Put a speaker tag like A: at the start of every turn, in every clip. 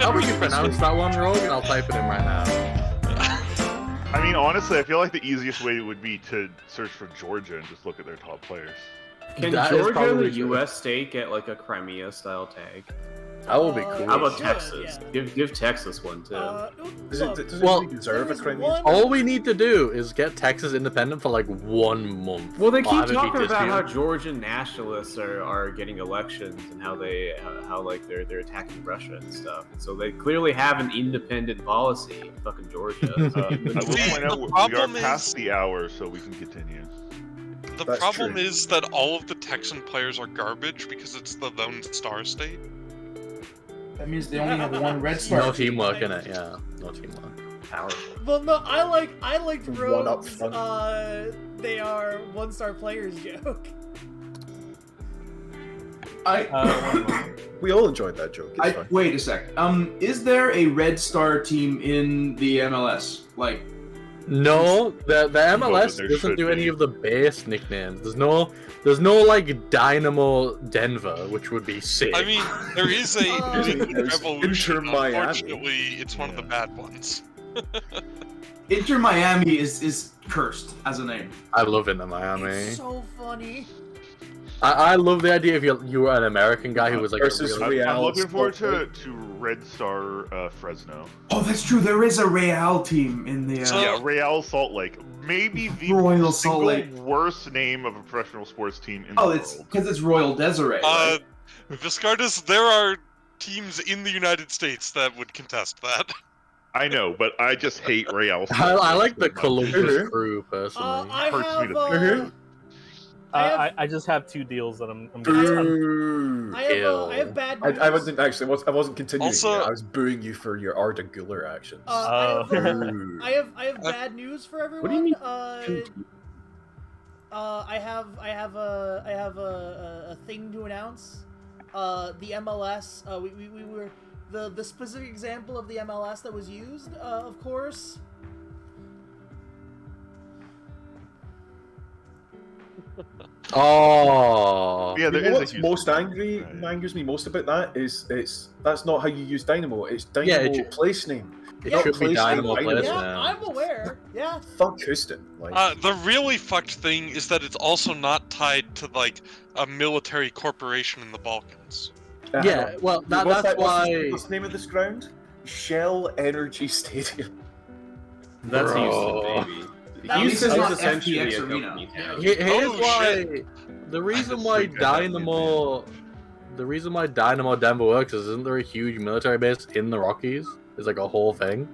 A: How would you pronounce that one, Rogue? And I'll type it in right now.
B: I mean, honestly, I feel like the easiest way would be to search for Georgia and just look at their top players.
C: Can Georgia and the U.S. state get like a Crimea-style tag?
A: That would be cool.
C: How about Texas? Yeah. Give Texas one too.
D: Does it really deserve a Crimea?
A: All we need to do is get Texas independent for like 1 month.
C: Well, they keep talking about how Georgian nationalists are getting elections and how they're attacking Russia and stuff. So they clearly have an independent policy in fucking Georgia.
B: I will point out we are past the hour, so we can continue.
E: The problem is that all of the Texan players are garbage because it's the Lone Star State.
F: That means they only have one red star.
A: No teamwork in it, yeah. No teamwork.
D: Powerful.
G: Well, no, I liked Rogue's, they are one-star players joke.
D: We all enjoyed that joke.
F: Wait a sec. Is there a red star team in the MLS? Like,
A: no, the MLS doesn't do any of the base nicknames. There's no like Dynamo Denver, which would be sick.
E: I mean, there is a Revolution.
D: Miami.
E: Unfortunately, it's one of the bad ones.
F: Inter Miami is cursed as a name.
A: I love Inter Miami.
G: It's so funny.
A: I love the idea if you were an American guy who was like
B: I'm looking forward to Red Star Fresno.
F: Oh, that's true. There is a Real team in the.
B: Yeah, Real Salt Lake. Maybe the
F: Royal Salt Lake.
B: worst name of a professional sports team in the world.
F: It's because it's Royal Desiree. Right?
E: Viscardus, there are teams in the United States that would contest that.
B: I know, but I just hate Real.
A: I like the Columbus Crew personally.
H: I just have 2 deals that I'm going
G: I have bad news.
D: I wasn't continuing. Also, I was booing you for your Arda Güler actions.
G: I have bad news for everyone.
D: What do you mean?
G: I have a thing to announce. The MLS. We were the specific example of the MLS that was used. Of course.
A: Oh,
D: yeah. What's most angers me most about that is that's not how you use Dynamo. It's Dynamo place name.
A: It should be Dynamo place name.
G: Yeah, I'm aware. Yeah.
D: Fuck Houston.
E: The really fucked thing is that it's also not tied to like a military corporation in the Balkans.
A: Yeah, well, that's why.
D: What's the name of this ground? Shell Energy Stadium.
C: That's Houston, baby. Houston's essentially a company town.
A: Here's why. The reason why Dynamo Denver works is, isn't there a huge military base in the Rockies? It's like a whole thing.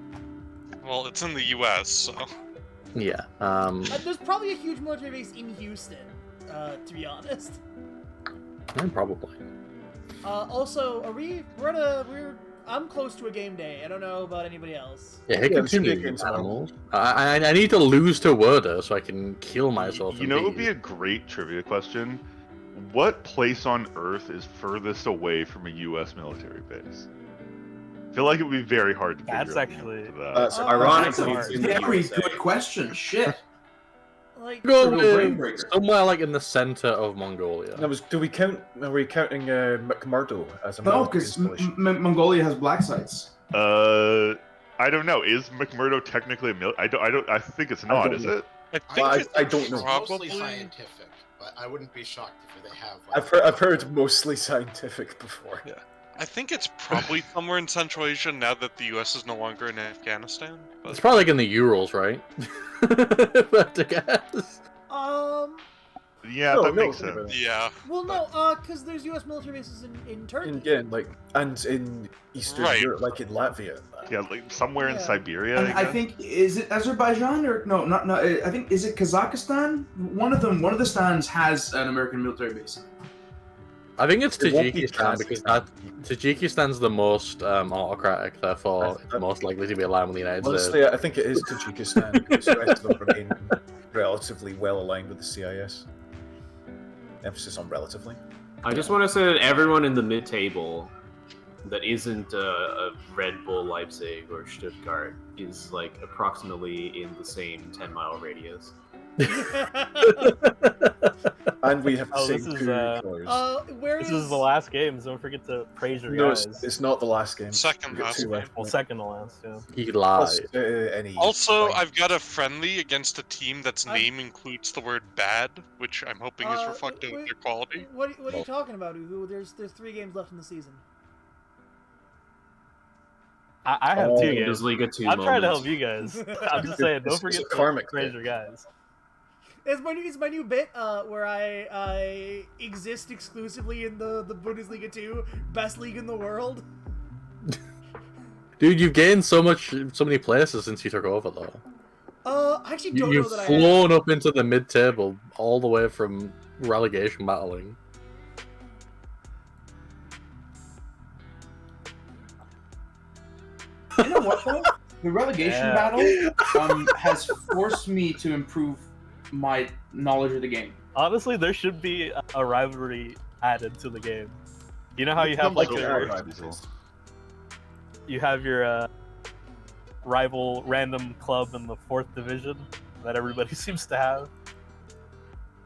E: Well, it's in the U.S., so.
A: Yeah.
G: There's probably a huge military base in Houston, to be honest.
A: Probably.
G: Also, I'm close to a game day. I don't know about anybody else.
A: Yeah, animals. I need to lose to Werder so I can kill myself.
B: You know, it would be a great trivia question. What place on Earth is furthest away from a U.S. military base? I feel like it would be very hard to figure out.
D: That's ironic.
F: That's a very good question. Shit.
G: Like,
A: somewhere like in the center of Mongolia.
D: Now, are we counting McMurdo as a
F: no? Because Mongolia has black sites.
B: I don't know. Is McMurdo technically a I think it's not. Is it?
D: I don't know.
I: Mostly scientific, but I wouldn't be shocked if they have.
D: I've heard mostly scientific before.
E: Yeah. I think it's probably somewhere in Central Asia now that the U.S. is no longer in Afghanistan. But...
A: It's probably like in the Urals, right? If I have to guess.
B: Yeah, that makes sense.
E: Yeah.
G: Well, no, because there's U.S. military bases in Turkey.
D: And in Eastern Europe, like in Latvia.
B: Yeah, like somewhere in Siberia.
F: I think is it Azerbaijan or no? Not. I think is it Kazakhstan? One of the stands has an American military base.
A: I think it's Tajikistan because Tajikistan's the most autocratic, therefore most likely to be aligned with the United States.
D: Honestly, I think it is Tajikistan because the rest of them remain relatively well aligned with the CIS. Emphasis on relatively.
C: I just want to say that everyone in the mid-table that isn't a Red Bull Leipzig or Stuttgart is like approximately in the same 10-mile radius.
D: And we have the
H: Oh,
D: same
H: this is,
D: two colors.
G: Where
H: This
G: is
H: is the last game, so don't forget to praise your
D: No,
H: guys.
D: it's not the last game.
E: Second
D: We've got
E: last
D: two
E: game.
D: left.
H: Well, second to last, yeah.
A: He
D: Plus,
A: lied.
D: any
E: Also,
D: fine.
E: I've got a friendly against a team that's
G: I'm-
E: name includes the word bad, which I'm hoping is reflective of their quality.
G: What are you talking about, Uhu? There's 3 games left in the season.
H: I have 2 games.
C: Bundesliga 2
H: I'm trying to
C: moments.
H: help you guys. I'm just saying, don't
D: It's
H: forget
D: a
H: to
D: karmic
H: praise
D: hit.
H: your guys.
G: It's my new bit where I exist exclusively in the Bundesliga 2, best league in the world.
A: Dude, you've gained so many places since you took over, though.
G: I actually don't know
A: You've
G: that I have.
A: flown up into the mid-table all the way from relegation battling.
F: You know what though? The relegation
H: Yeah.
F: battle has forced me to improve my knowledge of the game.
H: Honestly, there should be a rivalry added to the game. You know how you have like
B: Comes
H: your,
B: over Diesel.
H: you have your rival random club in the 4th division that everybody seems to have.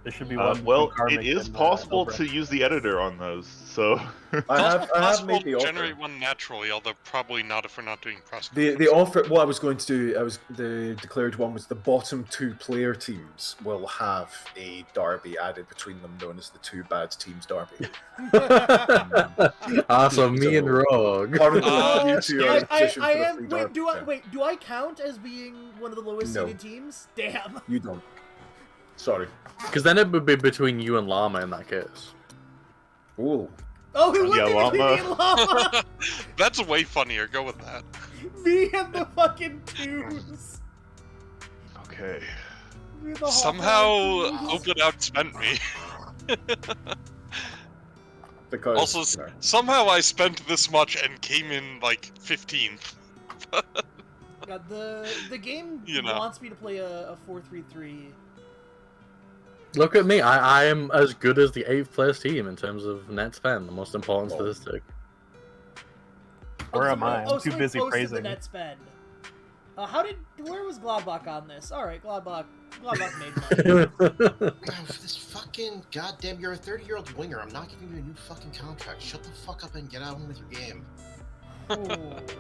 H: There should be one.
B: Well,
H: between
B: it
H: Karmic
B: is
H: and,
B: possible
H: Elbrecht.
B: to use the editor on those, so
D: I have
E: Possible
D: made the
E: to
D: offer.
E: generate one naturally, although probably not if we're not doing press.
D: The offer. What I was going to do, the declared one was the bottom 2 player teams will have a derby added between them, known as the 2 bad teams derby.
A: So me and Rogue.
D: Currently,
E: Uh,
D: you two are in position for
G: I
D: the
G: am.
D: free
G: Wait,
D: derby.
G: do I
D: Yeah.
G: wait? Do I count as being one of the lowest
D: No.
G: seeded teams? Damn.
D: You don't. Sorry.
A: Because then it would be between you and Llama in that case.
D: Ooh.
G: Oh, who would
B: Yeah,
G: be between me and Llama?
E: That's way funnier. Go with that.
G: Me and the fucking twos.
B: okay.
G: Me and the
E: Somehow,
G: Hawkeye twos.
E: Open outspent me.
D: Because
E: Also,
D: you know,
E: somehow I spent this much and came in like 15th.
G: Yeah, the game
E: You know.
G: wants me to play a 4-3-3.
A: Look at me. I am as good as the 8th place team in terms of net spend, the most important
D: Oh.
A: statistic.
H: Where am I? I'm too
G: somebody
H: busy
G: posted
H: praising.
G: the net spend. Where was Gladbach on this? All right, Gladbach made money.
I: Oh, for this fucking goddamn, you're a 30-year-old winger. I'm not giving you a new fucking contract. Shut the fuck up and get on with your game.
G: Ooh,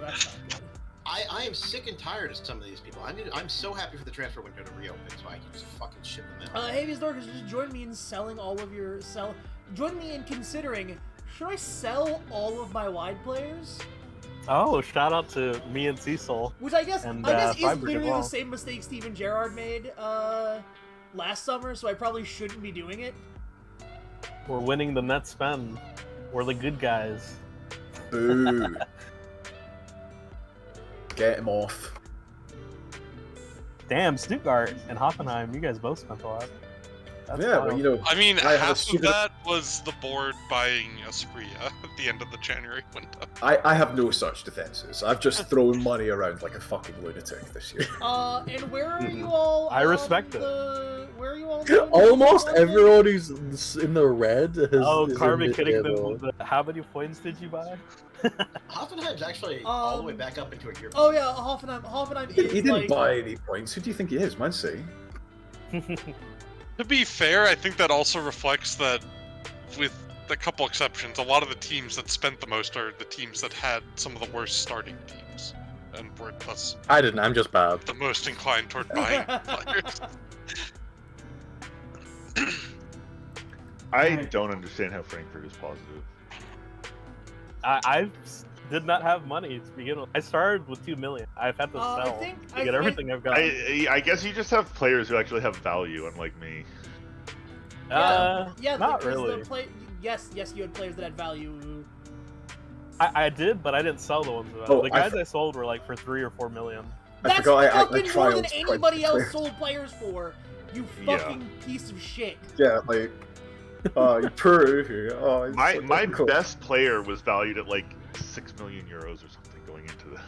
G: that's not good.
I: I am sick and tired of some of these people. I'm so happy for the transfer window to reopen so I can just fucking ship them in.
G: Havius Dorcas, just join me in selling all of your Join me in considering, should I sell all of my wide players?
H: Oh, shout out to me and Cecil.
G: Which I guess
H: And,
G: is
H: Freiburg as
G: literally
H: well.
G: the same mistake Steven Gerrard made last summer, so I probably shouldn't be doing it.
H: We're winning the net spend. We're the good guys.
D: boo. Get him off.
H: Damn, Stuttgart and Hoffenheim, you guys both spent a lot. That's
D: Yeah,
H: wild.
D: but you know,
E: I mean,
D: I have a
E: half of
D: stupid-
E: that was the board buying Aspria at the end of the January window.
D: I have no such defenses. I've just thrown money around like a fucking lunatic this year.
G: And where are you all?
H: I respect it.
G: Where are you all? doing
A: Almost
G: on
A: everyone who's in the red has.
H: Oh,
A: is in
H: Karmic hitting them
A: mid-table.
H: with the, how many points did you buy?
I: Hoffenheim's actually all the way back up into a year.
G: Oh yeah, Hoffenheim
D: He
G: is
D: didn't
G: like.
D: buy any points. Who do you think he is? Man City.
E: To be fair, I think that also reflects that, with a couple exceptions, a lot of the teams that spent the most are the teams that had some of the worst starting teams, and were thus
A: I didn't. I'm just bad.
E: the most inclined toward buying players.
B: I don't understand how Frankfurt is positive.
H: I did not have money to begin with. I started with 2 million. I've had to
G: I
H: sell
G: think-
H: to
G: I
H: get
G: think-
H: everything I've got.
B: I guess you just have players who actually have value, unlike me.
G: Yeah,
H: not
G: because
H: really.
G: Yes, you had players that had value.
H: I did, but I didn't sell the ones that
D: Oh,
H: the guys I sold were like for 3 or 4 million.
D: I
G: That's
D: forgot I
G: fucking more than
D: trialed quite
G: anybody else
D: clear.
G: sold players for. You
B: Yeah.
G: fucking piece of shit.
D: Yeah, like, you Peru. Oh, it's
B: My
D: so
B: my
D: difficult.
B: best player was valued at like 6 million euros or something going into this.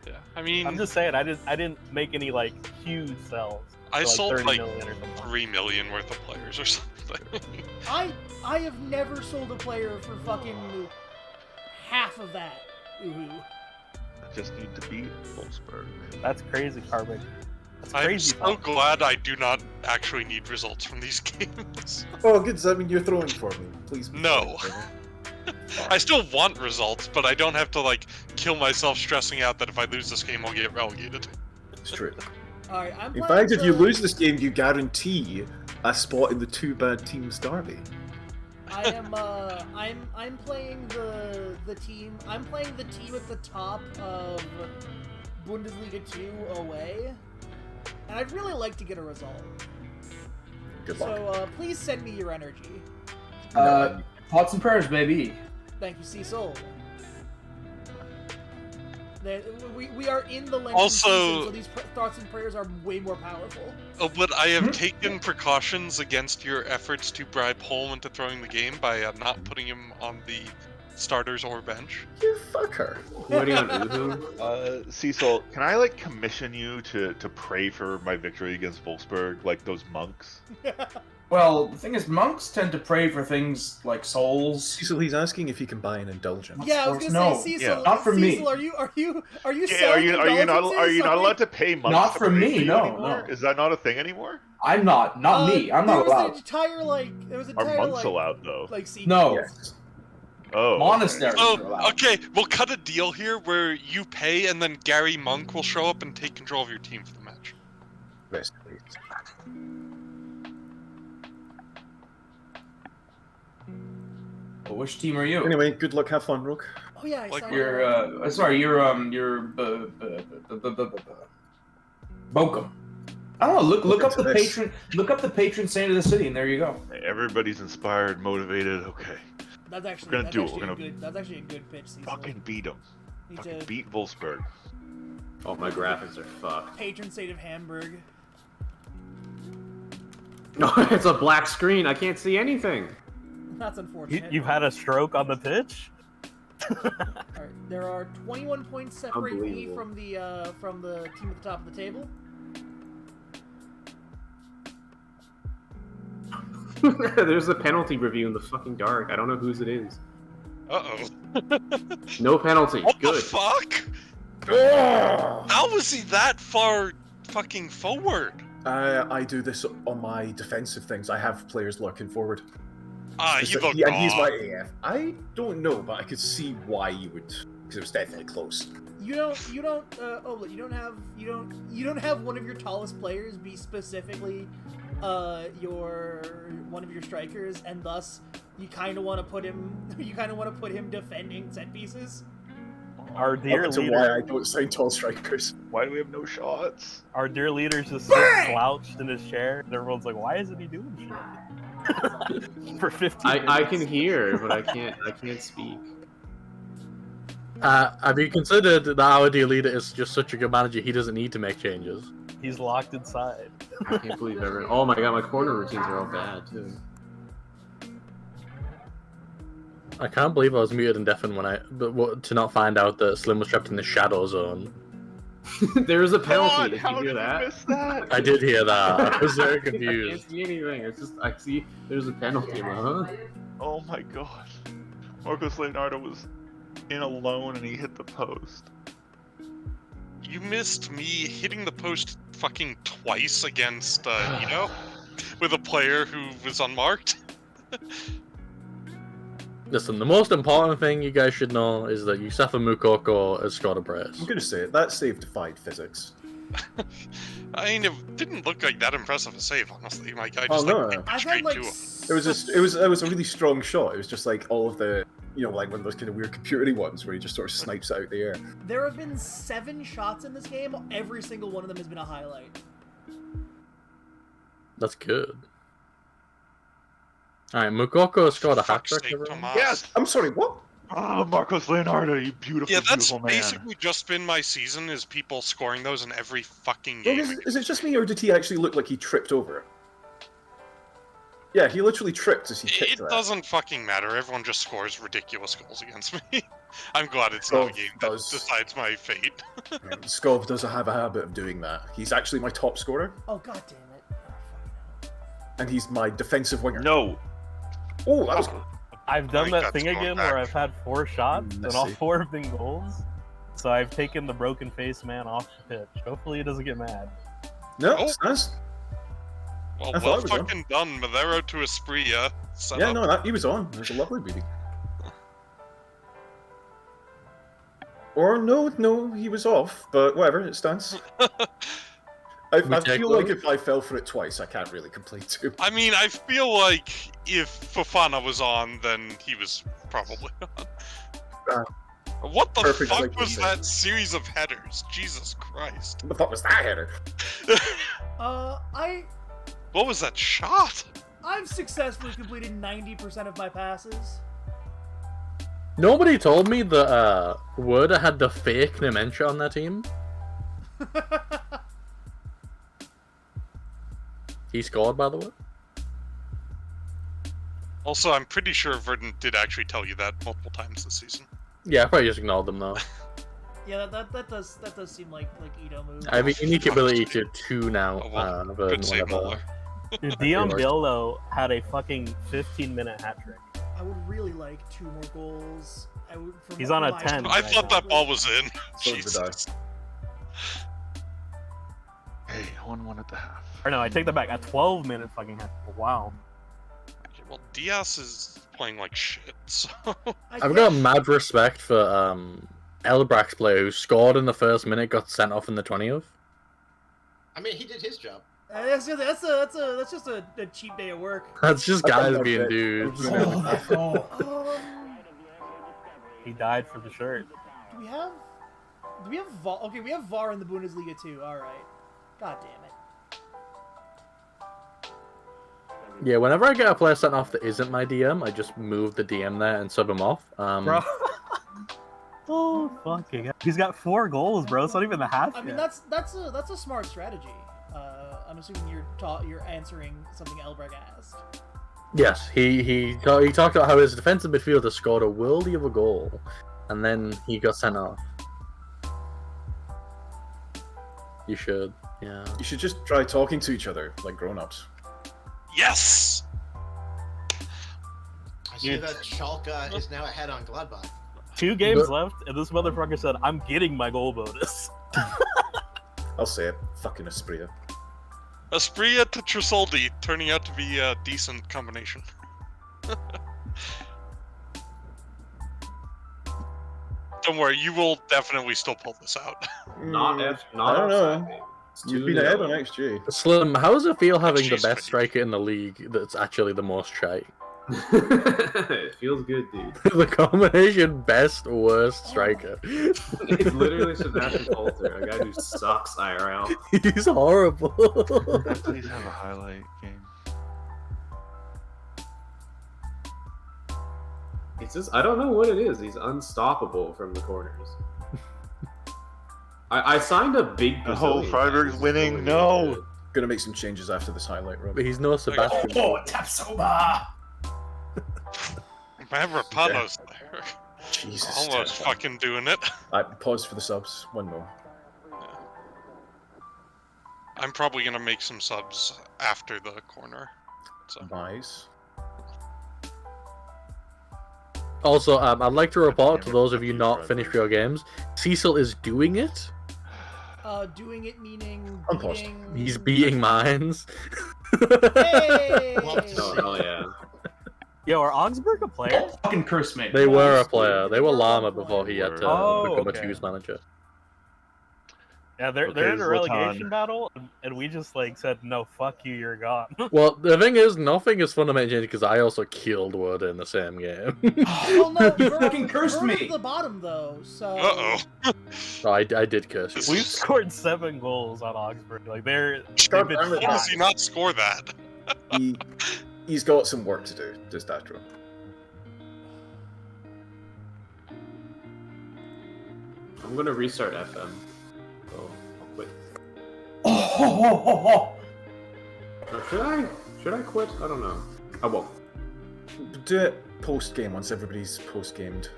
E: Yeah, I mean,
H: I'm just saying I didn't make any like huge sells.
E: I
H: for,
E: sold
H: 30
E: like
H: million or something.
E: 3 million worth of players or something.
G: I have never sold a player for fucking half of that. Ooh.
B: I just need to beat Wolfsburg.
H: That's crazy, Karmic. That's
E: I'm
H: crazy.
E: so glad I do not actually need results from these games.
D: Oh, good. Does that mean you're throwing for me? Please. Be
E: No.
D: throwing for me.
E: I still want results, but I don't have to like kill myself stressing out that if I lose this game I'll get relegated.
D: It's true.
G: Alright, I'm
D: In
G: playing
D: fact, if you
G: the-
D: lose this game, you guarantee a spot in the two bad teams derby.
G: I am I'm playing the team. I'm playing the team at the top of Bundesliga 2 away, and I'd really like to get a result.
D: Good luck.
G: So please send me your energy.
F: Thoughts and prayers, baby.
G: Thank you, Cecil. We are in the Lenten
E: Also-
G: season, so these thoughts and prayers are way more powerful.
E: But I have taken precautions against your efforts to bribe Holm into throwing the game by not putting him on the starters or bench.
D: You fucker.
C: Voting on Uhu.
B: Cecil, can I like commission you to pray for my victory against Wolfsburg, like those monks?
F: Well, the thing is, monks tend to pray for things like souls.
D: Cecil, he's asking if he can buy an indulgence.
G: Yeah, I was gonna
F: No.
G: say, Cecil.
B: Yeah.
F: Not from me.
G: Cecil, are you
B: Yeah,
G: selling
B: are you not
G: indulgences?
B: allowed to pay monks?
F: Not
B: to
F: from
B: pray
F: me,
B: for you
F: no,
B: anymore?
F: no.
B: Is that not a thing anymore?
F: I'm not me. I'm not
G: there
F: allowed.
G: was an entire
B: Are
G: entire
B: monks allowed though?
G: like secret.
F: No.
D: Yes.
B: Oh, okay.
F: Monasteries are
E: Oh,
F: allowed.
E: okay. We'll cut a deal here where you pay and then Gary Monk will show up and take control of your team for the match.
D: Rest in peace.
F: Well, which team are you?
D: Anyway, good luck. Have fun, Rook.
G: Oh yeah, I
E: Like,
G: saw
F: You're Bochum. I don't know. Look up
D: into
F: the
D: this.
F: patron. Look up the patron saint of the city, and there you go.
B: Everybody's inspired, motivated. Okay,
G: That's actually
B: We're gonna
G: that's
B: do it.
G: actually
B: We're
G: a
B: gonna
G: good. That's actually a good pitch. Cecil.
B: fucking beat them.
G: Need
B: Fucking
G: to
B: beat Wolfsburg.
C: Oh, my graphics are fucked.
G: patron saint of Hamburg.
C: No, it's a black screen. I can't see anything.
G: That's unfortunate.
H: You've had a stroke on the pitch?
G: Alright, there are 21 points separate me
C: Unbelievable.
G: from the team at the top of the table.
C: There's a penalty review in the fucking dark. I don't know whose it is.
E: Uh-oh.
C: No penalty.
E: What
C: Good.
E: the fuck? How was he that far fucking forward?
D: I do this on my defensive things. I have players lurking forward.
E: He looked
D: and he's my
E: off.
D: AF. I don't know, but I could see why you would, because it was definitely close.
G: You don't have one of your tallest players be specifically one of your strikers, and thus you kind of want to put him defending set pieces.
H: Our dear
D: Up to why
H: leader,
D: I don't sign tall strikers.
B: Why do we have no shots?
H: our dear leader just sits slouched in his chair, and everyone's like, "Why isn't he doing shit?" For 15 minutes.
C: I can hear, but I can't speak.
A: Have you considered that our dear leader is just such a good manager, he doesn't need to make changes?
H: He's locked inside.
C: I can't believe everyone. Oh my god, my corner routines are all bad too.
A: I can't believe I was muted and deafened to not find out that Slim was trapped in the shadow zone.
F: There's a
B: God,
F: penalty. Did
B: how
F: you hear
B: did
F: that?
B: you miss that?
A: I did hear that. I was very
F: I can't
A: confused.
F: see anything. It's just I see there's a penalty. Huh?
B: Oh my god. Marcos Leonardo was in alone and he hit the post.
E: You missed me hitting the post fucking twice against, with a player who was unmarked.
A: Listen, the most important thing you guys should know is that Yusufa Mukoko has scored a brace.
D: I'm gonna say it. That save defied physics.
E: I mean, it didn't look like that impressive a save, honestly. My guy
D: Oh,
E: just
D: no.
E: like
G: I've
E: straight
G: had like
E: to him.
D: It was a really strong shot. It was just like all of the, like one of those kind of weird computery ones where he just sort of snipes it out the air.
G: There have been 7 shots in this game. Every single one of them has been a highlight.
A: That's good. Alright, Mukoko scored a hat
E: Fuck's
A: trick.
E: sake,
A: everyone.
E: Tomas.
B: Yes!
D: I'm sorry, what?
B: Oh, Marcos Leonardo, you beautiful,
E: Yeah, that's
B: beautiful man.
E: basically just been my season, is people scoring those in every fucking
D: Well,
E: game.
D: is it just me, or did he actually look like he tripped over it? Yeah, he literally tripped as he kicked
E: It
D: that.
E: doesn't fucking matter. Everyone just scores ridiculous goals against me. I'm glad it's not a game that decides my fate.
D: Skov does have a habit of doing that. He's actually my top scorer,
G: Oh god damn it! Oh, fucking
D: and he's my defensive winger.
B: No.
D: Oh, that was
H: I've done
E: think
H: that
E: that's
H: thing
E: going
H: again
E: back.
H: where I've had 4 shots, and all
D: Messy.
H: 4 have been goals. So I've taken the broken face man off the pitch. Hopefully he doesn't get mad.
D: No,
E: Oh.
D: Stans.
E: Well,
D: I thought
E: well
D: it was on.
E: fucking done. Madero to Espria. Set
D: Yeah,
E: up.
D: no, he was on. It was a lovely beating. Or no, he was off. But whatever, it stands. I
A: take
D: feel like
A: those?
D: if I fell for it twice, I can't really complain too.
E: I mean, I feel like if Fofana was on, then he was probably on. What the
D: Perfect
E: fuck was
D: segue.
E: that series of headers? Jesus Christ.
D: What the fuck was that header?
E: What was that shot?
G: I've successfully completed 90% of my passes.
A: Nobody told me that Werder had the fake Nementia on their team. He scored, by the way.
E: Also, I'm pretty sure Verdant did actually tell you that multiple times this season.
A: Yeah, I probably just ignored them though.
G: Yeah, that does seem like Ito move.
A: I have a unique ability to tune out
E: Oh, well,
A: Verdant
E: good save,
A: whenever.
E: Muller.
H: Dude, Dion Billo had a fucking 15-minute hat trick.
G: I would really like 2 more goals. I would.
H: He's on a
G: my
H: 10.
E: I thought that ball was in.
D: So did I.
E: Jesus.
B: Hey, 1-1 at the half.
H: Or no, I take that back. A 12-minute fucking hat trick. Wow.
E: Okay, well, Diaz is playing like shit, so...
A: I've got mad respect for Elbracht's player who scored in the first minute, got sent off in the 20th.
I: I mean, he did his job.
G: That's just a cheap day at work.
A: That's just guys being dudes.
H: He died for the shirt.
G: Do we have VAR? Okay, we have VAR in the Bundesliga too. All right. God damn it.
A: Yeah, whenever I get a player sent off that isn't my DM, I just move the DM there and sub him off.
H: Bro. Oh fucking hell. He's got 4 goals, bro. It's not even the half.
G: I mean,
H: yet.
G: that's a smart strategy. I'm assuming you're answering something Elbreg asked.
A: Yes, he talked about how his defensive midfielder scored a worldie of a goal, and then he got sent off. You should, yeah.
D: You should just try talking to each other like grown-ups.
E: Yes!
I: I see that Schalke is now ahead on Gladbach.
H: 2 games left, and this motherfucker said, "I'm getting my goal bonus."
D: I'll say it. Fucking Espria.
E: Espria to Trisoldi, turning out to be a decent combination. Don't worry, you will definitely still pull this out.
C: Not
D: I
C: not
D: don't know.
C: offside. It's
D: You've
C: 2-0.
D: been ahead on XG.
A: Slim, how does it feel having the
E: Jeez,
A: best
E: but-
A: striker in the league that's actually the most shy?
C: It feels good, dude.
A: The combination best, worst striker.
C: It's literally Sebastian Coulter, a guy who sucks IRL.
A: He's horrible.
B: Please have a highlight game.
C: It's just, I don't know what it is. He's unstoppable from the corners. I signed a big
B: The whole
C: Brazilian
B: Freiburg's
C: guy.
B: winning. No.
D: Gonna make some changes after this highlight, Rob.
A: But he's no Sebastian.
F: Tapsoba!
E: Mavropanos there.
D: Jesus.
E: Almost
D: Ted.
E: fucking doing it.
D: Pause for the subs. 1 more.
E: I'm probably gonna make some subs after the corner. So.
D: Nice.
A: Also, I'd like to report to those of you not finished your games, Cecil is doing it.
G: Doing it meaning
D: Unpaused.
G: beating...
A: He's beating mines.
G: Hey!
I: Love to
C: Oh,
I: see
C: hell yeah.
H: Yo, are Augsburg a player?
F: Fucking curse me.
A: They were a player. They were Llama before he had to
H: Oh,
A: become
H: okay.
A: a twos manager.
H: Yeah, they're
B: Okay,
H: in a
B: Zlatan.
H: relegation battle, and we just like said, "No, fuck you, you're gone."
A: Well, the thing is, nothing is fundamentally changed because I also killed Wood in the same game.
G: Well, no,
F: You
G: Verd-
F: fucking cursed
G: Verd is
F: me.
G: the bottom though, so.
A: So I did curse you.
H: We've scored 7 goals on Augsburg. Like they've
D: God
H: been
D: damn it.
E: How does he not score that?
D: He's got some work to do, does Datro.
C: I'm gonna restart FM. Oh, wait.
F: Oh.
C: Or should I quit? I don't know. I won't.
D: Do it post game once everybody's post gamed.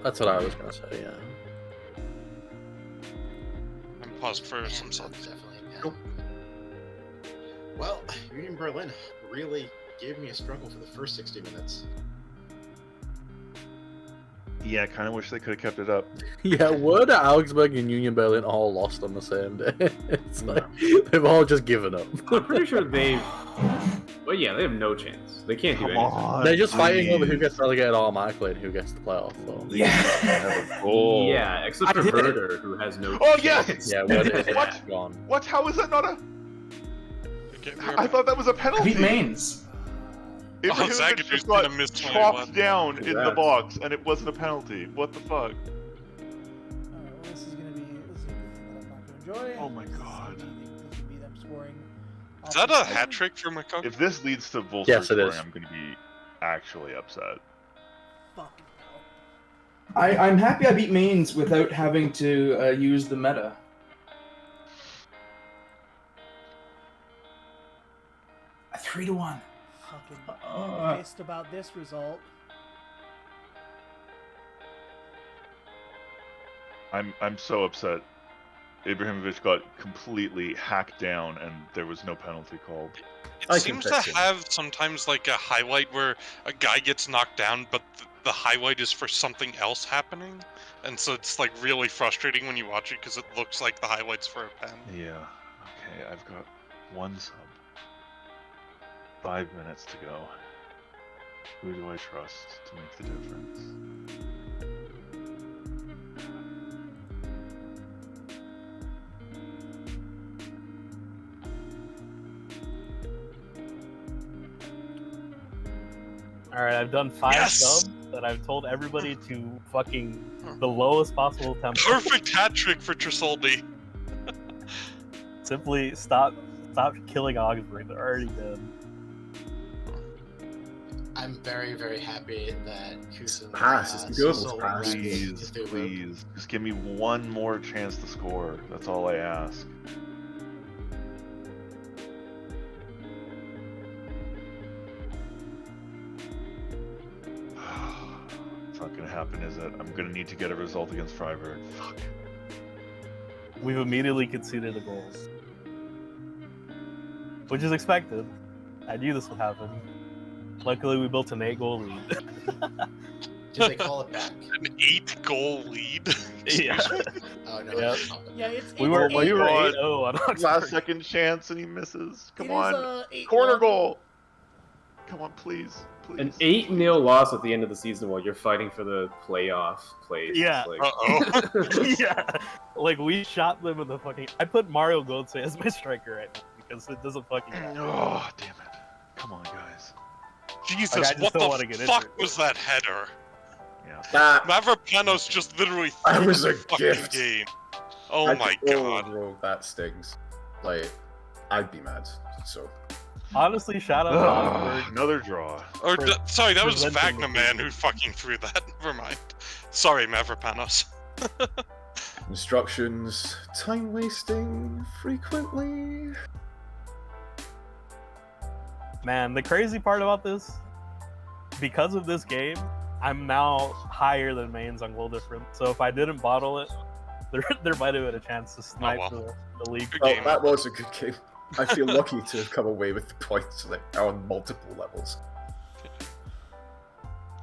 A: That's what I was gonna say. Yeah.
E: I'm paused for some
I: That's
E: subs.
I: definitely Well, Union Berlin really gave me a struggle for the first 60 minutes.
B: Yeah, I kind of wish they could have kept it up.
A: Yeah, would Augsburg and Union Berlin all lost on the same day? It's like they've all just given up.
C: I'm pretty sure they've. Well, yeah, they have no chance. They can't do
B: Come
C: anything.
B: on,
A: They're just fighting over who
B: please.
A: gets relegated automatically and who gets the playoff. So.
F: Yeah.
B: Have a goal.
C: Yeah, except for
H: I did it.
C: Werder, who has no.
B: Oh, yes!
C: chance.
A: Yeah, Werder
B: What?
A: is gone.
B: What? How is that not a?
E: Get me
B: I thought that was a penalty.
F: Beat Mainz.
B: Ibrahimovic
E: Zagadu's
B: just got
E: gonna miss
B: chopped
E: 21.
B: down in the
C: Congrats.
B: box, and it wasn't a penalty. What the fuck?
G: Alright, well, this is gonna be a good thing that I'm not gonna enjoy.
B: Oh my
G: This is
B: God.
G: gonna be them scoring.
E: Is that a hat trick for McCook?
B: If this leads to Wolfsburg
A: Yes, it
B: scoring,
A: is.
B: I'm going to be actually upset.
G: Fucking hell.
F: I'm happy I beat Mainz without having to use the meta. A 3-1.
G: Fucking pissed about this result.
B: I'm so upset. Ibrahimovic got completely hacked down, and there was no penalty called.
E: It
D: I
E: seems
D: can
E: to
D: fix it.
E: have sometimes like a highlight where a guy gets knocked down, but the highlight is for something else happening, and so it's like really frustrating when you watch it because it looks like the highlight's for a pen.
B: Yeah. Okay, I've got one sub. 5 minutes to go. Who do I trust to make the difference?
H: Alright, I've done 5
E: Yes!
H: subs, and I've told everybody to fucking the lowest possible tempo.
E: Perfect hat trick for Trisoldi.
H: Simply stop killing Augsburg. They're already dead.
I: I'm very, very happy that Kusin
D: Pass, it's the goal,
I: so
D: pass.
I: wrecked
B: Please,
I: his new loop.
B: please, just give me one more chance to score. That's all I ask. It's not gonna happen, is it? I'm gonna need to get a result against Freiburg. Fuck.
H: We've immediately conceded the goals. Which is expected. I knew this would happen. Luckily, we built an 8-goal lead.
I: Did they call it back?
E: An 8-goal lead.
H: Yeah.
I: Oh no.
H: Yep.
I: it's not.
G: Yeah, it's
H: We were
B: Oh my
H: 8-0
B: God.
H: on
B: Last
H: Augsburg.
B: second chance and he misses. Come
G: It
B: on.
G: is,
B: Corner
G: 8-1.
B: goal. Come on, please. Please.
C: An 8-0 loss at the end of the season while you're fighting for the playoff place.
H: Yeah.
C: Like,
E: Uh-oh.
H: Yeah. Like, we shot them in the fucking... I put Mario Götze as my striker right now, because it doesn't fucking matter.
B: Oh, damn it. Come on, guys.
E: Jesus,
H: Like, I just
E: what
H: don't wanna
E: the
H: get
E: fuck
H: into it.
E: was that header?
B: Yeah.
D: That
E: Mavropanos just literally
D: That
E: threw
D: was
E: the
D: a
E: fucking
D: gift.
E: game. Oh
D: I-
E: my
D: oh,
E: god.
D: bro, that stings. Like, I'd be mad. So
H: Honestly, shout out to
B: Ugh,
H: Augsburg.
B: another draw.
E: Or
H: For
E: sorry, that was
H: preventing the
E: Vagna Man
H: game.
E: who fucking threw that. Never mind. Sorry, Mavropanos.
D: instructions, time wasting frequently.
H: Man, the crazy part about this, because of this game, I'm now higher than Mainz on goal difference. So if I didn't bottle it, there might have been a chance to snipe
E: well.
H: the league.
E: Good
D: Well,
E: game.
D: that was a good game. I feel lucky to have come away with the points like, on multiple levels.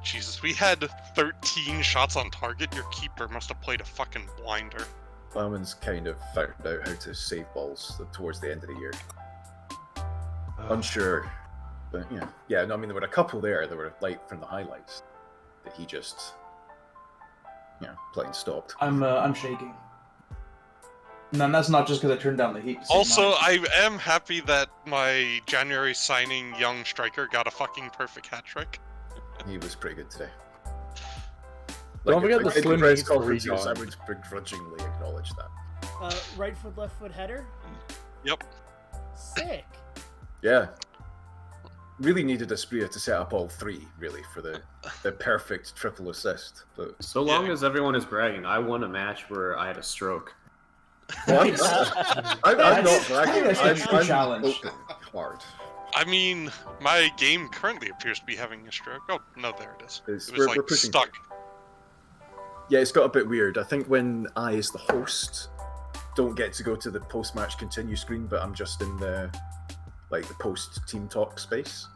E: Jesus, we had 13 shots on target. Your keeper must have played a fucking blinder.
D: Bowman's kind of found out how to save balls towards the end of the year. Unsure, but yeah. No, I mean there were a couple there that were like from the highlights that he just, plain stopped.
F: I'm shaking. And that's not just because I turned down the heat. to save
E: Also,
F: mine.
E: I am happy that my January signing young striker got a fucking perfect hat trick.
D: He was pretty good today.
A: Don't forget the
D: in
A: slim
D: press
A: knees
D: conferences, I
A: rejoin.
D: would begrudgingly acknowledge that.
G: Right foot, left foot header.
E: Yep.
G: Sick.
D: Yeah. Really needed Espria to set up all three, really, for the perfect triple assist. But
C: so long
E: Yeah.
C: as everyone is bragging, I won a match where I had a stroke.
D: I'm not bragging.
F: That's a true
D: I'm
F: challenge.
D: open hard.
E: I mean, my game currently appears to be having a stroke. Oh, no, there it is.
D: It's-
E: It was
D: we're
E: like
D: pushing
E: stuck.
D: Yeah, it's got a bit weird. I think when I, as the host, don't get to go to the post-match continue screen, but I'm just in the post-team talk space.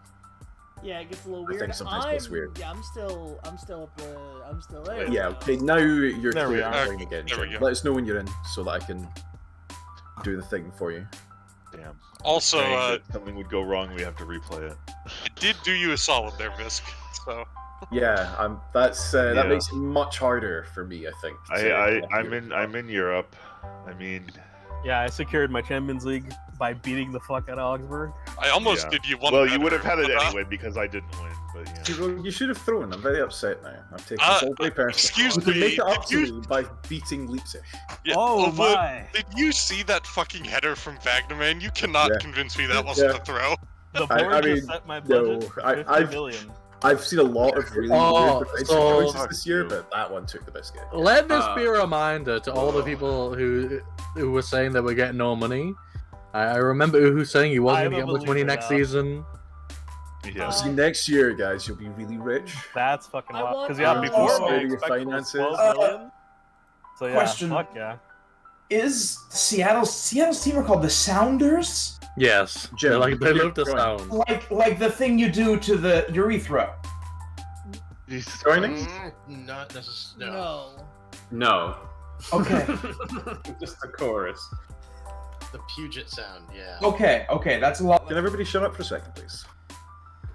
G: Yeah, it gets a little
D: I
G: weird.
D: think sometimes it's weird.
G: Yeah, I'm still there.
D: Yeah, okay, now you're
H: There we
D: clear
H: are.
D: and playing again,
E: There we
D: Jim.
E: go.
D: Let us know when you're in so that I can do the thing for you.
B: Damn.
E: Also,
B: Saying that something would go wrong, we have to replay it.
E: it did do you a solid there, Visk. So
D: Yeah, that
B: Yeah.
D: makes it much harder for me, I think.
B: I'm in Europe. I mean,
H: Yeah, I secured my Champions League by beating the fuck out of Augsburg.
E: I almost
B: Yeah.
E: did you one.
B: well, you would have
E: better,
B: had it
E: but,
B: anyway because I didn't win. But yeah.
D: You should have thrown. I'm very upset now. I've taken this all very personally.
E: excuse
D: You can
E: me,
D: make it up
E: did
D: to me by beating Leipzig.
E: Yeah,
H: Oh
E: but
H: my!
E: did you see that fucking header from Wagnerman? You cannot
D: Yeah.
E: convince me that wasn't
D: Yeah.
E: a throw.
H: The
D: I
H: board
D: mean,
H: just set my
D: no,
H: budget for
D: I-
H: 50
D: I've-
H: million.
D: I've seen a lot of really
A: Oh,
D: weird defensive
A: so-
D: choices this year, but that one took the biscuit.
A: Let this be a reminder to all the people who were saying that we're getting no money. I remember Uhu saying he wasn't
H: I'm
A: going to
H: a
A: get much money
H: believer
A: next
H: now.
A: season.
B: Yeah.
D: See, next year, guys, you'll be really rich.
H: That's fucking
G: I
H: wild.
G: want-
H: Because yeah, before
G: also-
H: my
D: Your
H: expectation was
D: finances.
H: 12 million. So yeah,
F: Question.
H: fuck yeah.
F: Is Seattle's team are called the Sounders?
A: Yes,
D: Jim,
A: they
D: keep
A: love the
D: going.
A: sound.
F: Like the thing you do to the urethra.
B: Jesus
D: Joining?
B: Christ.
I: Not necessarily. No.
C: No.
F: Okay.
C: Just the chorus.
I: The Puget Sound, yeah.
F: Okay, that's a lot.
D: Can everybody shut up for a second, please?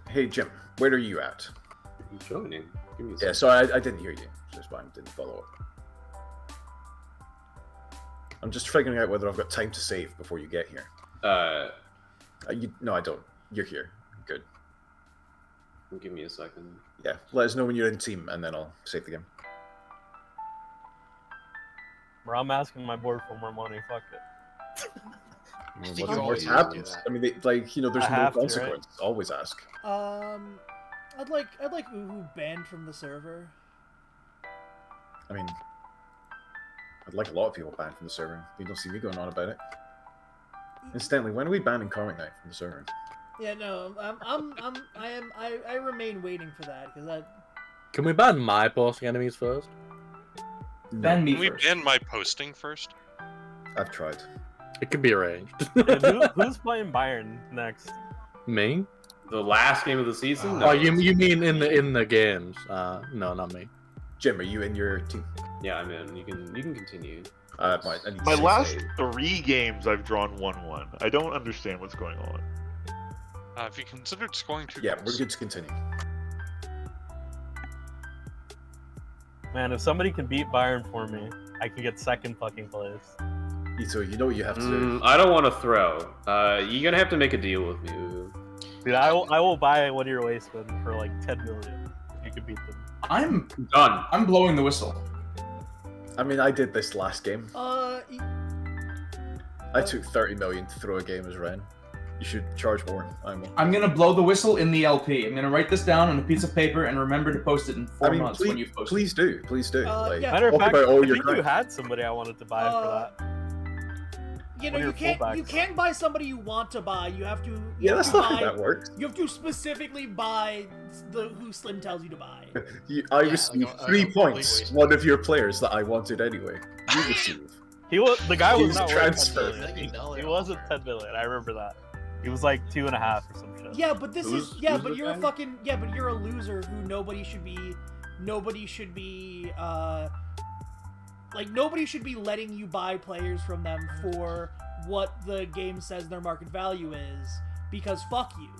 D: Hey, Jim, where are you at?
C: He's joining. Give me a
D: Yeah,
C: second.
D: sorry, I didn't hear you. That's why I didn't follow up. I'm just figuring out whether I've got time to save before you get here. No, I don't. You're here. Good.
C: Give me a second.
D: Yeah, let us know when you're in team, and then I'll save the game.
H: Bro, I'm asking my board for more money. Fuck it.
I: think
D: What
I: you
D: more
I: always
D: happens?
I: do that.
D: I mean, there's
H: I
D: no
H: have to, right?
D: consequence. Always ask.
G: I'd like Uhu banned from the server.
D: I mean, I'd like a lot of people banned from the server. You don't see me going on about it. Incidentally, when are we banning Comic Knight from the server?
G: Yeah, no, I remain waiting for that because that.
A: Can we ban my posting enemies first?
F: Ban me
E: Can we
F: first.
E: ban my posting first?
D: I've tried.
A: It can be arranged.
H: Who's playing Bayern next?
A: Me?
C: The last game of the season?
A: Oh, you mean in the games? No, not me.
D: Jim, are you in your team?
C: Yeah, I'm in. You can continue.
D: I need to
B: My
D: save
B: last
D: save.
B: 3 games, I've drawn 1-1. I don't understand what's going on.
E: Have you considered scoring 2
D: Yeah,
E: goals?
D: we're good to continue.
H: Man, if somebody can beat Bayern for me, I can get second fucking place.
D: Ito, you know what you have to do.
C: I don't want to throw. You're gonna have to make a deal with me. Uhu.
H: Dude, I will buy one of your wastemen for like 10 million. If you can beat them.
F: I'm
C: Done.
F: I'm blowing the whistle.
D: I mean, I did this last game.
G: Uh,
D: I took 30 million to throw a game as Ren. You should charge more.
F: I'm gonna blow the whistle in the LP. I'm gonna write this down on a piece of paper and remember to post it in 4 months when you post
D: please do. Please do.
G: Yeah.
H: Matter of
D: talk
H: fact,
D: about all
H: I
D: your
H: think you
D: crimes.
H: had somebody I wanted to buy for that.
G: you know,
H: One
G: you
H: of your
G: can't
H: fullbacks.
G: buy somebody you want to buy. You have to.
D: Yeah, that's not how that works.
G: You have to specifically buy who Slim tells you to buy.
D: I
I: Yeah,
D: received
I: like a
D: 3
I: complete
D: points.
I: waste.
D: One of your players that I wanted anyway. You receive.
H: The guy
D: He
H: was
D: was
H: not
D: transferred.
H: worth 10 million. He wasn't 10 million. I remember that. He was like 2.5 or some shit.
G: Yeah, but this
C: Who's-
G: is yeah,
C: who's
G: but
C: the
G: you're a
C: guy?
G: fucking yeah, but you're a loser who nobody should be nobody should be letting you buy players from them for what the game says their market value is because fuck you.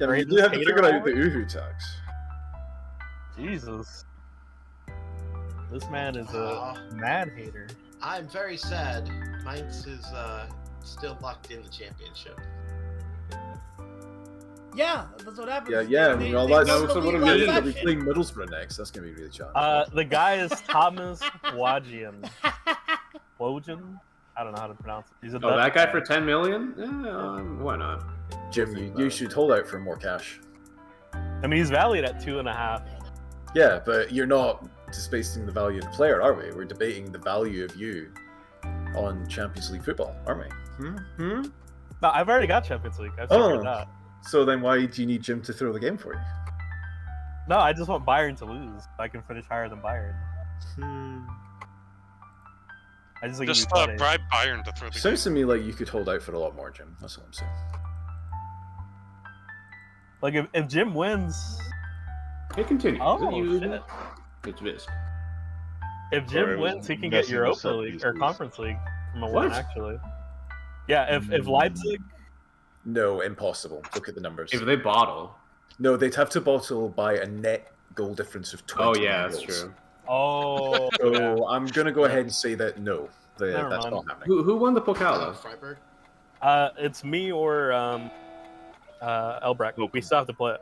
D: Yeah, but you
H: Greatest
D: do have to
H: hater
D: figure out
H: award?
D: the Uhu tax.
H: Jesus. This man is a
I: Aw.
H: mad hater.
I: I'm very sad. Mainz is still locked in the championship.
G: Yeah, that's what happens.
D: Yeah.
G: They,
D: Well,
G: they
D: that's
G: go to
C: so
G: the
C: what
G: league
C: do we
G: like
C: do?
G: that
D: We're
G: shit.
D: playing Middlesbrough next. That's gonna be really challenging.
H: The guy is Thomas Wajian. Wojan? I don't know how to pronounce it. He's a
C: Oh,
H: Dutch
C: that guy for 10 million? Why not?
D: Jim, you should hold out for more cash.
H: I mean, he's valued at 2.5.
D: Yeah, but you're not disputing the value of the player, are we? We're debating the value of you on Champions League football, aren't we?
H: No, I've already got Champions League. I've
D: Oh.
H: figured that.
D: So then why do you need Jim to throw the game for you?
H: No, I just want Bayern to lose. So I can finish higher than Bayern. I just think it'd
E: Just
H: be funny.
E: bribe Bayern to throw the
D: Sounds to me like you could hold out for a lot more, Jim. That's all I'm saying.
H: Like if Jim wins,
C: It continues.
H: Oh,
C: You-
H: shit.
C: It's Visk.
H: if
B: Sorry, I
H: Jim
B: was
H: wins, he can
B: messing
H: get
B: with
H: Europa
B: set
H: League or
B: pieces.
H: Conference League from a
C: What?
H: win, actually. Yeah, if Leipzig,
D: No, impossible. Look at the numbers.
C: If they bottle.
D: No, they'd have to bottle by a net goal difference of 20.
C: Oh yeah, that's
D: goals.
C: true.
H: oh,
D: So I'm gonna go ahead and say that no,
H: Never
D: that's
H: mind.
D: not happening.
C: Who won the Pokal though?
I: Freiburg.
H: it's me or Elbrecht. We still have to play it.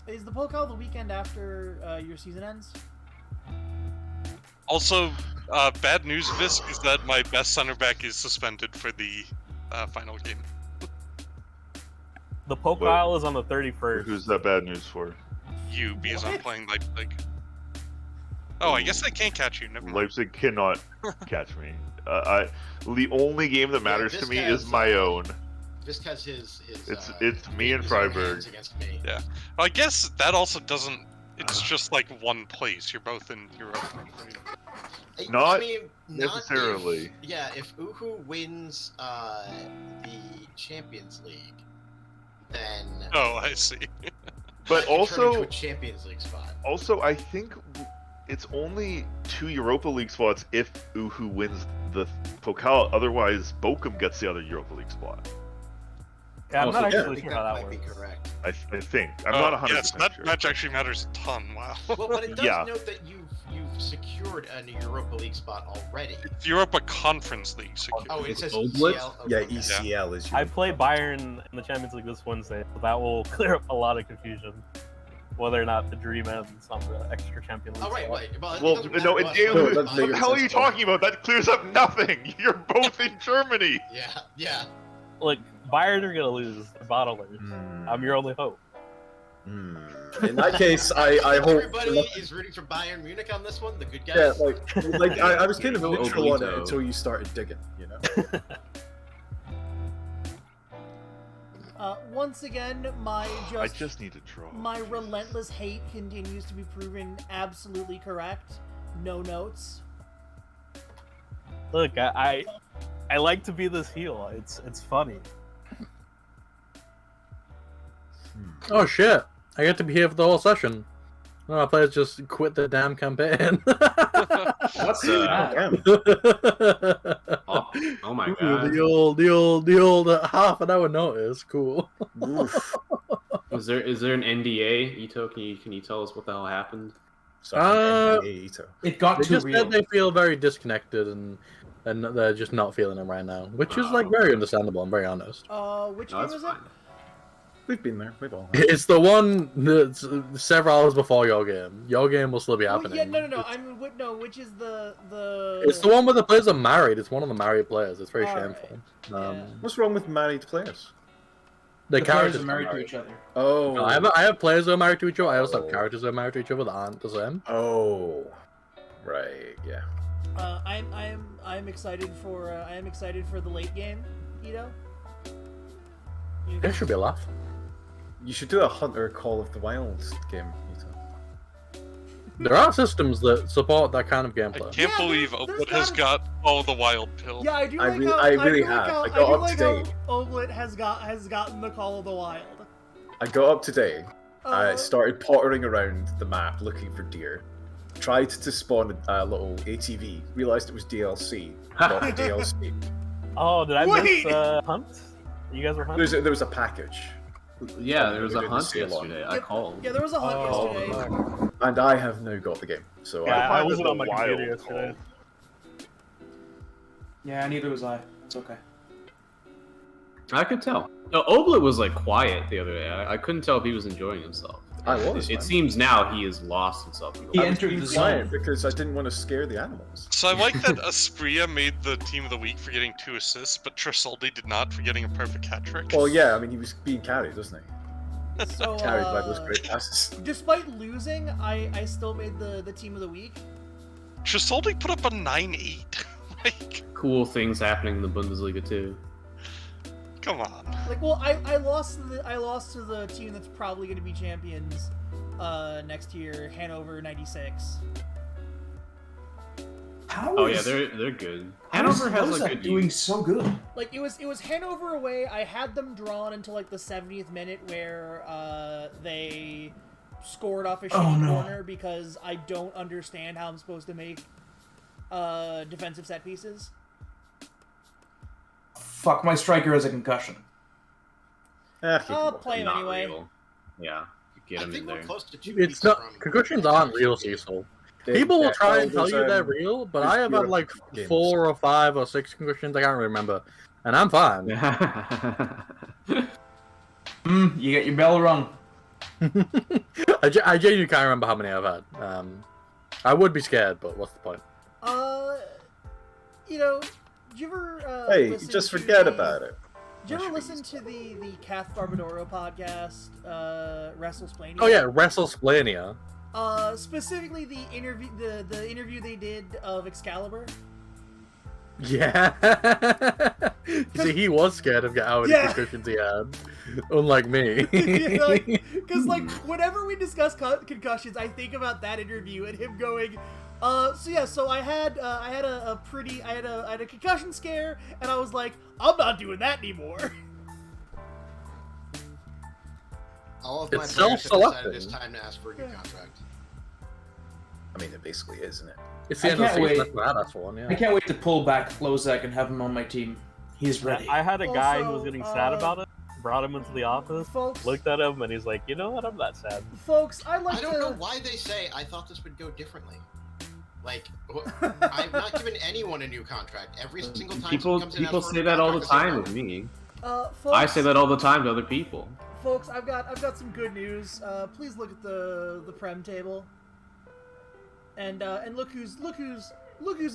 G: Is the Pokal the weekend after your season ends?
E: Also, bad news, Visk, is that my best center back is suspended for the final game.
H: The Pokal is on the 31st.
B: Who's that bad news for?
E: You, because I'm playing Leipzig. Oh, I guess I can't catch you. Never mind.
B: Leipzig cannot catch me. The only game that matters to
I: Visk
B: me
I: has,
B: is my own.
I: Visk has his
B: It's me and
I: his own
B: Freiburg.
I: hands against me.
E: Yeah. Well, I guess that also doesn't. It's just like one place. You're both in Europe. Right?
B: Not
I: I mean,
B: necessarily.
I: If Uhu wins the Champions League, then
E: Oh, I see.
B: But
I: I can turn into
B: also,
I: a Champions League spot.
B: I think it's only 2 Europa League spots if Uhu wins the Pokal. Otherwise, Bochum gets the other Europa League spot.
H: Yeah, I'm
C: Oh,
H: not
C: so
I: I
H: actually
I: think
H: sure
I: that
H: how that
I: might be
H: works.
I: correct.
B: I think. I'm not 100%
E: Yes, that
B: sure.
E: match actually matters a ton. Wow.
I: Well, but it does
B: Yeah.
I: note that you've secured a Europa League spot already.
E: It's Europa Conference League secure.
I: Oh, it
C: Is
I: says
C: it Oblit?
I: ECL.
D: Yeah,
I: Okay.
D: ECL is.
H: I
D: your-
H: play Bayern in the Champions League this Wednesday, so that will clear up a lot of confusion. Whether or not the dream ends on the extra Champions League.
I: Oh, right,
H: spot.
I: right. Well,
B: Well,
I: doesn't
B: no,
I: matter
B: it,
I: what,
B: what
D: that's bigger
B: the hell are you
D: sense.
B: talking about? That clears up nothing. You're both in Germany.
I: Yeah.
H: Look, Bayern are gonna lose. The bottlers.
D: Hmm.
H: I'm your only hope.
D: Hmm. In that case, I hope.
I: Everybody is rooting for Bayern Munich on this one. The good guys.
D: Yeah, like I was kind of
C: Go
D: neutral on it
C: Oblito.
D: until you started digging, you know.
G: Once again,
B: I just need to draw.
G: my relentless hate continues to be proven absolutely correct. No notes.
H: Look, I like to be this heel. It's funny.
A: Oh shit! I get to be here for the whole session. No, my players just quit the damn campaign.
C: What's
D: Damn.
C: Oh my god.
A: The old half an hour notice. Cool.
D: Oof.
C: Is there an NDA? Ito, can you tell us what the hell happened?
A: Uh,
D: Ito.
F: It got
A: They
F: too
A: just
F: real.
A: said they feel very disconnected and they're just not feeling it right now, which is like very understandable. I'm very honest.
G: Which
C: No,
G: game
C: that's
G: is
C: fine.
G: it?
D: We've been there. We've all.
A: It's the one that's several hours before your game. Your game will still be
G: Oh,
A: happening.
G: yeah, no. I mean, which is the
A: It's the one where the players are married. It's one of the married players. It's very
G: Alright.
A: shameful.
G: Yeah.
D: What's wrong with married players?
A: The
F: The players
A: characters
F: are married to each other.
D: Oh.
A: No, I have players who are married to each other. I also have characters who are married to each other that aren't the same.
D: Oh. Right. Yeah.
G: I'm excited for the late game, Ito.
A: There should be a laugh.
D: You should do a Hunter Call of the Wild game. Ito.
A: There are systems that support that kind of
E: I
A: gameplay.
E: can't
G: Yeah,
E: believe
G: there's
E: Oblit has
G: gotta-
E: got all the wild pill.
G: Yeah, I do
D: I
G: like
D: re-
G: how
D: I really
G: do like
D: have.
G: how-
D: I got
G: do
D: up
G: like
D: today.
G: how Oblit has gotten the Call of the Wild.
D: I got up today. I
G: Uh,
D: started pottering around the map looking for deer. Tried to spawn a little ATV. Realized it was DLC. Not the DLC.
H: Oh, did I
G: Wait!
H: miss Hunt? You guys were hunting?
D: There was a package,
C: Yeah, there was a
D: Good to
C: hunt
D: see a lot.
C: yesterday. I called.
G: Yeah, there was a hunt
H: Oh,
G: yesterday.
H: fuck.
D: and I have now got the game. So
H: Yeah, I
B: find
H: wasn't
B: it
H: on my
B: the
H: computer
B: wild
H: yesterday.
F: Yeah, neither was I. It's okay.
C: I could tell. No, Oblit was like quiet the other day. I couldn't tell if he was enjoying himself.
D: I was,
C: It
D: man.
C: seems now he has lost himself.
F: He
D: I was
F: entered
D: being
F: the
D: quiet
F: zone.
D: because I didn't want to scare the animals.
E: So I like that Aspria made the team of the week for getting 2 assists, but Tresoldi did not for getting a perfect hat trick.
D: Well, yeah, I mean, he was being carried, wasn't he?
G: So,
D: Carried by those great passes.
G: despite losing, I still made the team of the week.
E: Tresoldi put up a 9-8. Like,
C: Cool things happening in the Bundesliga too.
E: come on.
G: Like, well, I lost to the team that's probably going to be champions next year, Hanover 96.
F: How
C: Oh
F: is-
C: yeah, they're good. Hanover has
F: How is
C: like
F: that
C: a
F: doing so good?
G: Like it was Hanover away. I had them drawn until like the 70th minute where they scored off a shitty corner because I don't understand how I'm supposed to make defensive set pieces.
F: Fuck, my striker has a concussion.
G: I'll play him
C: Not
G: anyway.
C: real. Yeah, get
I: I
C: him
I: think
C: in
I: we're there. close to 2
A: It's
I: weeks
A: not
I: from
A: concussions aren't real, Cecil. People will try and tell you they're real, but I have had like 4 or 5 or 6 concussions. I can't really remember, and I'm fine.
F: You get your bell rung.
A: I genuinely can't remember how many I've had. I would be scared, but what's the point?
G: You know, did you ever
D: Hey,
G: listen
D: just
G: to
D: forget
G: the-
D: about it.
G: Did you ever listen to the Kath Barbadoro podcast, WrestleSplania?
A: Oh yeah, WrestleSplania.
G: Specifically the interview they did of Excalibur.
A: Yeah. See, he was scared of how many concussions he had, unlike me.
G: Because like whenever we discuss concussions, I think about that interview and him going, so I had a concussion scare, and I was like, I'm not doing that anymore.
I: All of my
A: It's
I: players have
A: self-selecting.
I: decided it's time to ask for a new contract.
D: I mean, it basically is, isn't it?
A: It's the
F: I
A: end of the
F: can't
A: season.
F: wait.
A: That's one, yeah.
F: I can't wait to pull back Lozak and have him on my team. He's ready.
H: I had a guy who was
G: Also,
H: getting sad about it. Brought him into the office,
G: Folks,
H: looked at him, and he's like, "You know what? I'm not sad."
G: folks, I like
I: I don't know why they say I thought this would go differently. Like, I've not given anyone a new contract. Every single time
C: People
I: someone comes in and asks for a
C: say
I: new
C: that all the
I: contract, I say
C: time
I: no.
C: with me.
G: Folks,
C: I say that all the time to other people.
G: Folks, I've got some good news. Please look at the Prem table. And look who's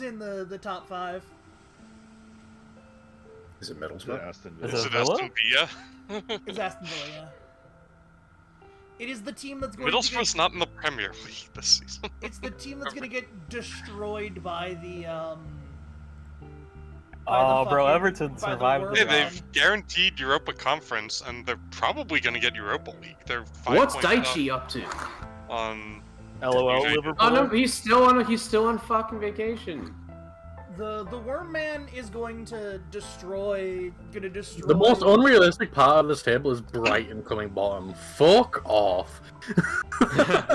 G: in the top 5.
D: Is it Middlesbrough?
B: Aston
H: Is
B: Villa.
E: Is it
H: Villa?
E: Aston Villa?
G: It's Aston Villa, yeah. It is the team that's going to
E: Middlesbrough's not in the Premier League this season.
G: It's the team that's going to get destroyed by the
H: Oh, bro,
G: fucking-
H: Everton
G: by the
H: survived
G: worm
H: the
E: Hey,
H: round.
E: they've guaranteed Europa Conference, and they're probably going to get Europa League. They're 5
C: What's
E: points
C: Daichi up to?
E: up on.
H: LOL
E: Usually-
H: Liverpool.
C: Oh no, he's still on fucking vacation.
G: The Worm Man is going to destroy.
A: The most unrealistic part of this table is Brighton coming bottom. Fuck off.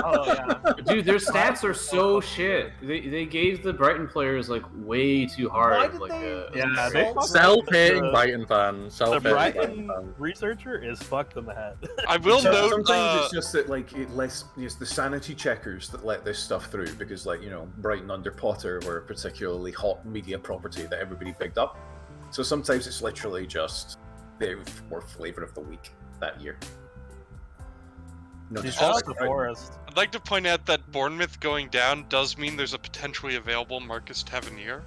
H: Oh yeah.
C: Dude, their stats are so shit. They gave the Brighton players like way too hard.
G: Why did
C: like
G: they-
H: Yeah, they fucked
A: Self-hating
H: the-
A: Brighton fan.
H: The
A: Self-hating
H: Brighton
A: Brighton fan.
H: researcher is fucked in the head.
E: I will note.
D: Sometimes it's just that like it's the sanity checkers that let this stuff through because Brighton under Potter were a particularly hot media property that everybody picked up. So sometimes it's literally just they were flavor of the week that year. No,
H: He's
D: disrespect
H: off the
D: to Brighton.
H: forest.
E: I'd like to point out that Bournemouth going down does mean there's a potentially available Marcus Tavernier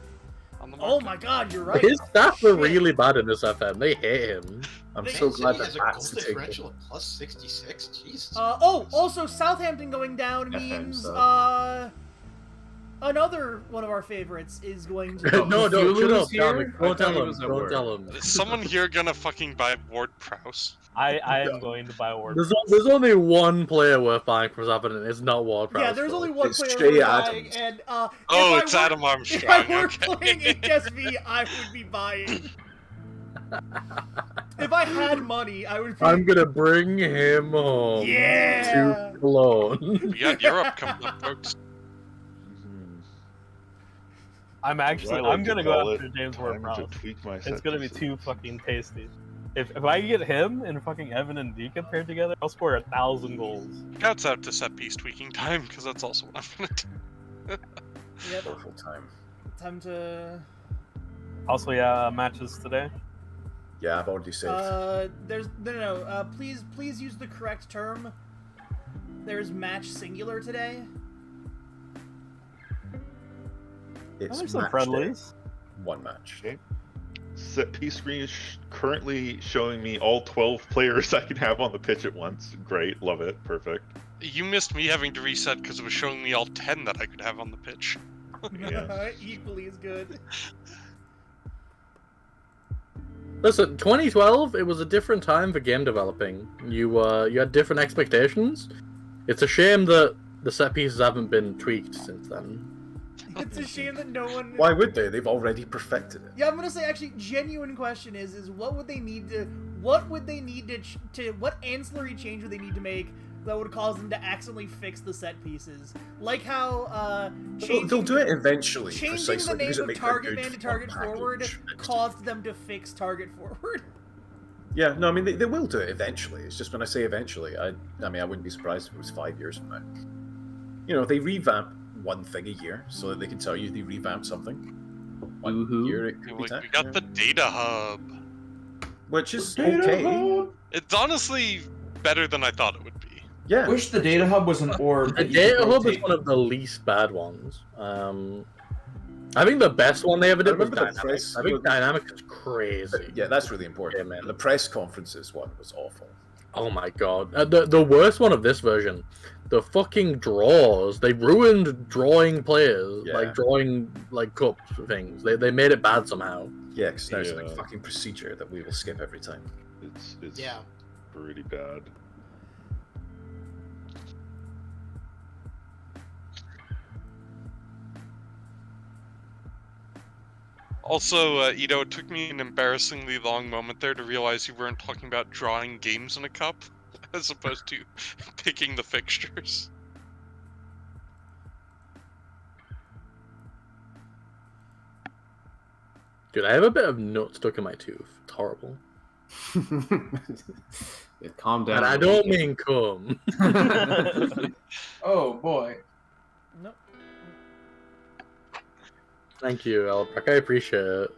E: on the market.
G: Oh my God, you're right.
A: His stats were
G: Shit.
A: really bad in this FM. They hate him.
D: I'm
G: They-
D: so
I: Man
D: glad
I: City
D: that
I: has a
D: Pats
I: goal
D: to take
I: differential
D: it.
I: of plus 66. Jesus.
G: Also Southampton going down
C: FM
G: means
C: stuff.
G: another one of our favorites is going to.
A: No, don't shut
C: Lulu's
A: up, Dominic.
C: here? I
A: Don't
C: thought
A: tell
C: he
A: him.
C: was at
A: Don't
C: work.
A: tell him.
E: Is someone here gonna fucking buy Ward Prowse?
H: I am going to buy a ward.
A: There's only one player worth buying from Southampton. It's not Ward-Prowse.
G: Yeah, there's only one
D: It's
G: player
D: Shea
G: we're buying,
D: Adams.
G: and
E: Oh,
G: if
E: it's
G: I were-
E: Adam
G: If I
E: Armstrong.
G: were
E: Okay.
G: playing HSV, I would be buying. If I had money, I would. Be...
A: I'm gonna bring him home
G: Yeah.
A: to Cologne.
E: We got Europe coming up, folks.
H: I'm actually.
B: As I like
H: I'm gonna
B: to
H: go
B: call
H: after
B: it,
H: James
B: time
H: Ward-Prowse.
B: to tweak my
H: It's
B: set
H: gonna be
B: pieces.
H: too fucking tasty. If I get him and fucking Evan and Dika paired together, I'll score 1,000 goals.
E: Shouts out to set piece tweaking time, because that's also what I'm gonna do.
G: Yep.
D: Awful time.
G: Time to.
H: Also, yeah, matches today.
D: Yeah, I've already saved.
G: There's no. Please use the correct term. There's match singular today.
D: It's
H: There's some
D: match
H: friendlies.
D: day. One match.
B: Okay. Set piece screen is currently showing me all 12 players I can have on the pitch at once. Great, love it, perfect.
E: You missed me having to reset because it was showing me all 10 that I could have on the pitch.
B: Yeah.
G: Equally as good.
A: Listen, 2012, it was a different time for game developing. You had different expectations. It's a shame that the set pieces haven't been tweaked since then.
G: It's a shame that no one.
D: Why would they? They've already perfected it.
G: Yeah, I'm gonna say actually, genuine question is what would they need to, what ancillary change would they need to make that would cause them to accidentally fix the set pieces? Like how
D: They'll do it eventually.
G: changing
D: Precisely
G: the name
D: because it
G: of
D: makes a
G: Target
D: good
G: Man to
D: fun
G: Target
D: package
G: Forward
D: next to
G: caused them to fix Target Forward.
D: Yeah, no, I mean they will do it eventually. It's just when I say eventually, I mean I wouldn't be surprised if it was 5 years from now. You know, they revamp one thing a year so that they can tell you they revamped something. One year it could be
E: Like,
D: that,
E: we got
D: yeah.
E: the data hub.
D: Which is
F: Data
D: okay.
F: hub.
E: It's honestly better than I thought it would be.
D: Yeah.
F: Wish the data hub was an orb.
A: The
F: that you could
A: data hub is
F: rotate.
A: one of the least bad ones. I think the best one they ever did was
D: remember the
A: Dynamic.
D: press-
A: I think Dynamic is crazy.
D: Yeah, that's really important.
A: Yeah, man.
D: The press conferences one was awful.
A: Oh my god. The worst one of this version, the fucking draws. They ruined drawing players,
D: Yeah.
A: like drawing like cup things. They made it bad somehow.
D: Yeah, because now it's like
B: Yeah.
D: fucking procedure that we will skip every time.
B: It's
I: Yeah.
B: pretty bad.
E: Also, it took me an embarrassingly long moment there to realize you weren't talking about drawing games in a cup, as opposed to picking the fixtures.
A: Dude, I have a bit of nut stuck in my tooth. It's horrible.
C: Yeah, calm down.
A: And I don't mean cum.
F: Oh boy.
G: Nope.
A: Thank you, Elbrack. I appreciate it.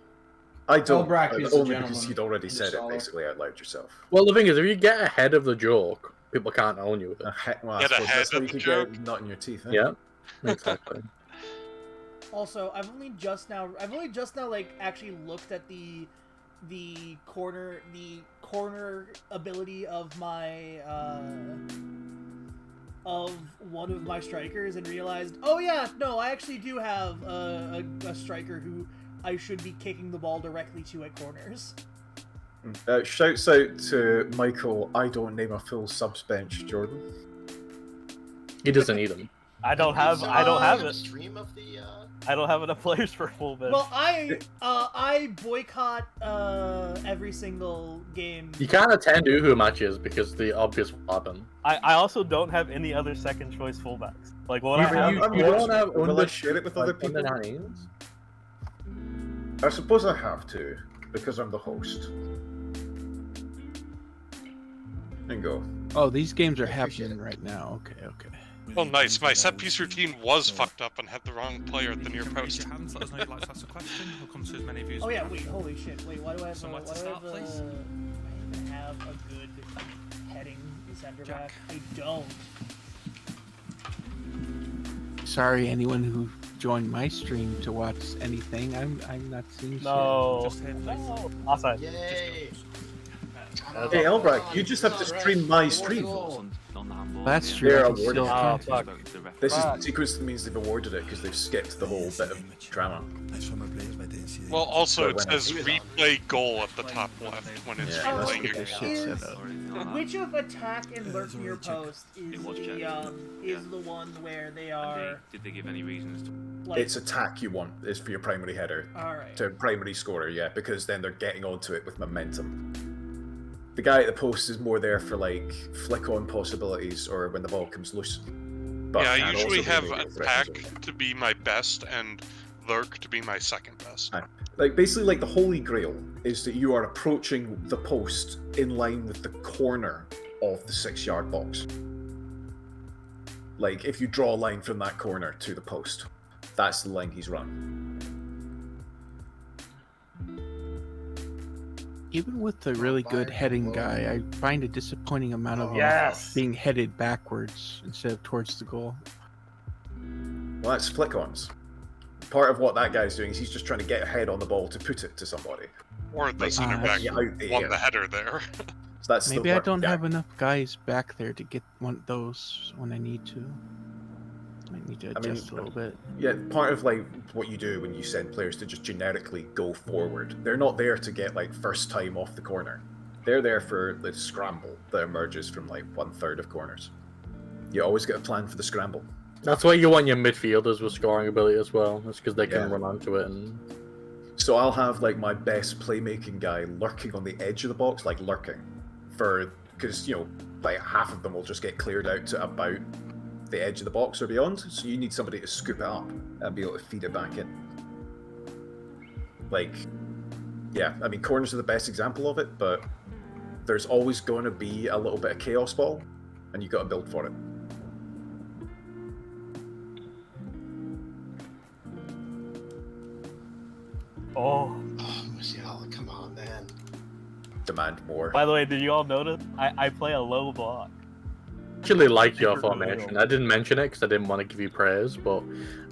D: I don't.
F: Elbrack is a
D: only
F: gentleman.
D: because you'd already said it
F: Solid.
D: basically out loud yourself.
A: Well, the thing is, if you get ahead of the joke, people can't own you with it.
D: Well, I
E: Get
D: suppose
E: ahead
D: that's how
E: of
D: you
E: the
D: could
E: joke.
D: get nut in your teeth. Eh?
A: Yeah, exactly.
G: Also, I've only just now like actually looked at the corner ability of my of one of my strikers and realized, oh yeah, no, I actually do have a striker who I should be kicking the ball directly to at corners.
D: Shouts out to Michael. I don't name a full subs bench, Jordan.
A: He doesn't need them.
H: I don't have
I: a
H: it.
I: stream of the.
H: I don't have enough players for full bench.
G: Well, I boycott every single game.
A: You can't attend Uhu matches because the obvious will happen.
H: I also don't have any other second choice fullbacks. Like what I have.
D: I'm
A: you don't have
D: Will I
A: under-
D: share it with other people?
A: under 9s?
D: I suppose I have to, because I'm the host. And go.
J: Oh, these games are happening right now. Okay, okay.
E: Oh, nice. My set piece routine was fucked up and had the wrong player at the near
K: You can raise
E: post.
K: your hands, let us know you'd like to ask a question. We'll come to as many views
G: Oh
K: as
G: yeah,
K: we
G: wait,
K: can.
G: holy shit. Wait, why do I have
K: Somewhere to
G: why do I
K: start,
G: have
K: please.
G: do I even have a good heading center
K: Jack.
G: back? I don't.
J: Sorry, anyone who joined my stream to watch anything. I'm not seeing
H: No.
K: Just here, please.
H: No. Offside.
I: Yay!
D: Hey, Elbrack, you just have to stream my stream.
J: shit. That's true.
D: They're
J: I can still
D: awarded.
H: Oh,
J: count.
H: fuck.
D: This is
H: Fuck.
D: the sequence that means they've awarded it because they've skipped the whole bit of drama.
E: Well, also, it
D: But when-
E: says replay goal at the top left when it's
D: Yeah,
G: let's
E: replaying
J: get
E: your
J: this
E: game.
J: shit
G: Is,
J: set up.
G: which of attack and lurk near post is the one where they are
K: Did they give any reasons to?
G: like
D: It's attack you want, is for your primary header.
G: alright.
D: To primary scorer, yeah, because then they're getting onto it with momentum. The guy at the post is more there for like flick on possibilities or when the ball comes loose. But
E: Yeah, I
D: can
E: usually
D: also
E: have
D: be radio threats
E: attack
D: as well.
E: to be my best and lurk to be my second best.
D: Like basically like the holy grail is that you are approaching the post in line with the corner of the 6-yard box. Like if you draw a line from that corner to the post, that's the line he's run.
J: Even with the really good heading guy, I find a disappointing amount of him
H: Yes.
J: being headed backwards instead of towards the goal.
D: Well, that's flick-ons. Part of what that guy's doing is he's just trying to get ahead on the ball to put it to somebody.
E: Or the center
J: that's
E: back
D: Yeah, out the
E: won
D: air.
E: the header there.
D: So that's
J: Maybe
D: the
J: I
D: work
J: don't
D: guy.
J: have enough guys back there to get one of those when I need to. I need to
D: I mean,
J: adjust a little bit.
D: Yeah, part of like what you do when you send players to just generically go forward. They're not there to get like first time off the corner. They're there for the scramble that emerges from like 1/3 of corners. You always get a plan for the scramble.
A: That's why you want your midfielders with scoring ability as well. That's because they can
D: Yeah.
A: run onto it and.
D: So I'll have like my best playmaking guy lurking on the edge of the box, like lurking, because like half of them will just get cleared out to about the edge of the box or beyond. So you need somebody to scoop it up and be able to feed it back in. Like, yeah, I mean, corners are the best example of it, but there's always going to be a little bit of chaos ball, and you got to build for it.
H: Oh,
I: Musiala, come on, man.
D: Demand more.
H: by the way, did you all notice? I play a low block.
A: Actually like your
H: Super
A: formation.
H: real.
A: I didn't mention it because I didn't want to give you praise, but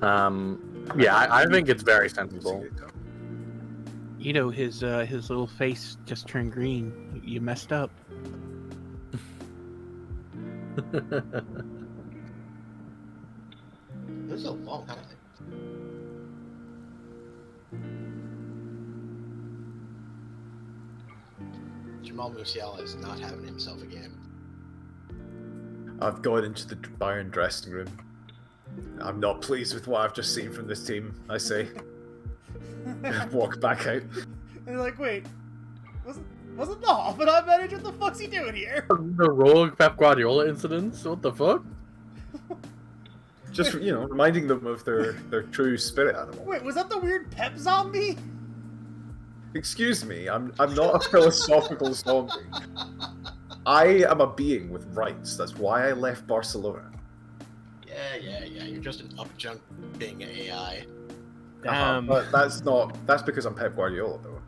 A: yeah, I think it's very sensible.
J: His little face just turned green. You messed up.
I: This is a long time. Jamal Musiala is not having himself a game.
D: I've gone into the Bayern dressing room. I'm not pleased with what I've just seen from this team, I say. Walk back out.
G: And you're like, wait, wasn't the Hoffenheim manager? What the fuck's he doing here?
A: The rogue Pep Guardiola incidents? What the fuck?
D: Just, reminding them of their true spirit animal.
G: Wait, was that the weird Pep zombie?
D: Excuse me, I'm not a philosophical zombie. I am a being with rights. That's why I left Barcelona.
I: Yeah. You're just an up-jumping AI.
H: Damn.
D: But that's because I'm Pep Guardiola, though.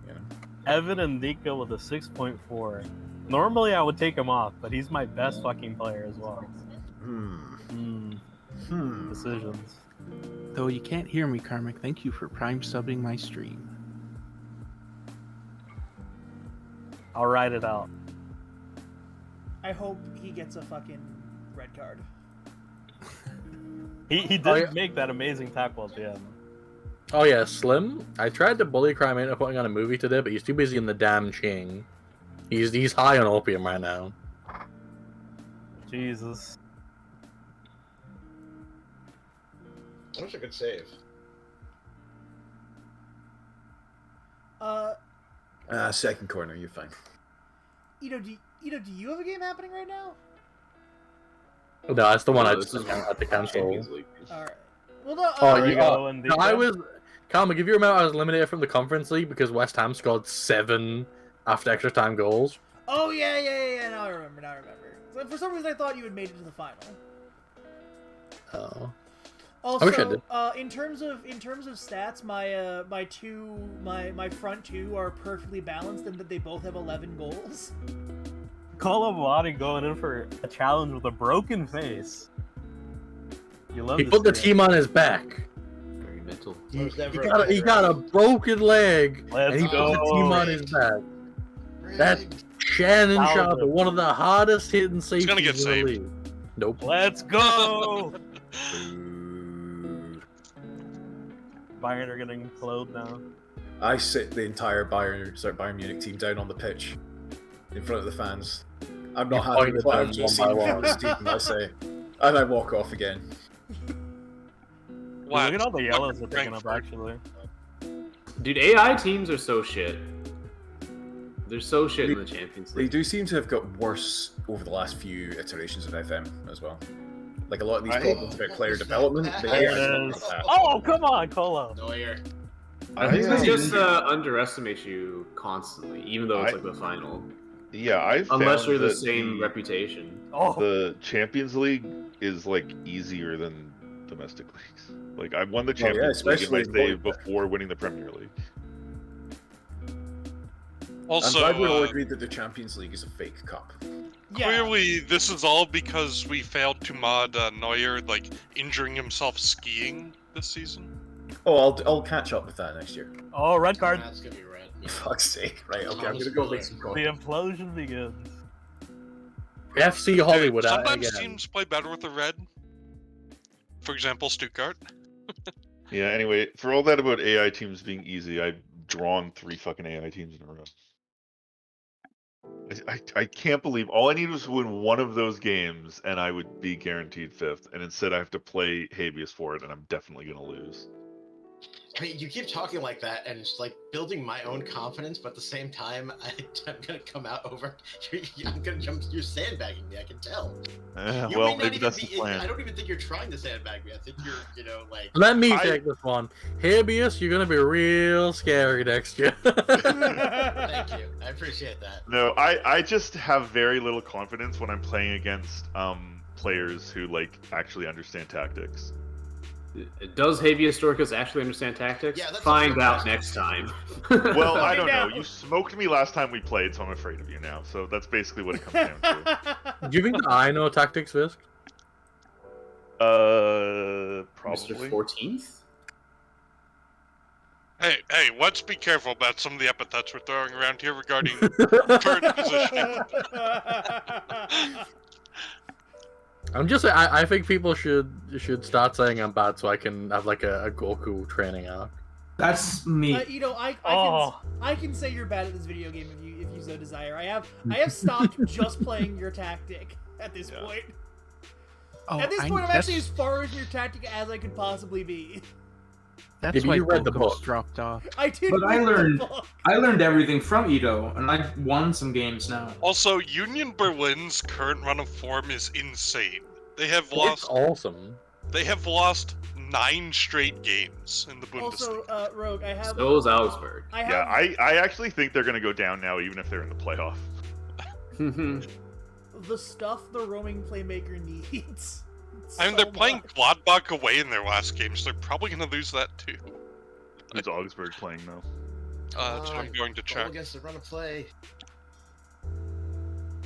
H: Evan and Dika with a 6.4. Normally I would take him off, but he's my best fucking player as well. Decisions.
J: Though you can't hear me, Karmic, thank you for prime subbing my stream.
H: I'll write it out.
G: I hope he gets a fucking red card.
H: He did make that amazing tackle at the end.
A: Oh yeah, Slim. I tried to bully Crime into putting on a movie today, but he's too busy in the damn Ching. He's high on opium right now.
H: Jesus.
I: That was a good save.
D: Second corner, you're fine.
G: Do you have a game happening right now?
A: No, that's the one I
C: this
A: just
C: is
A: had to cancel.
C: Champions League.
G: Alright. Well, no,
A: Oh,
H: There you go, and
A: no,
H: Dika.
A: I was... Karma, if you remember, I was eliminated from the Conference League because West Ham scored 7 after extra time goals.
G: Oh, yeah. Now I remember. So for some reason, I thought you had made it to the final.
A: Oh.
G: Also,
A: I wish I did.
G: in terms of stats, my front two are perfectly balanced in that they both have 11 goals.
H: Colomani going in for a challenge with a broken face. You love
A: He
H: to
A: put the
H: see it.
A: team on his back.
C: Very mental.
A: He got a broken leg,
H: Let's
A: and he put the
H: go.
A: team on his back. That's Shannon
H: Thousands.
A: Sharp, one of the hardest hitting safeties
E: gonna get
A: in the
E: saved.
A: league. Nope.
H: Let's go! Bayern are getting implode now.
D: I sit the entire Bayern Munich team down on the pitch in front of the fans. I'm not happy with what I've just seen from this team, I say. And I walk off again.
E: Wow.
H: Look at all the yellows they're picking up,
E: Frankfurt.
H: actually.
C: Dude, AI teams are so shit. They're so shit in the Champions
D: They
C: League.
D: do seem to have got worse over the last few iterations of FM as well. Like a lot of these
B: I-
D: problems about player development, the
H: There
D: AI
H: it is.
D: is bad.
H: Oh, come on, Colo.
I: Neuer.
B: I
C: They
B: think
C: just underestimate you constantly, even though it's
B: I-
C: like the final.
B: I
C: Unless
B: found
C: you're the
B: that
C: same reputation.
H: Oh,
B: The Champions League is like easier than domestic leagues. Like I won the Champions League in my
D: especially
B: save before winning the Premier League.
E: Also,
D: I'm glad we all agreed that the Champions League is a fake cup.
G: Yeah.
E: clearly this is all because we failed to mod Neuer, like, injuring himself skiing this season.
D: Oh, I'll catch up with that next year.
H: oh, red card.
I: That's gonna be red.
D: For fuck's sake. Right, okay, I'm gonna go make some
H: The
D: coffee.
H: implosion begins.
A: FC Hollywood
E: Dude,
A: out
E: sometimes
A: again.
E: teams play better with the red. For example, Stuttgart.
B: Yeah. Anyway, for all that about AI teams being easy, I've drawn 3 fucking AI teams in a row. I can't believe all I need was to win one of those games, and I would be guaranteed 5th. And instead, I have to play Habeas for it, and I'm definitely gonna lose.
I: I mean, you keep talking like that, and it's like building my own confidence, but at the same time, I'm gonna come out over. I'm gonna jump. You're sandbagging me. I can tell. You
B: Well,
I: may not
B: maybe
I: even
B: that's
I: be.
B: the plan.
I: I don't even think you're trying to sandbag me. I think you're, like.
A: Let me take this one. Habeas, you're gonna be real scary next year.
I: Thank you. I appreciate that.
B: No, I just have very little confidence when I'm playing against players who like actually understand tactics.
C: Does Habeas Dorcas actually understand tactics?
I: Yeah, that's
C: Find
I: a
C: out
I: question.
C: next time.
B: Well, I don't
G: know.
B: know. You smoked me last time we played, so I'm afraid of you now. So that's basically what it comes down to.
A: Do you think that I know tactics, Fisk?
C: Mr.
B: Probably.
C: 14th?
E: Hey, let's be careful about some of the epithets we're throwing around here regarding current positioning.
A: I'm just saying, I think people should start saying I'm bad so I can have like a Goku training arc.
F: That's me.
G: You know, I can say you're bad at this video game if you so desire. I have stopped just playing your tactic at this point.
J: Oh,
G: At this point, I'm actually as far as your tactic as I could possibly be.
J: That's
A: Yeah,
J: why
A: you read the
J: Goku's
A: book.
J: dropped off.
G: I did.
F: But I
G: read the
F: learned
G: book.
F: I learned everything from Ito, and I've won some games now.
E: Also, Union Berlin's current run of form is insane. They have
A: It's
E: lost.
A: awesome.
E: They have lost 9 straight games in the Bundesliga.
G: Also, Rogue, I have.
C: So is Augsburg.
G: I have.
B: Yeah, I actually think they're gonna go down now, even if they're in the playoff.
G: The stuff the roaming playmaker needs.
E: I mean,
G: so
E: they're playing
G: much.
E: Gladbach away in their last game, so they're probably going to lose that too.
B: Who's Augsburg playing though?
E: That's what I'm going to
I: Goal
E: check.
I: against the run of play.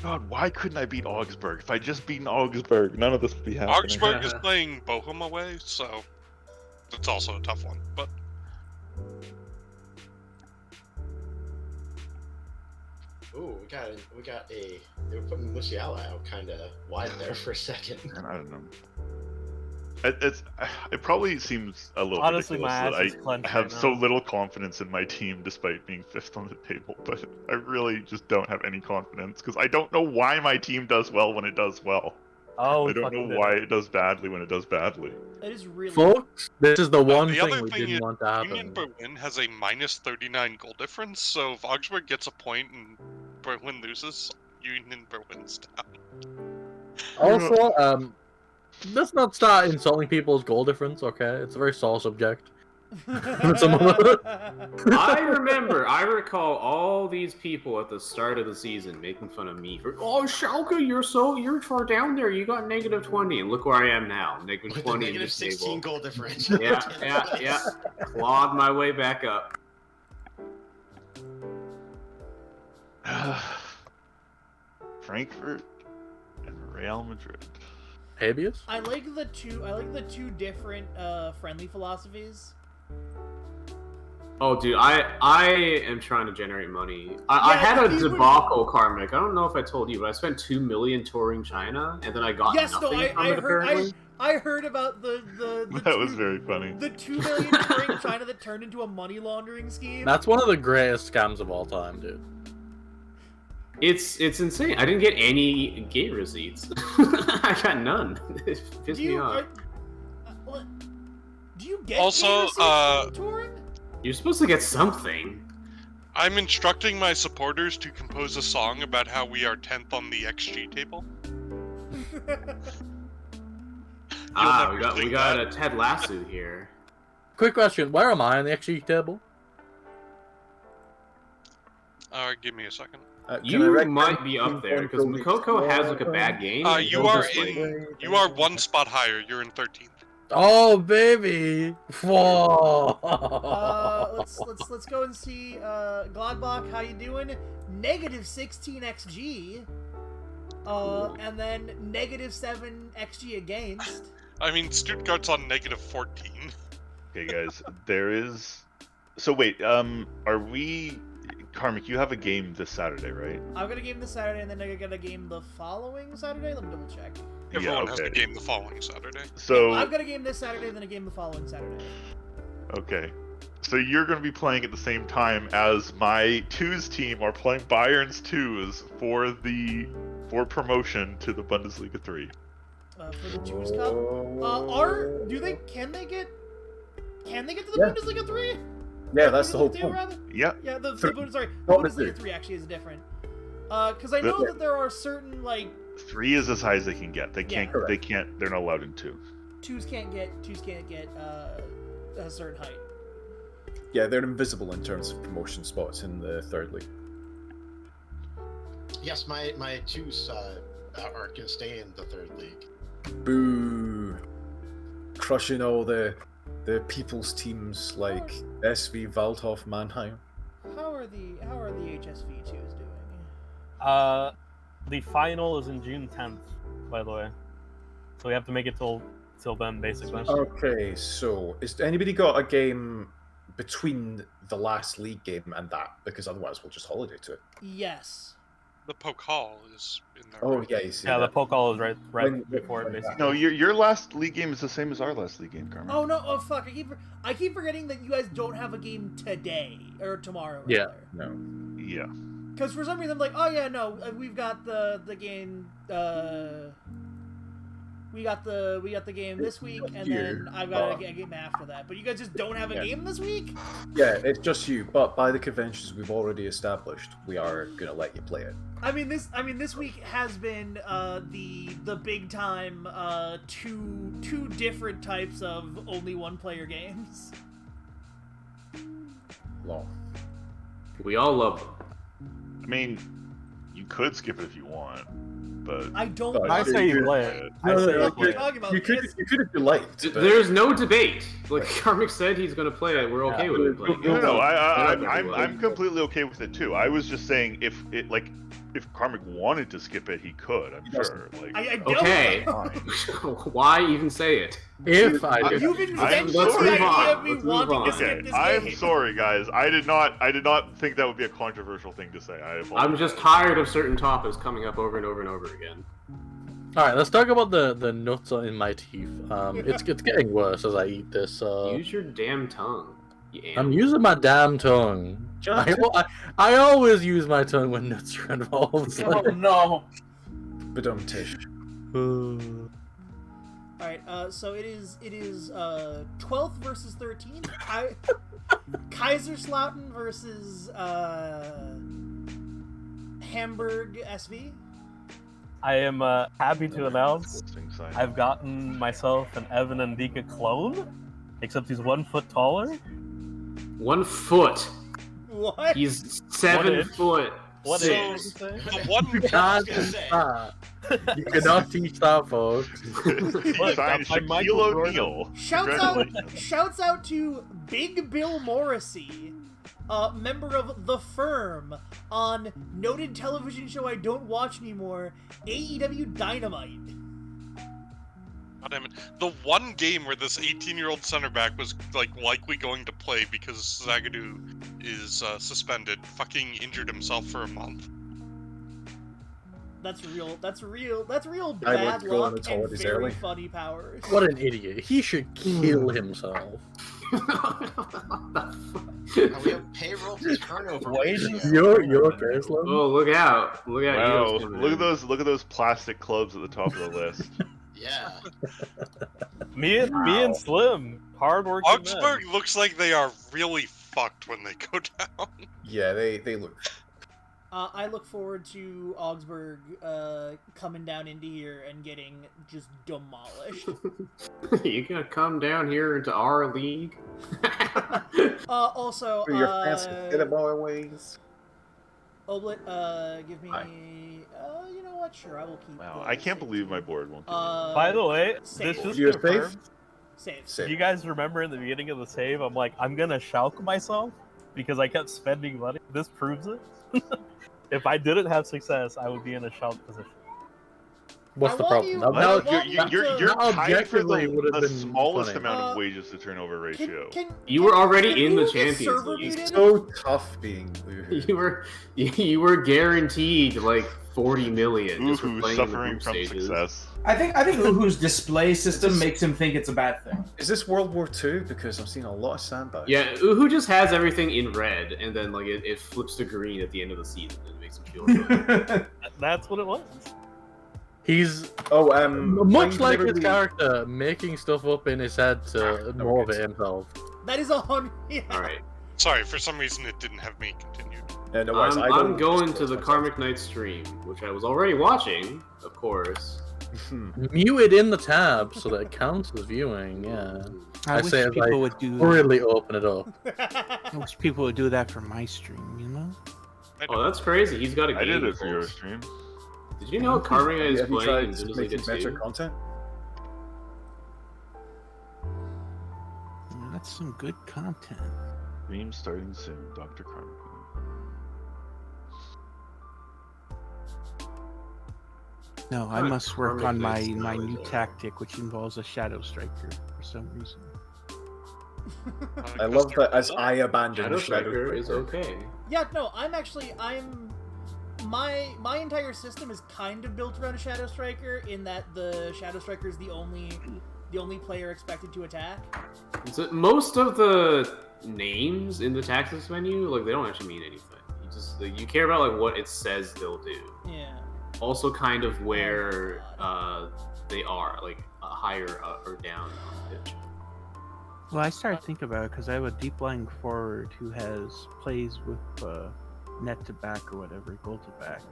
B: God, why couldn't I beat Augsburg? If I just beaten Augsburg, none of this would be happening.
E: Augsburg is playing Bochum away, so it's also a tough one. But
I: Ooh, we got a. They were putting Musiala out kind of wide there for a second.
B: And I don't know. It probably seems a little
H: Honestly, my
B: ridiculous
H: ass is
B: that
H: clenched
B: I have
H: right
B: so
H: now.
B: little confidence in my team despite being 5th on the table, but I really just don't have any confidence because I don't know why my team does well when it does well.
H: Oh,
B: I don't know why it does badly when it does badly.
G: It is really.
A: Folks, this is the one
E: the
A: thing
E: other
A: we
E: thing
A: didn't
E: is
A: want to
E: Union
A: happen.
E: Berlin has a minus 39 goal difference, so if Augsburg gets a point and Berlin loses, Union Berlin's down.
A: Also, let's not start insulting people's goal difference, okay? It's a very sore subject.
C: I recall all these people at the start of the season making fun of me for, oh, Schalke, you're far down there, you got negative 20, and look where I am now, negative
I: With
C: 20
I: the
C: in
I: negative
C: this
I: 16
C: table.
I: goal differential.
C: Yeah. Clawed my way back up.
B: Frankfurt and Real Madrid.
A: Habeas?
G: I like the two different friendly philosophies.
C: Oh, dude, I am trying to generate money. I
G: Yeah,
C: had a
G: you would-
C: debacle, Karmic. I don't know if I told you, but I spent 2 million touring China, and then I got
G: Yes, no,
C: nothing from
G: I
C: it, apparently.
G: heard about the
B: That was very funny.
G: the 2 million touring China that turned into a money laundering scheme.
A: That's one of the greatest scams of all time, dude.
C: It's insane. I didn't get any gate receipts. I got none. It pissed me off.
G: What? Do you get
E: Also,
G: gate receipts from touring?
C: You're supposed to get something.
E: I'm instructing my supporters to compose a song about how we are 10th on the XG table. never
C: We
E: think
C: got
E: that.
C: a Ted Lasso here.
A: Quick question, where am I on the XG table?
E: Give me a second.
C: You might be up there because Mukoko has like a bad game. and
E: You
C: he'll
E: are
C: just, like-
E: you are 1 spot higher. You're in 13th.
A: Oh, baby! Whoa!
G: Let's go and see Gladbach. How you doing? Negative 16 XG. And then negative 7 XG against.
E: I mean, Stuttgart's on negative 14.
B: Okay, guys, there is. So wait, are we? Karmic, you have a game this Saturday, right?
G: I've got a game this Saturday, and then I got a game the following Saturday. Let me double check.
E: Everyone
B: yeah,
E: has a
B: okay.
E: game the following Saturday.
B: So
G: I've got a game this Saturday, then a game the following Saturday.
B: okay, So you're going to be playing at the same time as my 2s team are playing Bayern's 2s for promotion to the Bundesliga 3.
G: For the Twos Cup. Can they get to the
D: Yeah.
G: Bundesliga 3?
D: Yeah, that's the whole
G: Bundesliga 2,
D: point.
G: rather?
B: Yeah.
G: Yeah, the
D: Three.
G: Bundesliga 3 actually is different. Because I know that there are certain, like...
B: 3 is as high as they can get. They can't.
G: Yeah.
B: They can't. They're not allowed in 2.
G: Twos can't get a certain height.
D: Yeah, they're invisible in terms of promotion spots in the third league.
I: Yes, my 2s are gonna stay in the third league.
D: Boo! Crushing all the people's teams like SV Waldhof Mannheim.
G: How are the HSV 2s doing?
H: The final is in June 10th, by the way. So we have to make it till then, basically.
D: Okay, so is anybody got a game between the last league game and that? Because otherwise we'll just holiday to it.
G: Yes.
E: The Pokal is in there.
D: Oh
E: right?
D: yeah, you see.
H: Yeah, the
D: that.
H: Pokal is right
D: When-
H: before it,
D: when
H: basically.
B: No, your last league game is the same as our last league game, Carmen.
G: Oh no! Oh fuck! I keep forgetting that you guys don't have a game today or tomorrow.
A: Yeah.
G: Rather.
D: No.
B: Yeah.
G: Because for some reason I'm like, oh yeah, no, we've got the game. We got the game this week, and then I've got a game after that. But you guys just don't have a game this week.
D: Yeah, it's just you. But by the conventions we've already established, we are gonna let you play it.
G: I mean this week has been the big time two different types of only one player games.
D: Long.
C: We all love them.
B: I mean, you could skip it if you want, but
G: I don't.
H: I say you play it. I
D: No,
H: say
D: no,
H: you play it.
G: talking about
D: You could
G: this.
D: if you liked. but-
C: There's no debate. Like Karmik said, he's gonna play it. We're okay with it playing.
B: no,
C: it.
B: I'm completely okay with it too. I was just saying if Karmik wanted to skip it, he could. I'm sure. Like,
G: I don't.
C: Okay. Why even say it?
A: If I did.
G: You've
B: I'm
G: invented
B: sorry.
G: the idea of me
C: Let's move
G: wanting
C: on.
G: to
B: okay,
G: skip this
B: I'm
G: game.
B: sorry, guys. I did not think that would be a controversial thing to say. I apologize.
C: I'm just tired of certain topics coming up over and over and over again.
A: All right, let's talk about the nuts in my teeth. It's getting worse as I eat this.
C: Use your damn tongue. You
A: I'm
C: animal.
A: using my damn tongue. I always use my tongue when nuts are involved.
F: Oh no!
D: Badum-tish.
G: All right, so it is 12th versus 13th. Kaiserslautern versus Hamburg SV.
H: I am happy to announce
B: Listing sign.
H: I've gotten myself an Evan and Dika clone, except he's 1 foot taller.
I: 1 foot.
G: What?
I: He's 7
H: inch?
I: foot.
H: What
E: So-
H: did you say?
E: The one
A: You can't teach that. You cannot teach that, folks.
H: Look,
B: Signed
H: I'm Michael
B: Shaquille
H: Jordan.
B: O'Neal.
G: Shouts out to Big Bill Morrissey, member of The Firm, on noted television show I don't watch anymore, AEW Dynamite.
E: God damn it. The one game where this 18-year-old center back was likely going to play because Zagadou is suspended, fucking injured himself for a month.
G: That's real
D: I
G: bad
D: like to go on
G: luck
D: its
G: and
D: holidays
G: very
D: early.
G: funny powers.
A: What an idiot. He should kill himself.
I: We have payroll to turnover. ratio.
A: You're okay, Slim?
C: Oh, look out! Look out!
B: Wow,
C: Eagles coming
B: look
C: in.
B: at those plastic clubs at the top of the list.
I: Yeah.
H: Me and Slim, hardworking men.
E: Augsburg looks like they are really fucked when they go down.
D: Yeah, they look.
G: I look forward to Augsburg coming down into here and getting just demolished.
C: You gonna come down here into our league?
G: Also,
D: For your fancy boy ways.
G: Oblit, give me.
D: Hi.
G: You know what? Sure, I will keep.
B: Wow,
G: the
B: I can't
G: save.
B: believe my board won't do
H: By the way,
G: save.
H: this just
D: You're
H: confirmed.
G: Save.
D: Save.
H: You guys remember in the beginning of the save, I'm like, I'm gonna shulk myself because I kept spending money. This proves it. If I didn't have success, I would be in a shulk position.
A: What's the
G: want
A: problem?
G: you-
A: That-
G: I
A: that-
G: want you to-
B: You're tied for
A: objectively would have
B: the
A: been
B: smallest
A: funny.
B: amount of wages to turnover ratio.
C: You were already
G: can
C: in the
G: Uhu get
C: Champions
G: server
C: League.
G: muted?
D: So tough being Uhu.
C: You were guaranteed like 40 million just for
B: Uhu
C: playing in the
B: suffering
C: group
B: from
C: stages.
B: success.
F: I think Uhu's display system makes him think it's a bad thing.
D: Is this World War II? Because I'm seeing a lot of sandbags.
C: Yeah, Uhu just has everything in red, and then like it flips to green at the end of the season, and it makes him feel good.
H: That's what it was.
A: He's
D: Fine,
A: much like his
D: literally-
A: character, making stuff up in his head to more of it himself.
G: That is 100. Yeah.
C: All right,
E: Sorry, for some reason it didn't have me continued.
D: Yeah, no worries, I
C: I'm
D: don't
C: going to the
D: myself.
C: Karmic Knight stream, which I was already watching, of course.
A: Muted in the tab so that it counts as viewing, yeah.
J: I wish
A: say as
J: people
A: I
J: would do.
A: hurriedly open it up.
J: I wish people would do that for my stream. You know.
C: Oh, that's crazy. He's got a game.
B: I did it for
C: goals.
B: your stream.
C: Did you know Karmic Knight is
D: Have you
C: playing in
D: tried
C: Bundesliga
D: making better
C: 2?
D: content?
J: That's some good content.
B: Stream starting soon, Dr. Carmen.
J: No, I
C: Right,
J: must work
C: Karmic
J: on my
C: Knight's
J: my
C: not
J: new
C: really
J: tactic, which involves a shadow striker for some reason.
D: I love that as I abandon
C: Shadow
D: Shadow
C: Striker is okay.
G: Yeah, no, my entire system is kind of built around a Shadow Striker in that the Shadow Striker is the only player expected to attack.
C: So most of the names in the tactics menu, like they don't actually mean anything. You just you care about like what it says they'll do.
G: Yeah.
C: Also, kind of where they are, like higher up or down on pitch.
J: Well, I started thinking about it because I have a deep lying forward who plays with net to back or whatever, goal to back.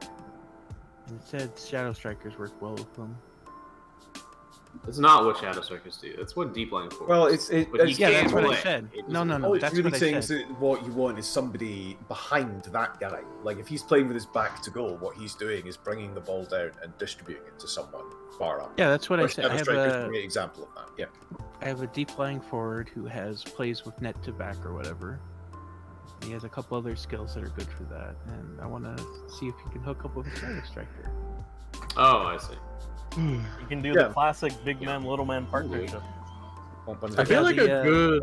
J: And it said shadow strikers work well with them.
C: It's not what Shadow Strikers do. That's what Deep Line for.
D: Well,
C: But he
J: yeah,
C: can't
J: that's what I
C: play.
J: said.
C: It
J: No,
C: doesn't-
J: no,
D: Oh,
J: no,
D: it's
J: that's
D: really
J: what I
D: things
J: said.
D: that what you want is somebody behind that guy. Like if he's playing with his back to goal, what he's doing is bringing the ball down and distributing it to someone far up.
J: Yeah, that's what I
D: Or
J: said.
D: Shadow
J: I have
D: Striker's a
J: a
D: great example of that. Yeah.
J: I have a deep lying forward who plays with net to back or whatever. He has a couple other skills that are good for that, and I want to see if he can hook up with a shadow striker.
C: Oh, I see.
H: You can do
D: Yeah.
H: the classic big man, little man partnership.
A: I feel like
J: the,
A: a good.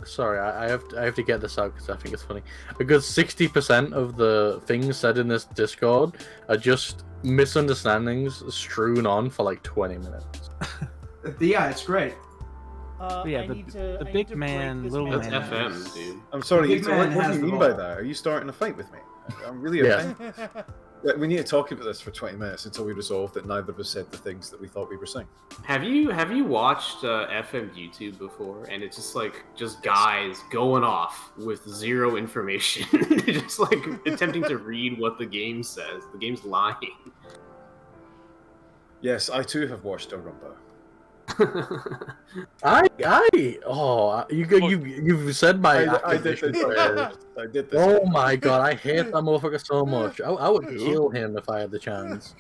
A: Sorry, I have to get this out because I think it's funny. A good 60% of the things said in this Discord are just misunderstandings strewn on for like 20 minutes.
F: Yeah, it's great.
J: Yeah,
G: I
J: the-
G: need to,
J: the
G: I need
J: big
G: to break
J: man,
G: this
J: little
C: That's
J: man.
C: FM, dude.
D: I'm sorry.
F: Big
D: What
F: man
D: do
F: has
D: you
F: the
D: mean by
F: ball.
D: that? Are you starting a fight with me? I'm really
A: Yeah.
D: offended. We need to talk about this for 20 minutes until we resolve that neither of us said the things that we thought we were saying.
C: Have you watched FM YouTube before? And it's just guys going off with zero information, just like attempting to read what the game says. The game's lying.
D: Yes, I too have watched a Rumba.
A: You've said my
D: I did
A: acquisition
D: this.
A: phrase.
D: I did this.
A: Oh my god, I hate that motherfucker so much. I would kill him if I had the chance.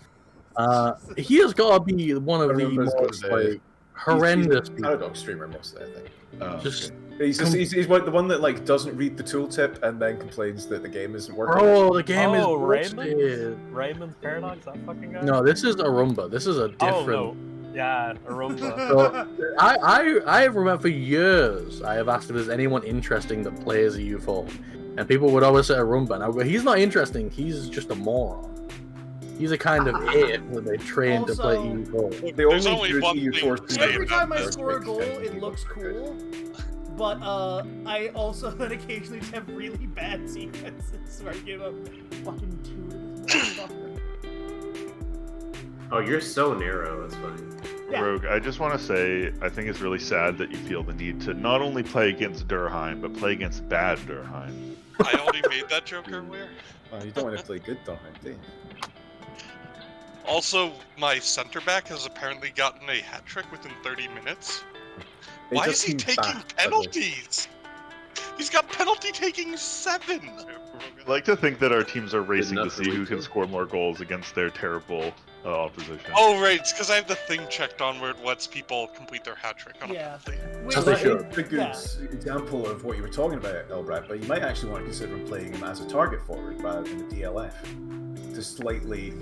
A: He has got to be one of the
D: Remember's got
A: most
D: the-
A: like horrendous
D: He's a
A: people.
D: Paradox streamer mostly, I think.
A: Just
D: He's like the one that like doesn't read the tooltip and then complains that the game isn't working.
A: bro, the game is
H: Raymond?
A: busted.
H: Raymond's Paradox, that fucking guy?
A: No, this is Arumba. This is a different.
H: Oh, no. Yeah, Arumba.
A: So, I have remembered for years. I have asked if there's anyone interesting that plays a U4, and people would always say Arumba. And I would go, he's not interesting. He's just a moron. He's a kind of ape that they train to play
G: Also-
A: EU4.
D: The
E: There's
D: only
E: only
D: good
E: one
D: EU4
E: thing to
D: streamer
E: say
G: Every
E: about
G: time I
E: this.
G: score a goal, it looks cool. But I also then occasionally have really bad sequences where I give up fucking 2 to this motherfucker.
C: Oh, you're so narrow. That's funny.
G: Yeah.
B: Rogue, I just want to say, I think it's really sad that you feel the need to not only play against Durheim, but play against bad Durheim.
E: I already made that joke earlier.
D: Oh, you don't want to play good Durheim, do you?
E: Also, my center back has apparently gotten a hat trick within 30 minutes.
D: It
E: Why
D: does
E: is he
D: seem
E: taking
D: bad, by the way.
E: penalties? He's got penalty taking 7.
B: I'd like to think that our teams are racing to
C: enough for
B: see
C: me
B: who can
C: too.
B: score more goals against their terrible opposition.
E: Oh right, it's because I have the thing checked on where it lets people complete their hat trick on a
G: Yeah.
E: penalty.
G: Wait,
A: As they
G: what?
A: should.
D: It's a good example of what you were talking about, Elbrat, but you might actually want to consider playing him as a target forward rather than a DLF to slightly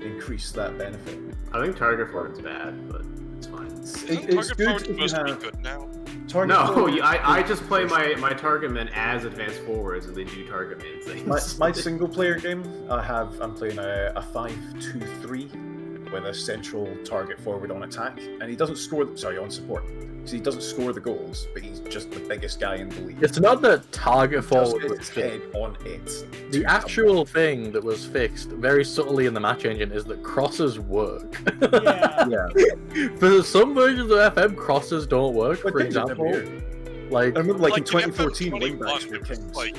D: increase that benefit.
C: I think target forward's bad, but it's fine.
E: Isn't
D: It's
E: target
D: good
E: forward
D: if you
E: supposed to
D: have
E: be good now?
D: target
C: No,
D: forward.
C: I just play my target men as advanced forwards, and they do target man things.
D: My single player game, I'm playing a 5-2-3 with a central target forward on attack, and he doesn't score. On support. So he doesn't score the goals, but he's just the biggest guy in the league.
A: It's not that target
D: Just
A: forward
D: his
A: was
D: head
A: fixed.
D: on it.
A: The actual thing that was fixed very subtly in the match engine is that crosses work.
G: Yeah.
D: Yeah.
A: For some versions of FM, crosses don't work.
D: But
A: For
D: they did
A: example,
D: every
A: like
D: I remember, like in
E: in
D: 2014,
E: FM21,
D: wingbacks were
E: it was
D: kings.
E: like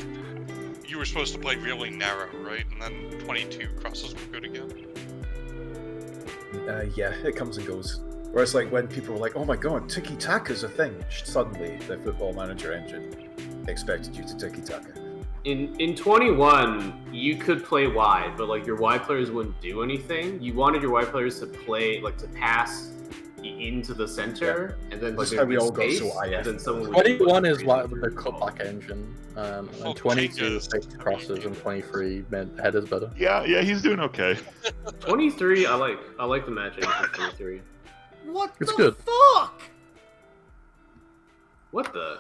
E: you were supposed to play really narrow, right? And then 22 crosses were good again.
D: Yeah, it comes and goes. Whereas, like, when people were like, "Oh my god, tiki taka's a thing," suddenly the Football Manager engine expected you to tiki taka.
C: In 21, you could play wide, but like your wide players wouldn't do anything. You wanted your wide players to play, like to pass into the center, and then like
D: That's how we all got
C: space,
D: so IF.
C: and then someone would
A: 21 is
C: crazy
A: like
C: for
A: the
C: the ball.
A: cutback engine, and
E: Oh,
A: 22
E: Kangas.
A: fixed crosses, and 23 made headers better.
B: Yeah, he's doing okay.
C: 23, I like the match engine for 23.
G: What
A: It's
G: the
A: good.
G: fuck?
C: What the?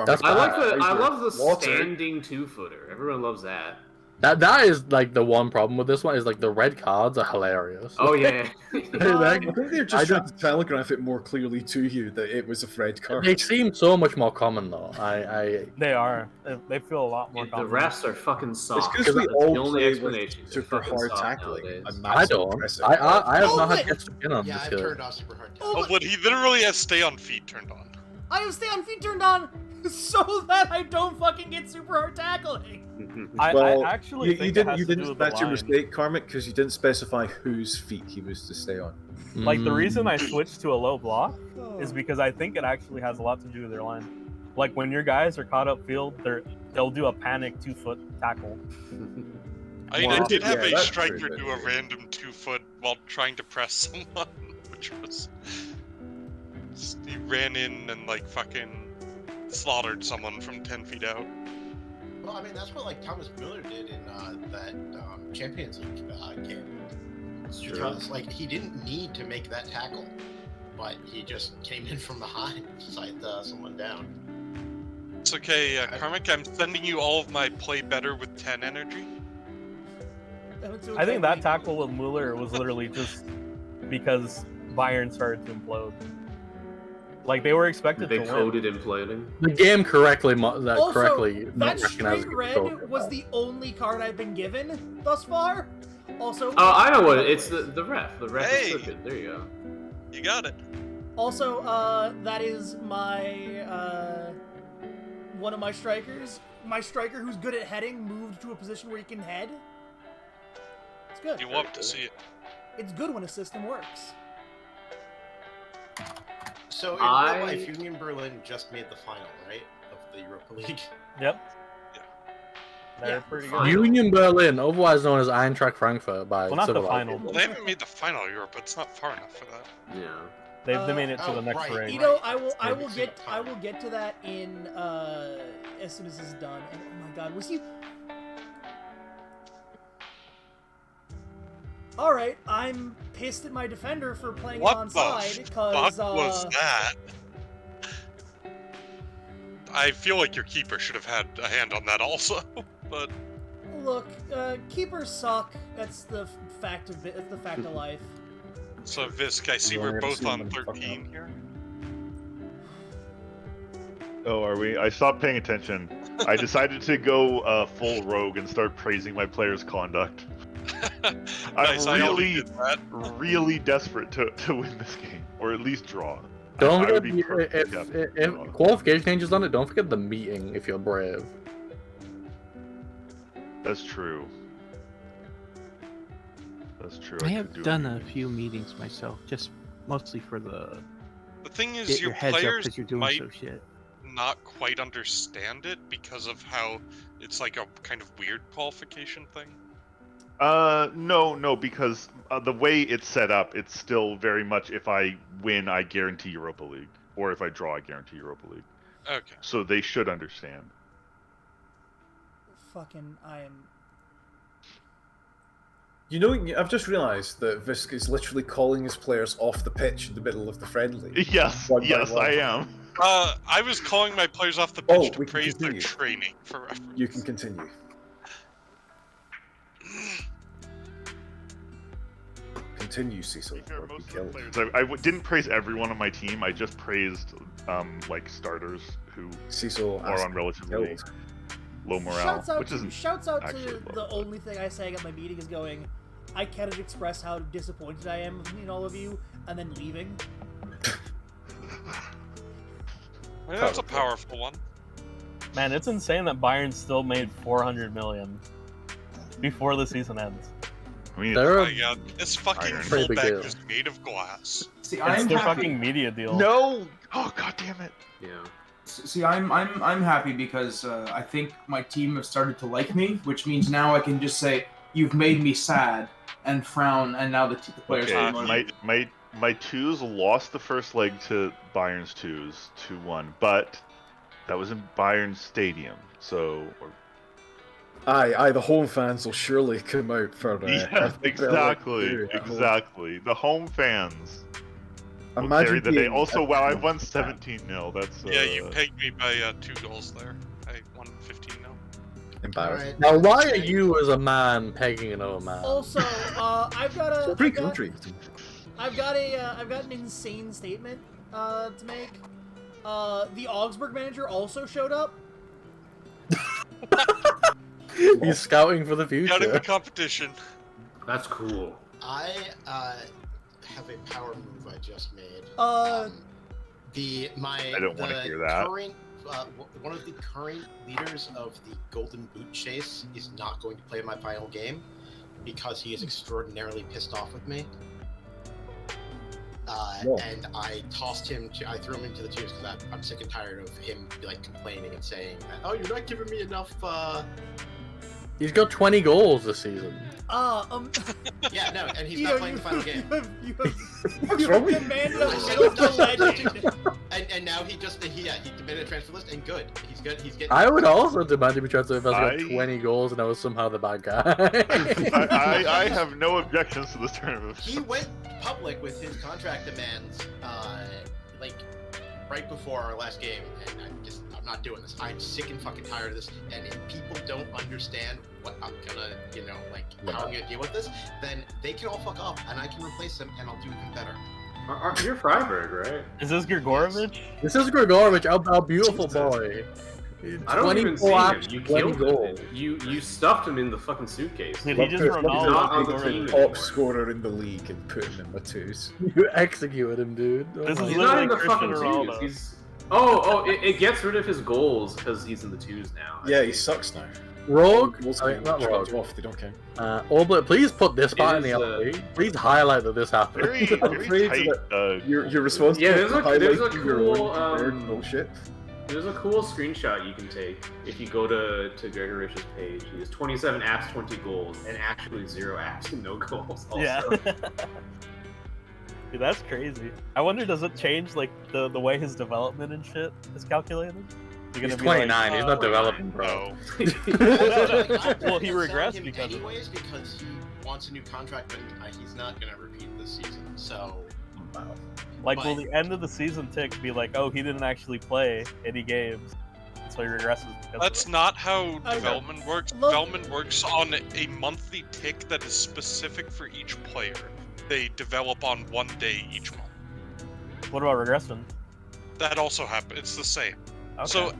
A: That's
C: I like
A: bad.
C: I love the
D: Water.
C: standing 2-footer. Everyone loves that.
A: That is like the one problem with this one is like the red cards are hilarious.
C: Oh yeah.
D: I think they're
A: I
D: just trying to telegraph it more clearly to you that it was a red card.
A: They seem so much more common though. I
H: They are. They feel a lot more
C: The
H: common.
C: refs are fucking
D: It's
C: soft.
D: because we
C: That's
D: all
C: the only
D: play with
C: explanation. They're
D: super
C: fucking
D: hard
C: soft
D: tackling.
C: nowadays.
D: and
A: I
D: massive
A: don't.
D: aggressive
A: I have
G: Oh,
A: not
G: wait.
A: had guests in on
I: Yeah,
A: this
I: I've
A: year.
I: turned off super hard.
G: Oh,
E: Oh, but he literally has stay on feet turned on.
G: I have stay on feet turned on so that I don't fucking get super hard tackling.
H: I
D: Well,
H: actually
D: you
H: think it
D: didn't.
H: has
D: You
H: to do
D: didn't.
H: with the
D: That's your
H: line.
D: mistake, Karmic, because you didn't specify whose feet he was to stay on.
H: Like the
A: Mm.
H: reason I switched to a low block
G: Oh.
H: is because I think it actually has a lot to do with their line. Like when your guys are caught upfield, they'll do a panic 2-foot tackle.
E: I mean,
D: Well,
E: I did have
D: yeah,
E: a
D: that's
E: striker
D: true,
E: do
D: but-
E: a random 2-foot while trying to press someone, which was he ran in and like fucking slaughtered someone from 10 feet out.
I: Well, I mean, that's what like Thomas Miller did in that Champions League game.
C: It's true.
I: Because like he didn't need to make that tackle, but he just came in from behind, sight someone down.
E: It's okay, Karmic, I'm sending you all of my play better with 10 energy.
G: It's
H: I
G: okay,
H: think that
G: we-
H: tackle with Mueller was literally just because Bayern started to implode. Like they were expected
C: They
H: to win.
C: coded imploding.
A: The game correctly
G: Also,
A: correctly not
G: that
A: recognizing
G: straight
A: it.
G: red was the only card I've been given thus far. Also,
C: Oh, I know what it's the ref. The ref
E: Hey!
C: is crooked. There you go.
E: You got it.
G: also, that is my one of my strikers. My striker who's good at heading moved to a position where he can head. It's good.
E: You love to see it.
G: It's good when a system works.
I: So in
C: I-
I: real life, Union Berlin just made the final, right, of the Europa League.
H: Yep. They're
G: Yeah,
H: pretty
C: fine.
H: good.
A: Union Berlin, otherwise known as Eintracht Frankfurt by
H: Well, not the
A: civilized
H: final.
A: people.
E: Well, they haven't made the final of Europe, but it's not far enough for that.
C: Yeah.
H: They made it to
I: Oh,
H: the next
I: right.
H: ring.
G: You know,
I: Right.
G: I will
I: It's
G: get
I: in time.
G: to that in as soon as this is done. And oh my god, was he? All right, I'm pissed at my defender for playing
E: What
G: onside
E: the
G: because
E: fuck was that? I feel like your keeper should have had a hand on that also, but
G: look, keepers suck. That's the fact of it. That's the fact of life.
E: so Visk, I see
D: You
E: we're
D: only
E: both
D: have
E: on
D: to see them fuck
E: 13
D: up.
E: here.
B: Oh, are we? I stopped paying attention. I decided to go full rogue and start praising my players' conduct.
E: Nice, I only
B: really,
E: did that.
B: really desperate to win this game, or at least draw.
A: Don't
B: I would
A: forget
B: be perfectly happy
A: if
B: to draw.
A: qualification changes on it. Don't forget the meeting if you're brave.
B: That's true. That's true.
J: I
B: could
J: have
B: do a
J: done a
B: meeting.
J: few meetings myself, just mostly for the
E: The thing is,
J: get
E: your
J: your heads up
E: players
J: because you're doing
E: might
J: so shit.
E: not quite understand it because of how it's like a kind of weird qualification thing.
B: No, because the way it's set up, it's still very much if I win, I guarantee Europa League, or if I draw, I guarantee Europa League.
E: Okay.
B: So they should understand.
G: Fucking, I am.
D: You know, I've just realised that Visk is literally calling his players off the pitch in the middle of the friendly.
B: Yes,
D: One by
B: yes,
D: one.
B: I am.
E: I was calling my players off the pitch
D: Oh,
E: to
D: we can
E: praise their
D: continue.
E: training for reference.
D: You can continue. Continue, Cecil.
B: To be fair,
D: Or be
B: most of the
D: killed.
B: players, I didn't praise everyone on my team. I just praised like starters who
D: Cecil
B: are
D: asked
B: on relatively
D: killed.
B: low morale,
G: Shouts
B: which
G: out
B: isn't
G: to
B: actually low,
G: the
B: but-
G: only thing I say at my meeting is going, I cannot express how disappointed I am in all of you, and then leaving.
E: I mean, that's a powerful one.
H: Man, it's insane that Bayern still made 400 million before the season ends.
B: I mean,
A: They're
E: Oh
A: a
E: my god, this fucking
B: Iron.
A: Pretty big
E: fullback
A: deal.
E: is made of glass.
F: See,
H: It's
F: I'm
H: their
F: happy.
H: fucking media deal.
B: no. Oh god damn it.
C: Yeah.
F: See, I'm happy because I think my team have started to like me, which means now I can just say, "You've made me sad," and frown, and now the players
B: Okay,
F: have money.
B: my twos lost the first leg to Bayern's twos 2-1, but that was in Bayern Stadium, so
D: Aye, the home fans will surely come out for
B: yeah,
D: every
B: exactly,
D: Bell at home.
B: exactly. The home fans will
D: Imagine
B: carry the day.
D: being
B: Also,
D: a
B: wow, I
D: home
B: won
D: fan.
B: 17-0. That's
E: Yeah, you pegged me by 2 goals there. I won 15 now.
D: Embarrassing.
I: Alright,
A: Now, why are
I: let's
A: you as a man pegging another man?
G: Also, I've got
D: Free country.
G: I've got an insane statement to make. The Augsburg manager also showed up.
A: He's scouting for the
E: Out of the
A: future.
E: competition.
C: That's cool.
I: I have a power move I just made.
G: Uh,
B: I don't wanna hear that.
I: Current, one of the current leaders of the Golden Boot chase is not going to play my final game because he is extraordinarily pissed off with me.
D: Whoa.
I: And I threw him into the twos because I'm sick and tired of him like complaining and saying, "Oh, you're not giving me enough."
A: He's got 20 goals this season.
I: Yeah, no, and he's
G: you
I: not
G: know,
I: playing the final game.
D: What's wrong with you?
G: demanded
I: I
G: a
I: said
G: middle
I: no,
G: legend.
I: and now he demanded a transfer list, and good. He's good. He's getting.
A: I would also demand to be transferred if I got
B: I-
A: 20 goals and I was somehow the bad guy.
B: I have no objections to this tournament.
I: He went public with his contract demands, like right before our last game, and I'm not doing this. I'm sick and fucking tired of this. And if people don't understand what I'm gonna, how I'm gonna deal with this, then they can all fuck off, and I can replace them, and I'll do even better.
C: You're Freiburg, right?
H: Is this Grigorovich?
A: This is Grigorovich, our beautiful
D: Jesus.
A: boy.
C: I don't even see
A: 24
C: him.
A: apps,
C: You
A: 20
C: killed
A: goals.
C: him. You stuffed him in the fucking suitcase.
H: Did he just
D: Look at
H: Ronaldo
C: on the
H: Grigorovich?
C: team.
D: Top scorer in the league and put him in the twos.
A: You executed him, dude. Oh
H: This
A: my
H: is
C: He's
A: God.
C: not in the
H: Cristiano
C: fucking
H: Ronaldo.
C: twos. He's it gets rid of his goals because he's in the twos now.
D: Yeah, he sucks now.
A: Rogue?
D: Goals
A: I mean,
D: being
A: not
D: chopped
A: Rogue.
D: off, they don't count.
A: Orbit, please put this part in the
C: is,
A: LP. Please highlight that this happened.
B: Very,
D: I'm
B: very
D: afraid
B: tight.
D: Your response
C: Yeah,
D: to
C: there's a
D: highlighting your
C: cool,
D: own weird bullshit.
C: There's a cool screenshot you can take if you go to Gregorich's page. He has 27 apps, 20 goals, and actually 0 apps and no goals. Also.
H: Yeah. Dude, that's crazy. I wonder, does it change like the way his development and shit is calculated? Is he
A: He's
H: gonna be like,
A: 29, he's not developing, bro.
E: No.
H: Well, he
I: I'm selling
H: regressed
I: him
H: because of it.
I: anyways because he wants a new contract, and he's not gonna repeat this season. So
D: Wow.
H: Like, will
I: But-
H: the end of the season tick be like, oh, he didn't actually play any games, so he regresses because
E: That's
H: of
E: not how
G: I-
E: development works.
G: Look-
E: Development works on a monthly tick that is specific for each player. They develop on one day each month.
H: it? What about regression?
E: That also happens. It's the same.
H: Okay.
E: So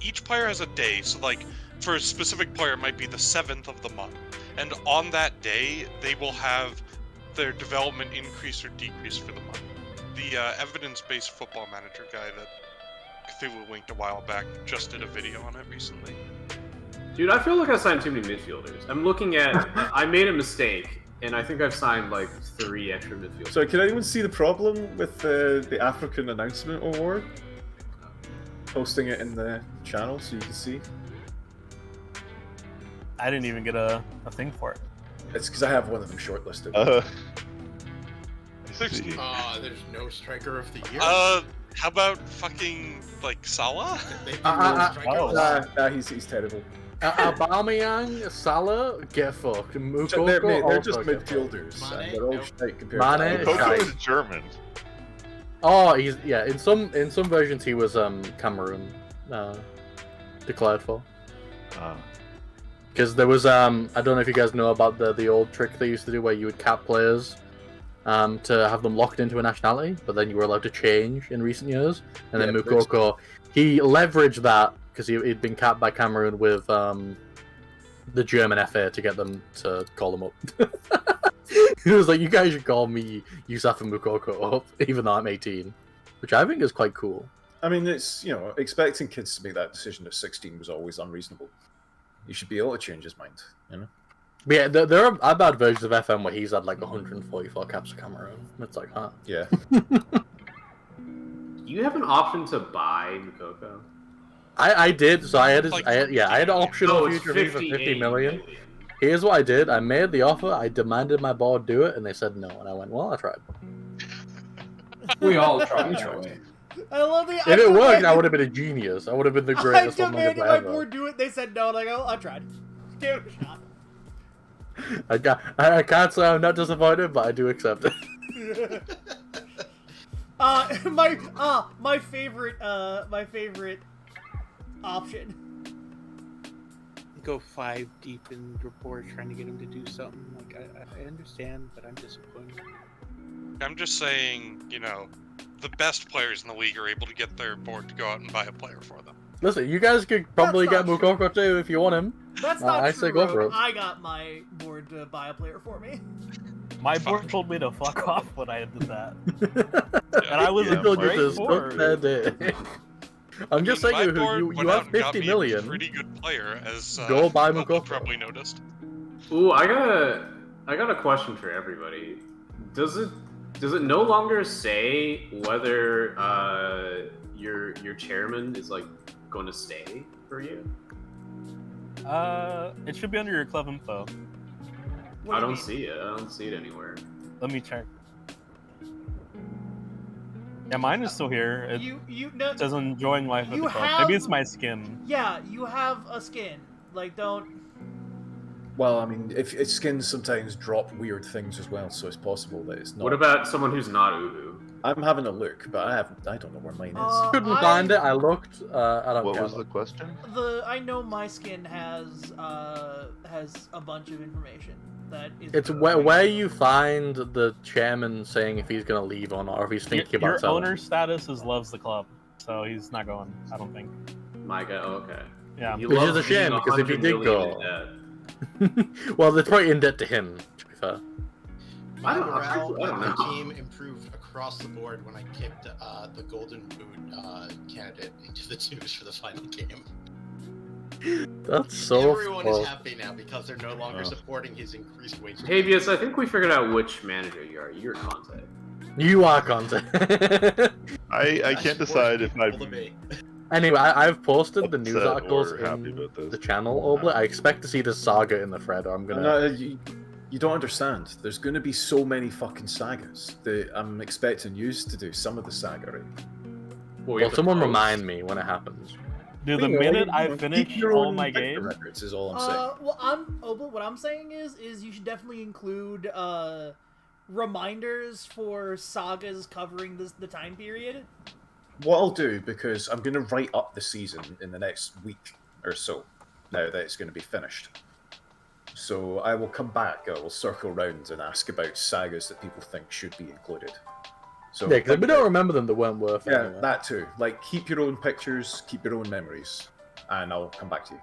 E: each player has a day. So like for a specific player, it might be the 7th of the month, and on that day they will have their development increase or decrease for the month. The evidence-based football manager guy that Cthulhu linked a while back just did a video on it recently.
C: Dude, I feel like I signed too many midfielders. I'm looking at. I made a mistake, and I think I've signed like 3 extra midfielders.
D: So, can anyone see the problem with the African Announcement Award? Posting it in the channel so you can see.
H: I didn't even get a thing for it.
D: It's because I have one of them shortlisted.
B: I see.
I: there's no striker of the year.
E: How about fucking like Salah?
I: They picked
D: uh,
I: no striker.
H: oh.
D: Nah, he's terrible.
A: Aubameyang, Salah, get fucked. Mukoko,
D: They're just
A: also get fucked.
D: midfielders,
I: Mane,
D: and they're all
I: nope.
D: shite compared
A: Mane,
D: to
A: Mukoko
B: Coco
A: shite.
B: is German.
A: Oh, he's yeah. In some versions, he was Cameroon declared for. Because there was I don't know if you guys know about the old trick they used to do where you would cap players to have them locked into a nationality, but then you were allowed to change in recent years. And then
D: Yeah,
A: Mukoko, he leveraged that because he'd been capped by Cameroon with the German FA to get them to call him up. He was like, you guys should call me Yusafa Mukoko up, even though I'm 18. Which I think is quite cool.
D: I mean, it's, expecting kids to make that decision at 16 was always unreasonable. You should be able to change his mind, you know?
A: But yeah, there are bad versions of FM where he's had like 144 caps for Cameroon. It's like, huh?
D: Yeah.
C: You have an option to buy Mukoko.
A: I did, so I had
E: Like
A: I had an option
C: Oh,
A: on
C: it's
A: future for 50
C: 58
A: million. Here's what I did. I made the offer, I demanded my board do it, and they said no. And I went, well, I tried.
F: We all try that way.
G: I love the.
A: If it worked, I would have been a genius. I would have been the
G: I
A: greatest one
G: demanded my
A: ever.
G: board do it. They said no, and I go, I tried. Give it a shot.
A: I can't say I'm not disappointed, but I do accept it.
G: My favorite option.
J: Go 5 deep in report trying to get him to do something. Like I understand, but I'm disappointed.
E: I'm just saying, the best players in the league are able to get their board to go out and buy a player for them.
A: Listen, you guys could probably get
G: That's not
A: Mukoko too if you want him.
G: That's not
A: I
G: true.
A: say go for
G: Rogue.
A: it.
G: I got my board to buy a player for me.
H: My board told me to fuck off when I did that.
E: Yeah.
H: And I was
B: Yeah,
H: a
A: You'll
H: great
A: get this
H: board.
A: stuck that day. I'm just saying, you
E: went out
A: have
E: and got
A: 50
E: me
A: million.
E: A pretty good player, as
A: Go buy
E: Bubba
A: Mukoko.
E: probably noticed.
C: Ooh, I got a question for everybody. Does it no longer say whether your chairman is like going to stay for you?
H: It should be under your club info.
G: What
C: I
G: do you
C: don't
G: mean?
C: see it. I don't see it anywhere.
H: Let me check. Yeah, mine is still here. It
G: You no,
H: says enjoying life at
G: you
H: the club.
G: have-
H: Maybe it's my skin.
G: yeah, you have a skin. Like, don't.
D: Well, I mean, if its skins sometimes drop weird things as well, so it's possible that it's not.
C: What about someone who's not Uhu?
D: I'm having a look, but I don't know where mine is.
A: Couldn't find it. I looked. I don't
B: What
A: care.
B: was the question?
G: I know my skin has a bunch of information that is.
A: It's where you find the chairman saying if he's gonna leave or not, or if he's thinking
H: Your
A: about selling.
H: owner status is loves the club, so he's not going. I don't think.
C: My guy. Okay.
H: Yeah.
C: He
A: Which is
C: loves
A: a shame,
C: being
A: because if he
C: 100
A: did
C: million
A: go-
C: in debt.
A: Well, it's probably in debt to him, to be fair.
I: My
C: I don't
I: morale
C: know.
I: on my team improved across the board when I kicked the Golden Boot candidate into the twos for the final game.
A: That's so
I: Everyone
A: full.
I: is happy now because they're no longer supporting his increased wage.
C: Habeas, I think we figured out which manager you are. You're Conte.
A: You are content.
B: I can't decide if I'm
A: Anyway, I've posted the news
B: upset
A: articles
B: or happy
A: in
B: about this.
A: the channel, Oblet. I expect to see this saga in the thread, or I'm gonna...
D: No, you don't understand. There's going to be so many fucking sagas that I'm expecting you to do some of the saga, right?
A: Well, someone remind me when it happens.
H: Dude, the minute I finish all my games,
D: records is all I'm saying.
G: Well, Oblet, what I'm saying is you should definitely include reminders for sagas covering the time period.
D: What I'll do, because I'm going to write up the season in the next week or so, now that it's going to be finished. So I will come back, I will circle round and ask about sagas that people think should be included. So
A: Yeah, because we don't remember them that weren't worth it.
D: Yeah,
A: anyway.
D: that too. Like, keep your own pictures, keep your own memories, and I'll come back to you.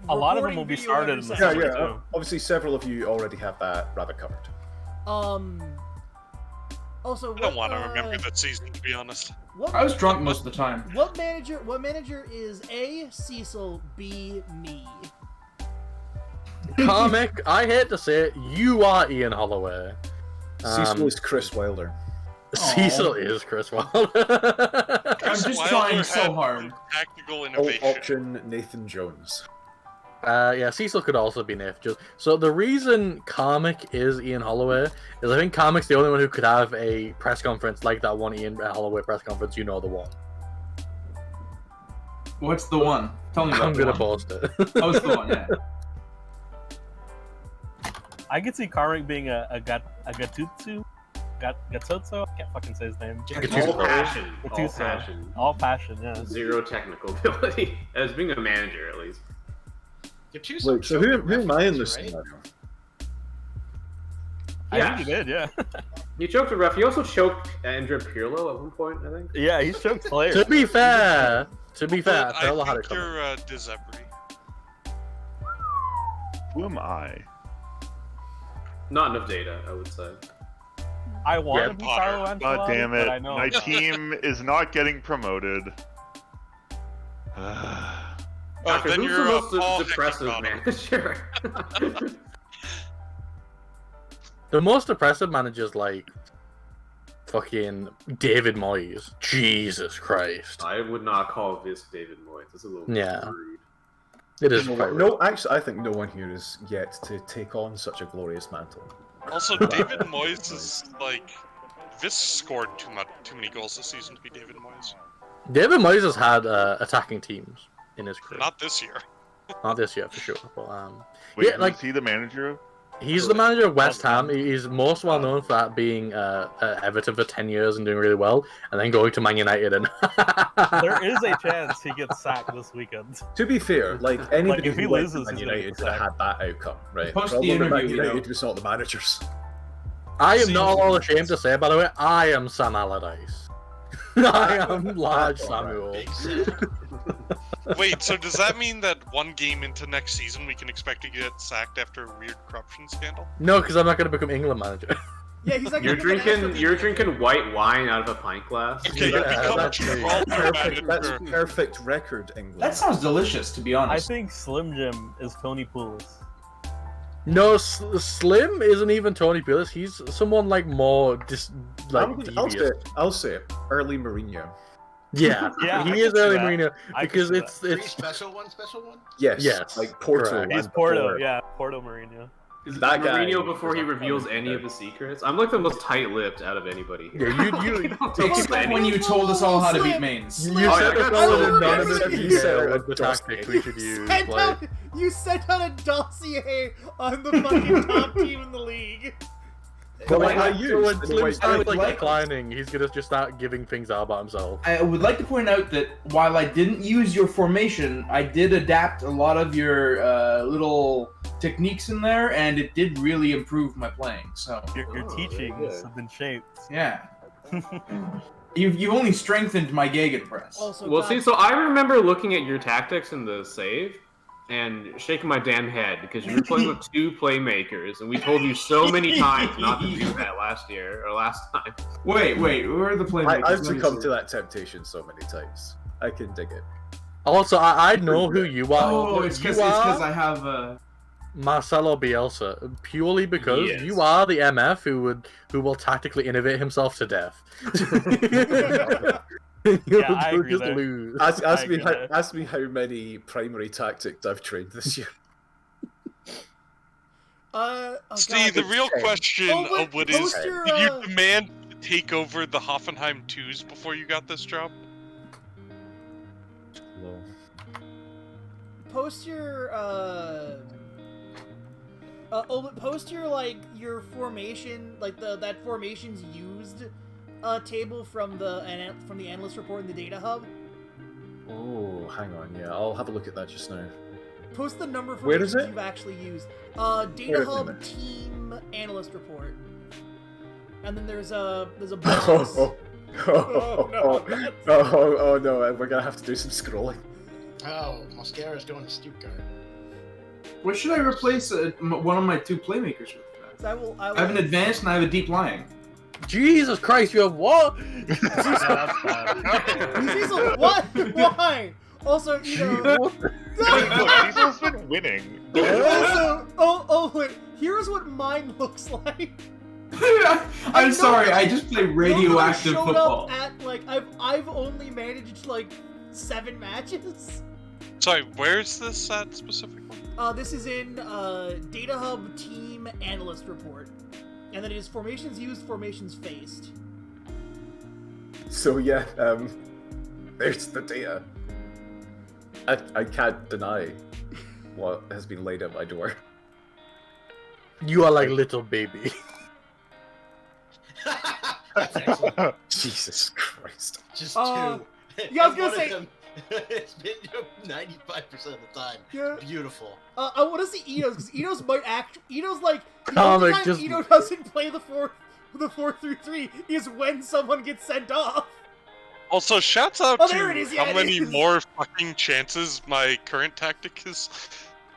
H: a lot of them
G: Recording
H: will be
G: video
H: started
G: every
H: in the
G: second.
H: summer
D: Yeah,
H: too.
D: obviously several of you already have that rather covered.
G: Also,
E: I don't want to remember that season, to be honest.
G: What,
F: I was drunk most of the time.
G: What manager is A, Cecil, B, me?
A: Comic, I hate to say it, you are Ian Holloway.
D: Cecil is Chris Wilder.
A: Cecil is Chris Wilder.
F: I'm just
E: Wilder
F: trying
E: had
F: so hard.
E: Tactical
D: Alt
E: innovation.
D: option Nathan Jones.
A: Yeah, Cecil could also be Nath. So the reason Comic is Ian Holloway is I think Comic's the only one who could have a press conference like that one Ian Holloway press conference. You know the one.
F: What's the one? Tell me about
A: I'm
F: the
A: gonna
F: one.
A: post it.
F: Oh, it's the one, yeah.
H: I could see Karik being a Gatutsu. Gatotso? I can't fucking say his name.
C: All passion. All
H: Gattuso.
C: passion.
H: All passion, yeah.
C: Zero technical ability. As being a manager, at least.
I: Gattuso
D: Wait, so
I: choked
D: who
I: the
D: am I in
I: referees,
D: this
I: right?
D: scenario?
H: I think he did, yeah.
C: You choked a ref. You also choked Andrea Pirlo at one point, I think.
H: Yeah, he choked players.
A: To be fair,
E: But
A: Pirlo had
E: I
A: it
E: think
A: coming.
E: you're Dezebri.
B: Who am I?
C: Not enough data, I would say.
H: I want to
E: Yeah,
H: be
E: Potter.
H: Carlo Ancelotti,
B: God damn
H: but
B: it!
H: I know
B: My
H: I'm not.
B: team is not getting promoted.
C: Doctor,
E: then
C: who's
E: you're
C: the
E: a
C: most
E: Paul
C: depressive
E: Hector.
C: manager?
A: The most depressive managers like fucking David Moyes. Jesus Christ.
C: I would not call this David Moyes. It's a little
A: Yeah.
C: rude.
A: It is quite rude.
D: No, actually, I think no one here is yet to take on such a glorious mantle.
E: Also, David Moyes is like. Vis scored too many goals this season to be David Moyes.
A: David Moyes has had attacking teams in his career.
E: Not this year.
A: Not this year for sure. But,
B: Wait,
A: yeah, like
B: is he the manager of?
A: he's the manager of West Ham. He's most well known for that being Everton for 10 years and doing really well, and then going to Man United and.
H: There is a chance he gets sacked this weekend.
D: To be fair, like anybody
H: if he
D: who went to
H: loses,
D: Man
H: he's gonna
D: United
H: get
D: could have had that outcome, right?
F: Post the
D: Problem with Man
F: interview, you know.
D: United was not the managers.
A: I am not at all ashamed to say, by the way, I am Sam Allardyce. I am large Samuel.
I: Big Sam.
E: Wait, so does that mean that one game into next season we can expect to get sacked after a weird corruption scandal?
A: No, because I'm not going to become England manager.
G: Yeah, he's like
C: You're drinking white wine out of a pint glass.
E: Okay, you
A: Yeah,
E: become
A: that's
E: Gibraltar
D: Perfect, that's
E: manager.
D: perfect record, England.
F: That sounds delicious, to be
H: I
F: honest.
H: think Slim Jim is Tony Pulis.
A: No, Slim isn't even Tony Pulis. He's someone like more devious.
D: I'll say early Mourinho.
A: Yeah,
H: Yeah, I
A: he is
H: can see
A: early
H: that.
A: Mourinho
H: I can
A: because
H: see
A: it's
I: Three special one.
D: Yes,
A: Yes,
D: like Porto.
A: correct.
H: He's
D: and
H: Porto,
D: before.
H: yeah, Porto Mourinho.
C: Is
D: That guy
C: Mourinho before he
D: is a
C: reveals
D: fucking
C: any of
D: guy.
C: the secrets? I'm like the most tight-lipped out of anybody
A: Yeah,
C: here.
A: you
C: Don't
F: It's
C: say
F: like when
C: anything.
F: you told us all how to beat
G: Slim.
F: mains.
A: you
C: Oh,
A: said
C: yeah,
A: that
C: I
A: was
G: remember
A: anonymous
G: that.
A: email of the tactic we should use.
G: You sent out a dossier on the fucking top team in the league.
A: But
D: like
A: like,
D: how you-
A: so when
D: I
A: Slim
D: would
A: starts like
F: like-
A: declining, he's gonna just start giving things out about himself.
F: I would like to point out that while I didn't use your formation, I did adapt a lot of your little techniques in there, and it did really improve my playing. So
H: Your
C: Oh, very
H: teachings
C: good.
H: have been shaped.
F: yeah, you've only strengthened my gegenpress.
G: Also,
C: Well,
G: God,
C: see, so I remember looking at your tactics in the save and shaking my damn head because you were playing with two playmakers, and we told you so many times not to do that last year or last time.
F: Wait, where are the playmakers?
D: I've
F: Let me
D: succumbed
F: see.
D: to that temptation so many times. I can dig it.
A: Also, I know who you are.
F: Oh, it's
A: you
F: because
A: are
F: I have.
A: Marcelo Bielsa, purely because
C: Yes.
A: you are the MF who will tactically innovate himself to death.
H: Yeah, I
A: You'll
H: agree
A: just
H: there.
A: lose.
D: Ask me how many primary tactics I've trained this year.
G: oh,
E: Steve,
G: God.
E: the real question
G: Oh, but
E: of what is,
G: post your,
E: did you demand to take over the Hoffenheim 2s before you got this job?
G: Post your post your like your formation, like that formations used table from the analyst report in the data hub.
D: Oh, hang on, yeah, I'll have a look at that just now.
G: Post the number of
D: Where is
G: formations
D: it?
G: you've actually used.
D: Where
G: Data
D: is
G: hub
D: it?
G: team analyst report. And then there's a
D: Oh,
G: box.
D: oh,
G: Oh, no, that's-
D: oh, no, we're gonna have to do some scrolling.
I: Oh, Mosquera's going to Stuttgart.
F: What should I replace one of my two playmakers with?
G: So I will.
F: I have an advanced and I have a deep lying.
A: Jesus Christ, you have what?
H: Yeah, that's bad.
G: Cecil, what? Why? Also, you know.
B: Wait, look, Cecil's been winning.
G: also, wait. Here's what mine looks like.
F: I'm sorry, I just play radioactive
G: Nobody showed
F: football.
G: up at like I've only managed like 7 matches.
E: Sorry, where's this at specifically?
G: This is in Data Hub Team Analyst Report, and then it is formations used, formations faced.
D: So yeah, there's the data. I can't deny what has been laid at my door.
A: You are like little baby.
I: That's excellent.
D: Jesus Christ.
I: Just
G: Uh,
I: two.
G: yeah, I was
I: And
G: gonna
I: one
G: say-
I: of them, it's been 95% of the time.
G: Yeah.
I: Beautiful.
G: I want to see Enos because Enos might act. Enos like the
A: Comic
G: only time
A: just-
G: Eno doesn't play the 4-3-3 is when someone gets sent off.
E: Also, shouts out
G: Oh,
E: to
G: there it is, yeah,
E: how
G: it
E: many
G: is.
E: more fucking chances my current tactic is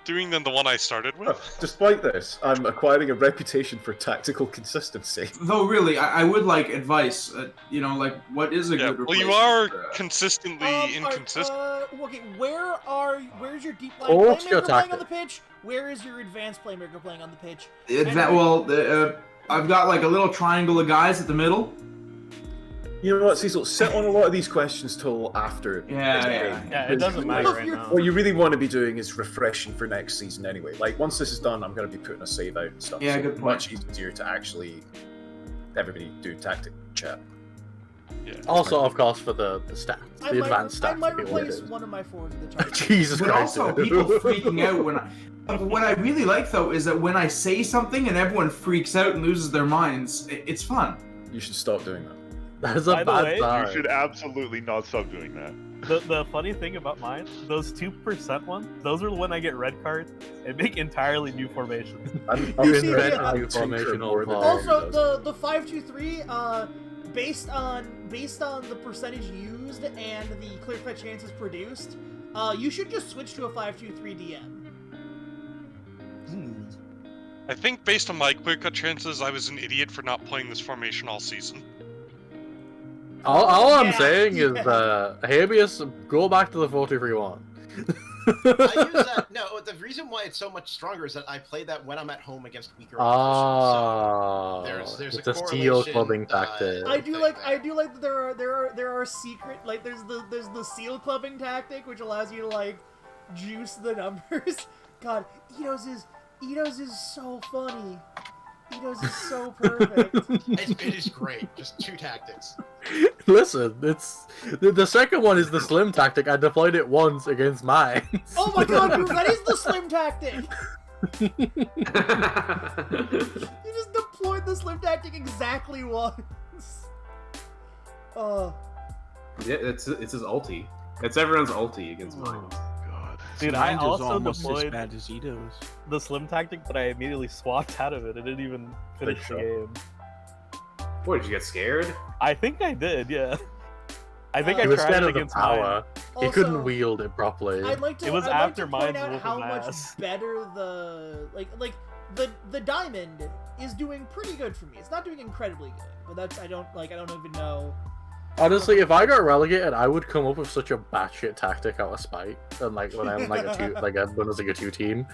E: doing than the one I started with.
D: Oh, despite this, I'm acquiring a reputation for tactical consistency.
F: Though, really, I would like advice. You know, like, what is a
E: Yeah,
F: good
E: well, you
F: replacement
E: are
F: for,
E: consistently inconsistent.
G: Okay, where's your deep line
A: Oh, what's
G: playmaker
A: your
G: playing on
A: tactic?
G: the pitch? Where is your advanced playmaker playing on the pitch?
F: I've got like a little triangle of guys at the middle.
D: You know what, Cecil? Sit on a lot of these questions till after.
F: Yeah,
D: this
F: yeah.
D: game.
H: Yeah, it doesn't matter right
G: you're-
H: now.
D: What you really want to be doing is refreshing for next season anyway. Like, once this is done, I'm going to be putting a save out and stuff.
F: Yeah,
D: so
F: good
D: it's
F: point.
D: much easier to actually everybody do tactic chat.
A: Also, of course, for the stats,
G: I
A: the
G: might,
A: advanced
G: I
A: stats.
G: might
A: would be what it
G: replace
A: is.
G: one of my forwards with the target.
A: Jesus
F: But
A: Christ.
F: also, people freaking out when what I really like though is that when I say something and everyone freaks out and loses their minds, it's fun.
D: You should stop doing that.
A: That's a
H: By the
A: bad
H: way,
B: You
A: sign.
B: should absolutely not stop doing that.
H: The funny thing about mine, those 2% ones, those are when I get red cards and make entirely new formations.
D: I'm
A: You
G: see,
A: invent
G: yeah.
A: a new formation
D: more than
A: all the
G: Also, the 5-2-3, based on the percentage used and the clear cut chances produced, you should just switch to a 5-2-3 DM.
E: I think based on my clear-cut chances, I was an idiot for not playing this formation all season.
A: All I'm
G: Yeah,
A: saying is,
G: yeah.
A: Habeas, go back to the 4-2-3-1.
I: I use that. No, the reason why it's so much stronger is that I play that when I'm at home against weaker
A: Ah,
I: opposition. So there's
A: it's
I: a
A: a steel
I: correlation,
A: clubbing tactic.
G: I do
I: thing
G: like
I: there.
G: that there are secret, like there's the seal clubbing tactic which allows you to like juice the numbers. God, Enos is so funny. Enos is so perfect.
I: It is great. Just two tactics.
A: Listen, it's the second one is the slim tactic. I deployed it once against mine.
G: Oh my god, dude, that is the slim tactic! You just deployed the slim tactic exactly once. Oh.
C: Yeah, it's his ulti. It's everyone's ulti against mine.
B: God.
H: Dude,
J: Mine's
H: I
J: is
H: also
J: almost as
H: deployed
J: bad as Ito's.
H: the slim tactic, but I immediately swapped out of it. I didn't even finish the
D: shot.
H: game.
C: What, did you get scared?
H: I think I did, yeah. I think
G: He
A: He
H: I
A: was
H: tried
A: scared
H: it
A: of the
H: against mine.
A: power. He
G: Also,
A: couldn't wield it properly.
G: I'd like to.
H: It was
G: I'd
H: after
G: like to point
H: mine's
G: out
H: whooping
G: how much
H: ass.
G: better the diamond is doing pretty good for me. It's not doing incredibly good, but that's I don't even know.
A: Honestly, if I got relegated, I would come up with such a batshit tactic out of spite. And like when I'm like a Bundesliga 2 team,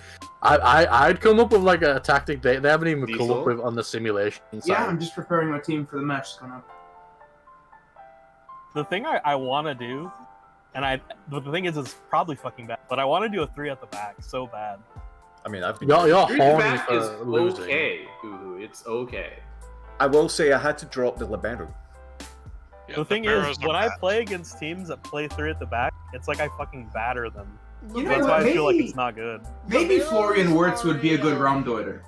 A: I'd come up with like a tactic they haven't even come
C: Diesel?
A: up with on the simulation side.
F: Yeah, I'm just preparing my team for the match that's coming up.
H: The thing I want to do, but the thing is, it's probably fucking bad, but I want to do a 3 at the back so bad.
D: I mean, I've been.
A: You're
C: Three to
A: horny
C: back is
A: for losing.
C: okay. Ooh, it's okay.
D: I will say I had to drop the libero.
E: Yeah,
H: The thing
E: Barrows
H: is,
E: are
H: when I
E: bad.
H: play against teams that play 3 at the back, it's like I fucking batter them.
F: You know
H: That's
F: what,
H: why I feel like
F: maybe-
H: it's not good.
F: Maybe
G: Liberos
F: Florian Wirtz would be a good
G: are
F: Raumdeuter.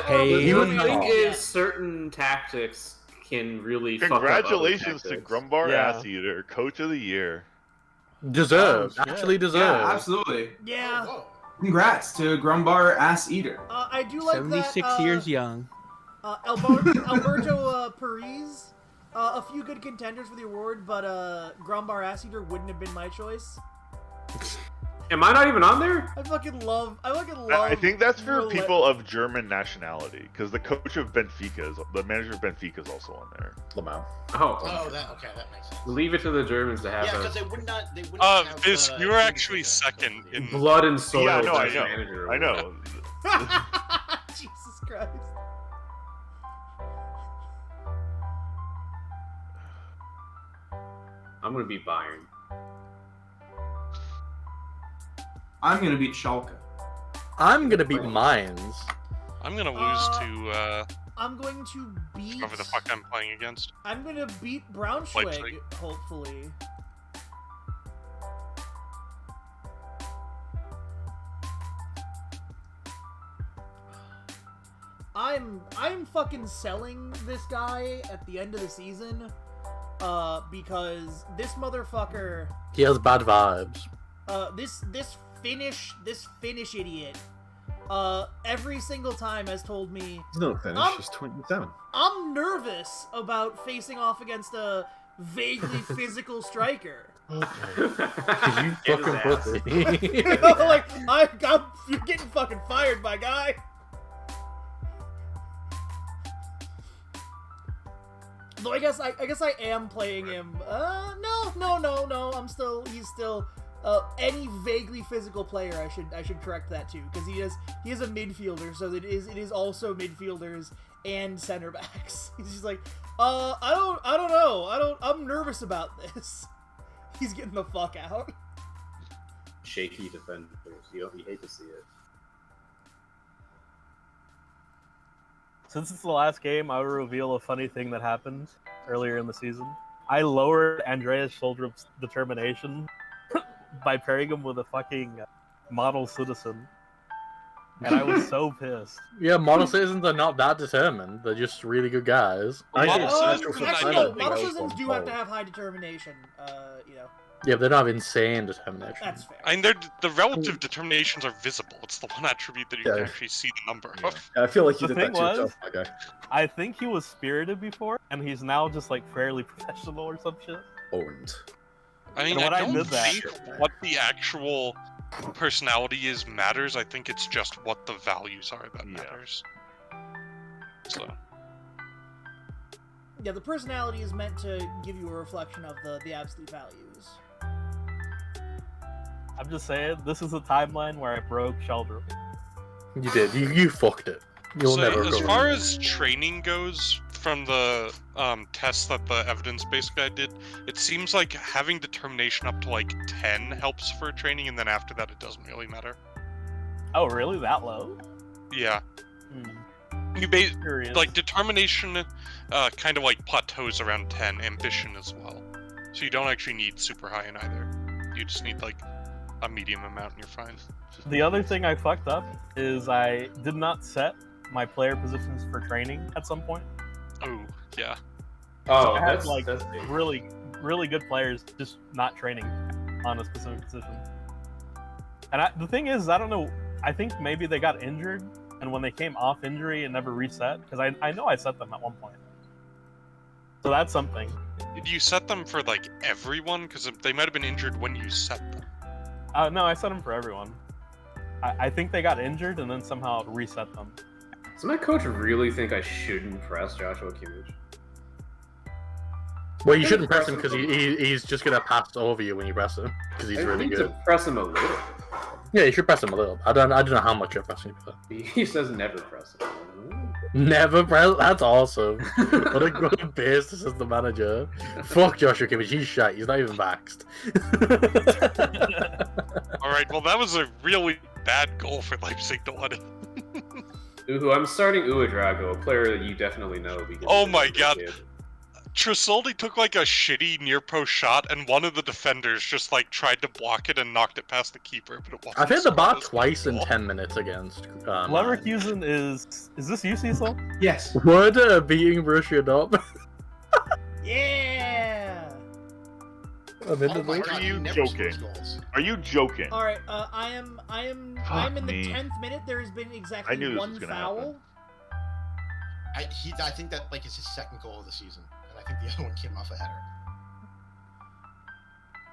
J: Hey,
C: the
J: you
C: thing
J: know.
C: is, certain tactics can really fuck up other
B: Congratulations to
C: tactics.
B: Grumbar
H: Yeah.
B: Ass Eater, Coach of the Year.
A: Deserved.
H: Oh, shit.
A: Actually deserved.
F: Yeah, absolutely.
G: Yeah,
I: Whoa.
F: Congrats to Grumbar Ass Eater.
G: I do like
J: 76
G: that.
J: years young.
G: Alberto Paris, a few good contenders for the award, but Grumbar Ass Eater wouldn't have been my choice.
C: Am I not even on there?
G: I fucking love.
B: I think that's for
G: roulette.
B: people of German nationality, because the coach of Benfica, the manager of Benfica is also on there.
D: Lamau.
I: Oh,
C: Oh,
I: that makes sense.
C: leave it to the Germans to have
I: Yeah,
C: a
I: because they wouldn't have.
E: Fizz, you were actually second in.
C: blood and soil.
B: Yeah, no, I
C: best
B: know.
C: manager
B: I
C: award.
B: know.
G: Jesus Christ.
C: I'm gonna beat Bayern.
F: I'm gonna beat Schalke.
A: I'm gonna beat Mines.
E: I'm gonna lose to
G: I'm going to beat.
E: whoever the fuck I'm playing against.
G: I'm gonna beat Braunschweig,
E: Leipzig.
G: hopefully. I'm fucking selling this guy at the end of the season, because this motherfucker,
A: He has bad vibes.
G: this Finnish idiot, every single time has told me
D: He's not Finnish, he's 27.
G: I'm nervous about facing off against a vaguely physical striker.
A: Okay. You fucking pussy.
G: You know, like you're getting fucking fired, my guy. Though I guess I am playing him. No. He's still any vaguely physical player. I should correct that too, because he is a midfielder, so it is also midfielders and center backs. He's just like, I don't know. I'm nervous about this. He's getting the fuck out.
C: Shaky defenders. You hate to see it.
H: Since it's the last game, I will reveal a funny thing that happened earlier in the season. I lowered Andreas Schuldrup's determination by pairing him with a fucking model citizen. And I was so pissed.
A: Yeah, model citizens are not that determined. They're just really good guys.
G: Model citizens do have to have high determination. You know.
A: Yeah, but they don't have insane determination.
G: That's fair.
E: I mean, the relative determinations are visible. It's the one attribute that you can actually see the number of.
D: Yeah, I feel like you
H: The
D: did that
H: thing
D: to yourself,
H: was-
D: my guy.
H: I think he was spirited before, and he's now just like fairly professional or some shit.
D: Owned.
E: I mean,
H: And when
E: I
H: I
E: don't
H: did that-
E: think what the actual personality is matters. I think it's just what the values are that matters. So.
G: Yeah, the personality is meant to give you a reflection of the absolute values.
H: I'm just saying, this is a timeline where I broke Sheldon.
A: You did. You fucked it. You'll
E: So
A: never
E: as
A: go
E: far
A: wrong.
E: as training goes, from the tests that the evidence-based guy did, it seems like having determination up to like 10 helps for training, and then after that it doesn't really matter.
H: Oh, really? That low?
E: Yeah.
H: Hmm.
E: You
H: Curious.
E: like determination kind of like plateaus around 10, ambition as well. So you don't actually need super high in either. You just need like a medium amount and you're fine.
H: The other thing I fucked up is I did not set my player positions for training at some point.
E: Oh, yeah.
H: So I had like really, really good players just not training on a specific position. And the thing is, I don't know, I think maybe they got injured, and when they came off injury, it never reset, because I know I set them at one point. So that's something.
E: Did you set them for like everyone? Because they might have been injured when you set them.
H: No, I set them for everyone. I think they got injured and then somehow reset them.
C: Does my coach really think I shouldn't press Joshua Kimmich?
A: Well, you shouldn't press him because he's just gonna pass over you when you press him because he's
C: I
A: really
C: need
A: good.
C: to press him a little.
A: Yeah, you should press him a little. I don't know how much you're pressing. But...
C: He says never press him.
A: Never press. That's awesome. What a good base this is the manager. Fuck Joshua Kimmich. He's shite. He's not even vaxxed.
E: All right. Well, that was a really bad goal for Leipzig to let in.
C: Uhu, I'm starting Uedrago, a player that you definitely know. Because
E: Oh
C: he's
E: my
C: a good
E: god.
C: kid.
E: Trisoldi took like a shitty near post shot, and one of the defenders just like tried to block it and knocked it past the keeper, but it wasn't.
A: I've hit the bar
E: as
A: twice in
E: goal.
A: 10 minutes against.
H: Leverkusen is this you, Cecil?
F: Yes.
A: What beating Borussia Dortmund?
G: Yeah.
A: I'm into
I: Oh my
A: this.
I: god,
B: Are
I: he
B: you
I: never
B: joking?
I: scores goals.
B: Are you joking?
G: All right. I am in the
B: me.
G: 10th minute. There has been
B: I
G: exactly
B: knew this
G: one
B: was gonna
G: foul.
B: happen.
I: I think that like is his second goal of the season, and I think the other one came off a header.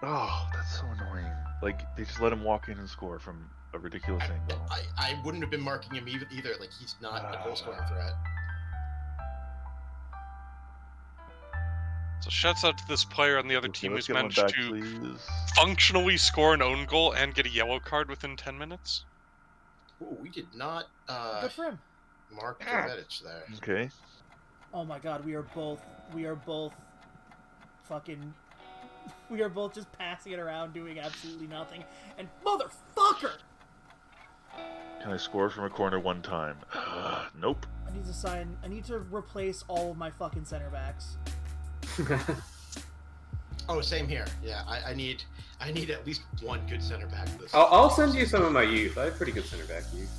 B: Oh, that's so annoying. Like, they just let him walk in and score from a ridiculous angle.
I: I wouldn't have been marking him either. Like he's not a goal scoring threat.
E: So shouts out to this player on the other
B: Okay,
E: team
B: let's
E: who's
B: get one
E: managed
B: back,
E: to
B: please.
E: functionally score an own goal and get a yellow card within 10 minutes.
I: Ooh, we did not
G: Good for him.
I: mark Jovetic there.
B: Okay.
G: Oh my god, we are both fucking, we are both just passing it around doing absolutely nothing. And motherfucker!
B: Can I score from a corner one time? Nope.
G: I need to replace all of my fucking center backs.
I: Oh, same here. Yeah, I need at least one good center back this.
C: I'll send you some of my youth. I have pretty good center back youth.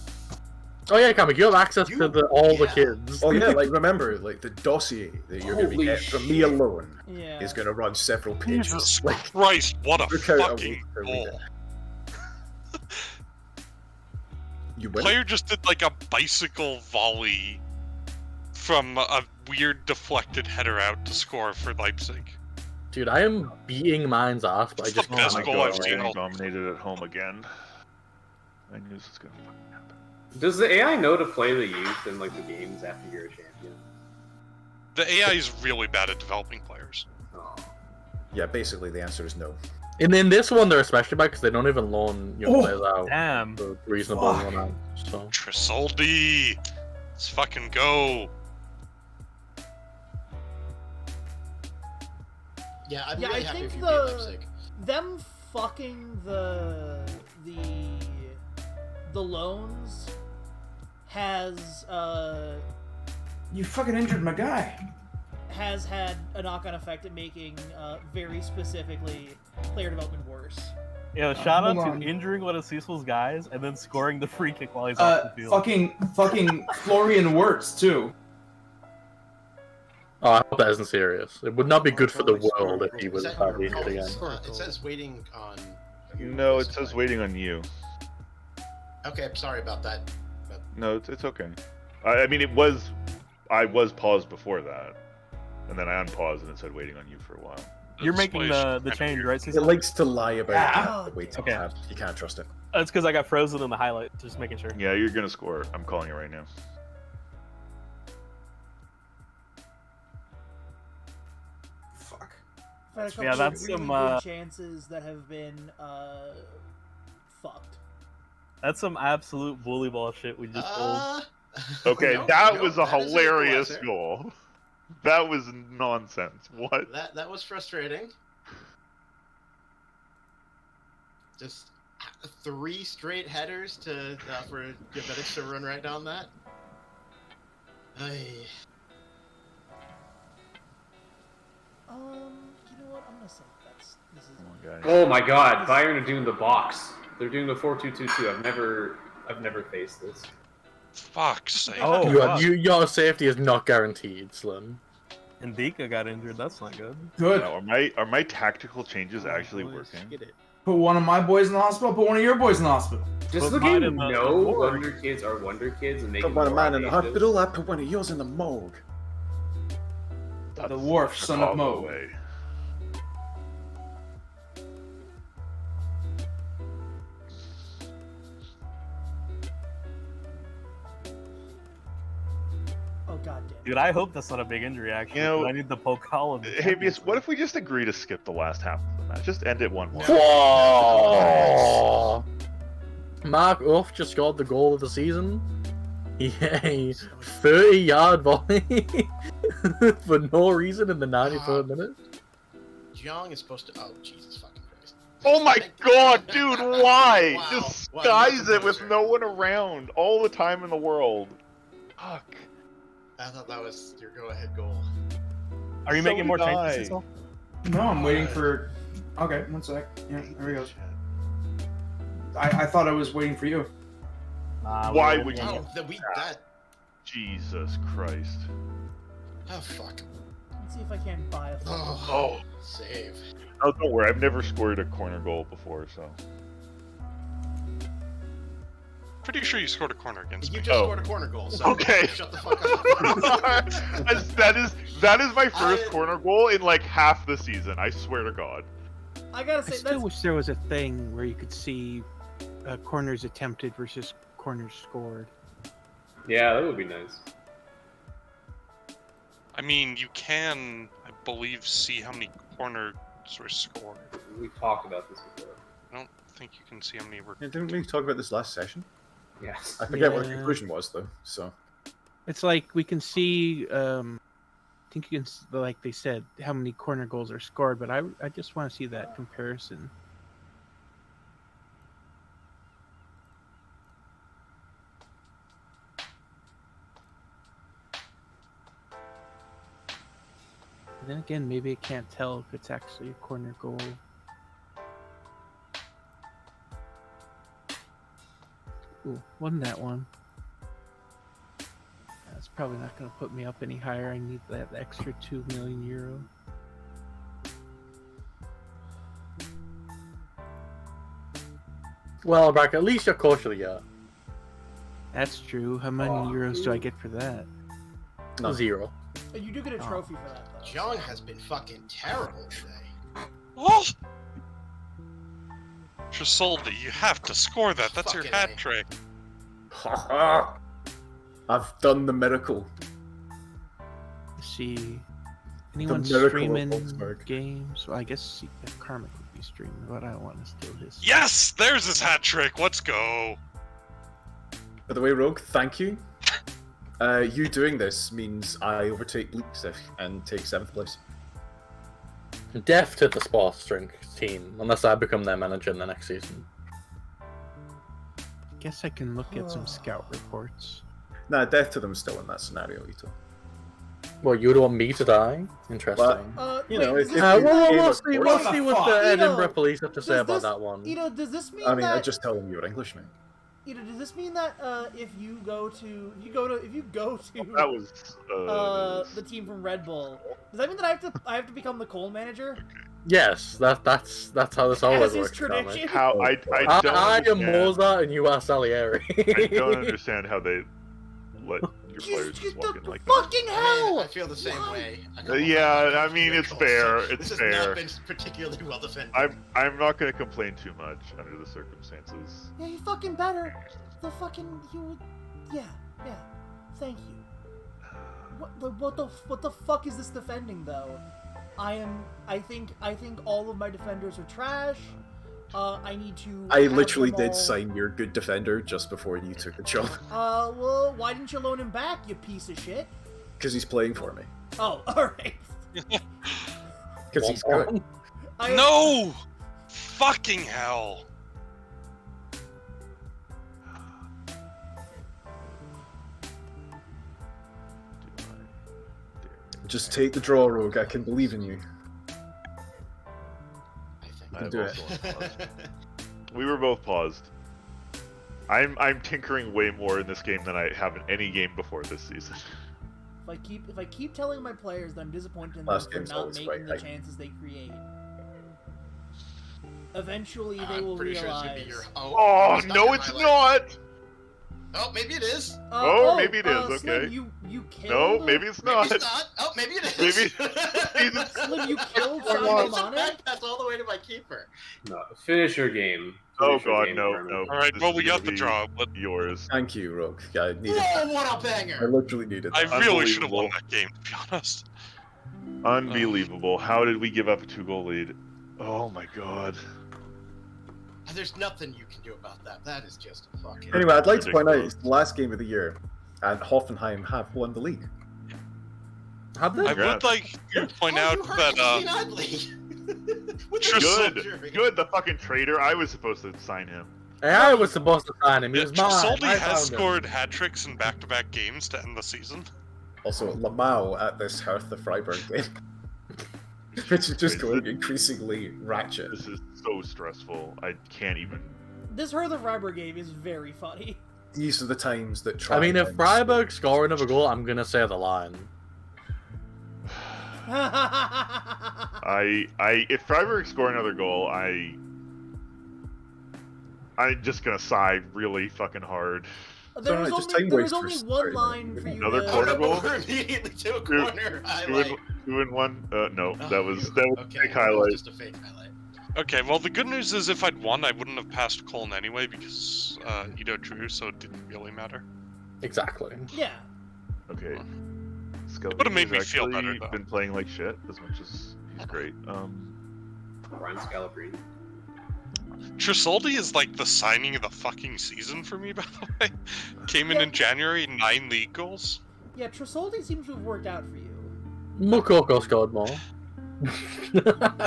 A: Oh yeah, Comic, you have access to all the kids.
D: Oh yeah, like remember, like the dossier that you're going to be getting from me alone is going to run several pages.
E: Jesus
D: Like,
E: Christ, what a
D: look out,
E: fucking
D: I will read
E: goal.
D: You win.
E: Player just did like a bicycle volley from a weird deflected header out to score for Leipzig.
A: Dude, I am beating mine's ass, but I just
B: Oh
A: can't.
B: my
E: goal
B: god,
E: I've
B: we're
E: seen
B: getting
E: all-
B: dominated at home again. I knew this was gonna fucking happen.
C: Does the AI know to play the youth in like the games after you're a champion?
E: The AI is really bad at developing players.
C: Oh.
D: Yeah, basically the answer is no.
A: And in this one, they're especially bad because they don't even loan young players out
H: Damn.
A: for reasonable
H: Fuck.
A: amount. So
E: Trisoldi! Let's fucking go!
I: Yeah, I'm
G: Yeah,
I: really
G: I
I: happy if
G: think
I: you beat Leipzig.
G: them fucking the loans has
F: You fucking injured my guy.
G: has had a knock-on effect at making very specifically player development worse.
H: Yo, shout out
F: hold
H: to
F: on.
H: injuring one of Cecil's guys and then scoring the free kick while he's off the field.
F: Fucking Florian Wirtz too.
A: Oh, I hope that isn't serious. It would not be good for the world if he was
I: Is that
A: badly
I: your
A: injured again.
I: calls? It says waiting on.
B: No, it says waiting on you.
I: Okay, I'm sorry about that. But
B: No, it's okay. I mean, I was paused before that, and then I unpaused and it said waiting on you for a while.
H: You're making the change, right,
D: It
H: Cecil?
D: likes to lie about
F: Yeah.
D: the waiting
H: Okay.
D: tab. You can't trust it.
H: That's because I got frozen in the highlight. Just making sure.
B: Yeah, you're gonna score. I'm calling it right now.
F: Fuck.
G: I've had a couple
H: Yeah, that's
G: of really
H: some,
G: good chances that have been fucked.
H: That's some absolute volleyball shit we just pulled.
B: Okay,
I: no,
B: that
I: no,
B: was a
I: that is an
B: hilarious
I: equalizer.
B: goal. That was nonsense. What?
I: That was frustrating. Just 3 straight headers to for Diabetics to run right down that. Ay.
G: You know what? I'm gonna say this is.
C: Oh my god, Bayern are doing the box. They're doing the 4-2-2-2. I've never faced this.
E: Fuck's sake.
H: Oh, fuck.
A: Your safety is not guaranteed, Slim.
H: And Dika got injured. That's not good.
F: Good.
B: Now, are my tactical changes actually working?
F: Put one of my boys in the hospital. Put one of your boys in the hospital.
C: Just
H: Put
C: looking
H: mine
C: to
H: in the
C: know
H: morgue.
C: Wonder Kids are Wonder Kids and make
D: Put one of mine in the hospital, I put one of yours in the morgue.
F: The Wharf, son of Mo.
B: Way.
G: Oh god damn.
H: Dude, I hope that's not a big injury, actually.
B: You know,
H: 'cause I need the poke column.
B: Habeas, what if we just agree to skip the last half of the match? Just end it 1-1.
A: Whoa! Mark Uff just scored the goal of the season. Yay! 30-yard volley for no reason in the 93rd minute.
I: Jiang is supposed to. Oh Jesus fucking Christ!
B: Oh my god, dude, why?
I: Wow.
B: Just
I: Wow,
B: skies
I: you're
B: it with
I: composer.
B: no one around all the time in the world. Fuck.
I: I thought that was your go-ahead goal.
H: Are you
B: So
H: making more
B: did
H: changes,
B: I.
H: Cecil?
F: No, I'm waiting for. Okay, one sec. Yeah, there we go. I thought I was waiting for you.
H: Nah,
B: Why
H: we-
B: would you?
I: Oh, that.
B: Jesus Christ.
I: Oh fuck.
G: Let's see if I can buy a fucking.
B: Oh.
I: Save.
B: Oh, don't worry. I've never scored a corner goal before, so.
E: Pretty sure you scored a corner against
I: You
E: me.
I: just
B: Oh.
I: scored a corner goal, so
B: Okay.
I: shut the fuck up.
B: that is my first corner goal in like half the season. I swear to God.
G: I gotta
J: I
G: say
J: still
G: that's
J: wish there was a thing where you could see corners attempted versus corners scored.
C: Yeah, that would be nice.
E: I mean, you can, I believe, see how many corners were scored.
C: We've talked about this before.
E: I don't think you can see how many were.
D: Yeah, didn't we talk about this last session?
C: Yes.
D: I forget what the
J: Yeah.
D: conclusion was though. So
J: It's like we can see. I think you can, like they said, how many corner goals are scored, but I just want to see that comparison. Then again, maybe I can't tell if it's actually a corner goal. Ooh, wasn't that one? That's probably not going to put me up any higher. I need that extra 2 million euro.
A: Well, Brack, at least you're kosher the year.
J: That's true. How many euros do I get for that?
A: No. 0.
G: You do get a trophy for that, though.
I: Jong has been fucking terrible today.
E: Oh! Trisoldi, you have to score that. That's your
I: Fucking
E: hat
I: A.
E: trick.
D: I've done the miracle.
J: Let's see. Anyone
D: miracle of
J: streaming
D: Wolfsburg.
J: games? Well, I guess Karmic would be streaming, but I don't want to steal his.
E: Yes! There's his hat trick. Let's go.
D: By the way, Rogue, thank you. You doing this means I overtake Bleak and take 7th place.
A: Death to the sports drink team, unless I become their manager in the next season.
J: Guess I can look at some scout reports.
D: Nah, death to them still in that scenario, Ito.
A: Well, you would want me to die? Interesting.
D: You know,
G: wait,
D: it's
G: does
D: just-
G: this-
A: We'll see what the Edinburgh
G: Ito,
A: police have to say
G: does
A: about
G: this-
A: that one.
G: Does this mean
D: I mean,
G: that?
D: I just tell them you're Englishman.
G: Does this mean that if you go to
B: That was
G: the team from Red Bull, does that mean that I have to become the coal manager?
A: Yes, that's how this always
G: As is
A: works. Tommy.
G: tradition.
B: how I don't
A: I am
B: understand.
A: Mozart and you are Salieri.
B: I don't understand how they let your players just walk in like that.
G: Fucking hell!
I: I feel the same way.
B: Yeah, I mean, it's fair. It's
I: This
B: fair.
I: has not been particularly well defended.
B: I'm not gonna complain too much under the circumstances.
G: Yeah, you fucking better. The fucking yeah. Thank you. What the fuck is this defending though? I think all of my defenders are trash. I need to.
D: I
G: have
D: literally
G: them
D: did
G: all-
D: sign your good defender just before you took the job.
G: Well, why didn't you loan him back, you piece of shit?
D: Because he's playing for me.
G: Oh, alright.
D: Because he's good.
E: No! Fucking hell.
D: Just take the draw, Rogue. I can believe in you.
B: I
D: do
B: also
D: it.
B: want paused. We were both paused. I'm tinkering way more in this game than I have in any game before this season.
G: If I keep telling my players that I'm disappointed in them
D: Last
G: for
D: game's
G: not
D: always
G: making
D: quite
G: the
D: high.
G: chances they create, eventually they
I: I'm
G: will
I: pretty sure
G: realize.
I: it's gonna be your.
B: Oh,
I: it's not
B: no,
I: your
B: it's
I: highlight.
B: not!
I: Oh, maybe it is.
B: Oh, maybe it is,
G: Slim,
B: okay.
G: you killed.
B: No, maybe it's not.
I: Maybe it's not. Oh, maybe it is.
B: Maybe.
G: Slim, you killed
I: It's a
G: Sadio Mane.
I: back pass all the way to my keeper.
C: No, finish your game.
B: Oh
C: Finish your
B: god,
C: game,
B: no,
C: Carmen.
B: no.
E: Alright,
B: This
E: well,
B: is
E: we
B: gonna
E: got the
B: be
E: draw, but
B: yours.
D: Thank you, Rogue. Yeah, I needed
I: Whoa, what a
D: I
I: banger!
D: literally needed
E: I
D: that.
E: really should have won
B: Unbelievable.
E: that game, to be honest.
B: Unbelievable. How did we give up a 2-goal lead? Oh my god.
I: There's nothing you can do about that. That is just a fucking.
D: Anyway, I'd like to point out
B: Ridiculous.
D: it's the last game of the year, and Hoffenheim have won the league.
A: Have they?
E: I would like to point out
I: you heard
E: that
I: Gene Idley. With the
E: Trisol-
I: jury.
B: Good, the fucking traitor. I was supposed to sign him.
A: Hey, I was supposed to sign him. He was mine.
E: Trisoldi
A: I
E: has
A: found him.
E: scored hat tricks in back-to-back games to end the season.
D: Also, Lamau at this Hertha Freiburg game. Which is just going increasingly ratchet.
B: This is so stressful. I can't even.
G: This Hertha Freiburg game is very funny.
D: These are the times that try.
A: I mean, if Freiburg score another goal, I'm gonna say the line.
B: If Freiburg score another goal, I'm just gonna sigh really fucking hard.
G: There was
D: Sorry, just
G: only,
D: time
G: there was
D: waste
G: only
D: for
G: one line for you.
B: Another
G: to-
B: corner goal?
I: We're immediately to a
B: Two-
I: corner
B: Two
I: highlight.
B: in, two in one. No,
I: Oh,
B: that was
I: okay,
B: a
I: that
B: fake
I: was
B: highlight.
I: just a fake highlight.
E: Okay, well, the good news is if I'd won, I wouldn't have passed Colin anyway because Ito drew, so it didn't really matter.
A: Exactly.
G: Yeah.
B: Okay.
E: It would've made me feel better,
B: He's
E: though.
B: been playing like shit as much as he's great.
C: Ryan Scalabrine.
E: Trisoldi is like the signing of the fucking season for me, by the way. Came in January, 9 league goals.
G: Yeah, Trisoldi seems to have worked out for you.
A: Mukoko scored more.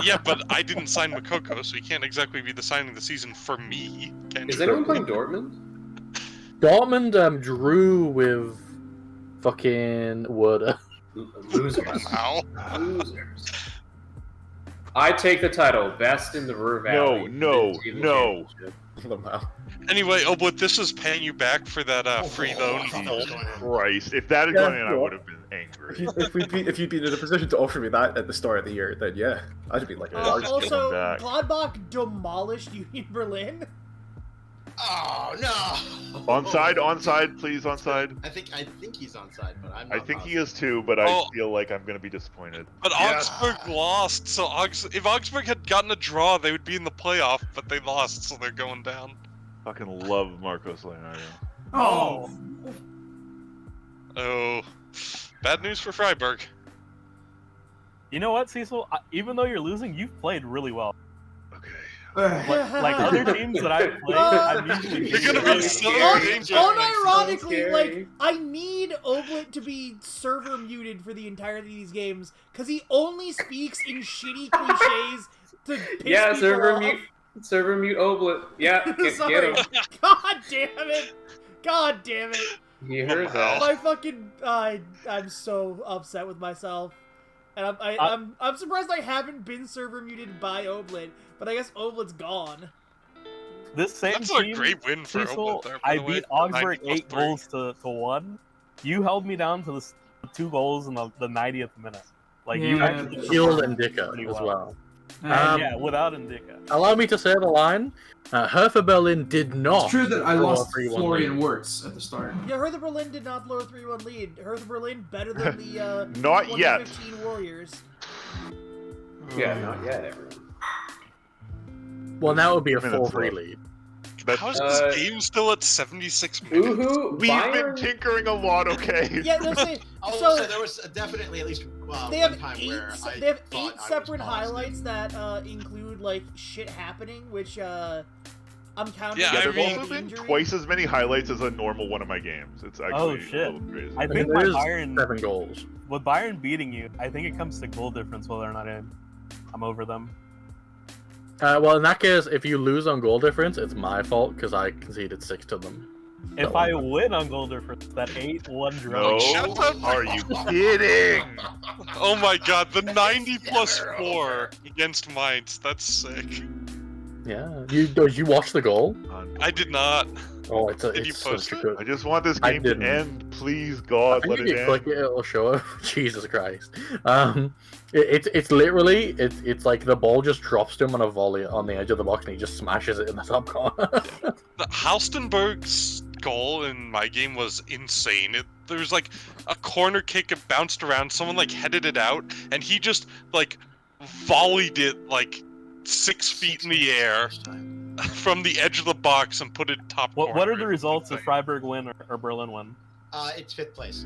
E: Yeah, but I didn't sign Makoko, so he can't exactly be the signing of the season for me. Can
C: Is
E: you?
C: anyone playing Dortmund?
A: Dortmund drew with fucking Werder.
C: Losers.
E: Wow.
C: Losers. I take the title, best in the Ruhr Valley.
B: No.
E: Anyway, Oblit, this is paying you back for that free loan.
B: Christ, if that had gone in, I would have been angry.
D: If you'd been in a position to offer me that at the start of the year, then yeah, I'd have been like,
G: also, Gladbach demolished Union Berlin.
I: Oh no!
B: Onside, please, onside.
I: I think he's onside, but I'm not
B: I think
I: positive.
B: he is too, but I feel like I'm gonna be disappointed.
E: But Augsburg lost, so if Augsburg had gotten a draw, they would be in the playoff, but they lost, so they're going down.
B: Fucking love Marcos Leonardo.
F: Oh.
E: Oh. Bad news for Freiburg.
H: You know what, Cecil? Even though you're losing, you've played really well.
F: Like
H: other teams that I've played, I'm usually
E: You're gonna be so
G: unironically, like, I need Oblit to be server muted for the entirety of these games, because he only speaks in shitty cliches to piss people
C: server
G: off.
C: mute. Server mute Oblit. Yeah, get him.
G: God damn it! God damn it!
C: You heard that.
G: My fucking, I'm so upset with myself. And I'm surprised I haven't been server muted by Oblit, but I guess Oblit's gone.
H: This same
E: That's
H: team,
E: a great win for
H: Cecil,
E: Oblit there, by
H: I
E: the way.
H: beat Augsburg 8
E: 90+3.
H: goals to 1. You held me down to the 2 goals in the 90th minute. Like you
A: Yeah.
H: actually
A: Killed
H: performed
A: Indica
H: pretty
A: as well.
H: Yeah, without Indica.
A: Allow me to say the line. Hertha Berlin did not.
F: It's true that I
A: blow a
F: lost
A: 3-1
F: Florian
A: lead.
F: Wirtz at the start.
G: Yeah, Hertha Berlin did not blow a 3-1 lead. Hertha Berlin better than the
B: Not yet.
G: 2015 Warriors.
C: Yeah, not yet, everyone.
A: Well, now it would be a
B: Minutes
A: 4-3
B: left.
A: lead.
E: How is this game still at 76 minutes?
C: Woohoo!
B: We've been tinkering a lot, okay?
G: Yeah, no, so
I: So there was definitely at least
G: they
I: one
G: have
I: time
G: eight.
I: where I
G: They have
I: thought I
G: 8
I: was
G: separate
I: paused.
G: highlights that include like shit happening, which I'm counting.
E: Yeah,
B: Yeah,
E: I
B: there's
E: mean-
B: also been
G: injury.
B: twice as many highlights as a normal one of my games. It's actually
H: Oh
B: a
H: shit!
B: little crazy.
H: I
A: I
H: think
A: mean,
H: by
A: there is
H: Bayern,
A: 7 goals.
H: with Bayern beating you, I think it comes to goal difference whether or not I'm over them.
A: Well, in that case, if you lose on goal difference, it's my fault because I conceded 6 to them.
H: If
A: So-
H: I win on goal difference, that 8-1 draw.
B: No,
E: Shut up.
B: are you kidding?
E: Oh my god, the 90+4 against Mainz. That's sick.
A: Yeah. Did you watch the goal?
E: I did not.
A: Oh, it's
E: Did you
A: it's
E: post
A: such a
E: it?
A: good.
B: I just want this
A: I
B: game to
A: didn't.
B: end, please,
A: I
B: God,
A: think
B: let
A: if
B: it
A: you
B: end.
A: click it, it'll show it. Jesus Christ. It's literally it's like the ball just drops to him on a volley on the edge of the box and he just smashes it in the top corner.
E: The Halstenberg's goal in my game was insane. There was like a corner kick, it bounced around, someone like headed it out, and he just like volleyed it like 6 feet in the air from the edge of the box and put it top corner.
H: What are the results if Freiburg win or Berlin win?
I: It's 5th place.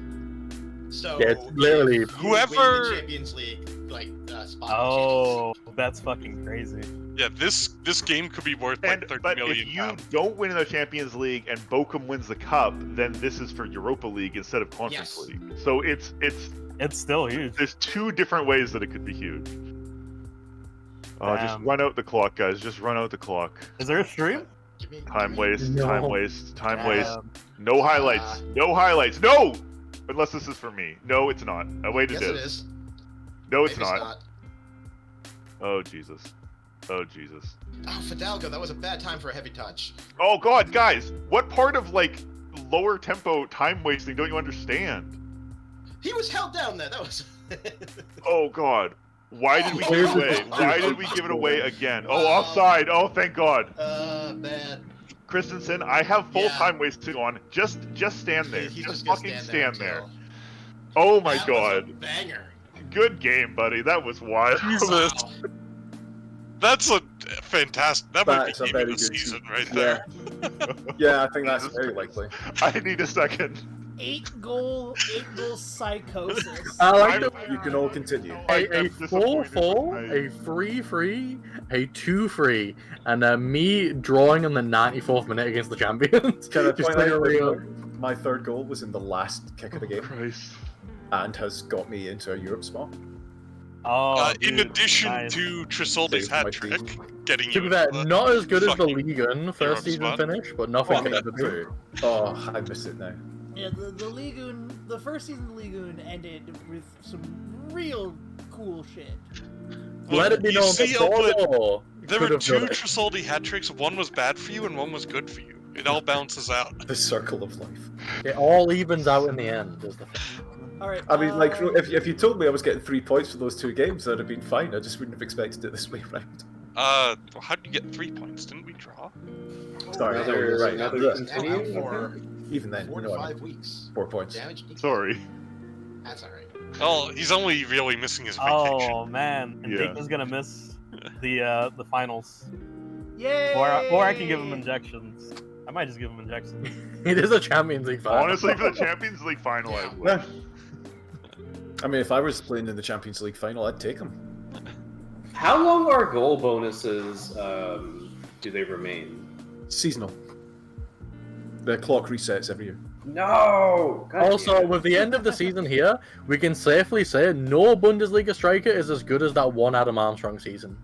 I: So
A: Yeah, it's literally-
I: if you
E: Whoever-
I: win the Champions League, like spot.
H: Oh, that's fucking crazy.
E: Yeah, this game could be worth like 30
B: But
E: million
B: if you
E: pounds.
B: don't win in the Champions League and Bochum wins the cup, then this is for Europa League instead of Conference
I: Yes.
B: League. So it's
H: It's still huge.
B: there's 2 different ways that it could be huge. Just
H: Damn.
B: run out the clock, guys. Just run out the clock.
H: Is there a stream?
B: Time waste.
A: No.
B: Time waste. Time waste.
H: Damn.
B: No highlights. No highlights. No. Unless this is for me. No, it's not. Oh wait,
I: Yes,
B: it
I: it
B: is.
I: is.
B: No, it's
I: Maybe
B: not. Oh Jesus. Oh Jesus.
I: Oh, Fidalgo, that was a bad time for a heavy touch.
B: Oh God, guys, what part of like lower tempo time wasting don't you understand?
I: He was held down there. That was.
B: Oh God. Why did we give it away? Why did we give it away again? Oh, offside. Oh, thank God.
I: Bad.
B: Christensen, I have full
I: Yeah.
B: time wasting on. Just stand there.
I: He's
B: just
I: gonna
B: fucking
I: stand
B: stand there.
I: until-
B: Oh my
I: That was a
B: God.
I: banger.
B: Good game, buddy. That was wild.
E: Jesus.
I: Wow.
E: That's a fantastic. That might
D: That's
E: be
D: a
E: game
D: very
E: of the
D: good
E: season
D: team.
E: right there.
D: Yeah, I think that's very likely.
B: I need a second.
G: 8 goal psychosis.
A: I like the
D: You can all continue.
B: I am
A: a
B: disappointed
A: 4-4,
B: with
A: a 3-3, a 2-3, and me drawing in the 94th minute against the champions.
D: Can I
A: Just
D: point
A: like a
D: out
A: real-
D: that my 3rd goal was in the last kick of the game
B: Christ.
D: and has got me into a Europe spot.
H: Oh,
E: In
H: dude,
E: addition
H: nice.
E: to Trisoldi's
D: Saved my
E: hat trick, getting
A: To
E: you
A: be fair,
E: into the
A: not as good as the
E: fucking
A: Ligue 1
E: Europe
A: first season
E: spot.
A: finish, but nothing
D: Oh,
A: can ever be.
D: Oh, I miss it now.
G: Yeah, the Ligue 1, the first season of the Ligue 1 ended with some real cool shit.
A: Let it be
E: you
A: known
E: see,
A: that Bordeaux
E: There
A: could
E: were
A: have
E: two
A: done it.
E: Trasoldi hat tricks. One was bad for you, and one was good for you. It all balances out.
D: The circle of life.
A: It all evens out in the end. Is the thing.
G: All right.
D: I mean, like, if you told me I was getting 3 points for those 2 games, I'd have been fine. I just wouldn't have expected it this way round.
E: How did you get 3 points? Didn't we draw?
D: Sorry,
I: Another-
D: you're right.
I: another
D: Yeah.
I: continue for
D: Even then,
I: 4
D: you
I: to
D: know,
I: 5 weeks.
D: 4 points.
I: Damage.
B: Sorry.
I: That's alright.
E: Oh, he's only really missing his vacation.
H: Oh man, and
B: Yeah.
H: Dika's gonna miss the finals.
G: Yay!
H: Or I can give him injections. I might just give him injections.
A: It is a Champions League final.
B: Honestly, for the Champions League final, I would.
D: Yeah. I mean, if I was playing in the Champions League final, I'd take him.
C: How long are goal bonuses? Do they remain?
D: Seasonal. The clock resets every year.
C: No. God
A: Also,
C: damn it.
A: with the end of the season here, we can safely say no Bundesliga striker is as good as that one Adam Armstrong season.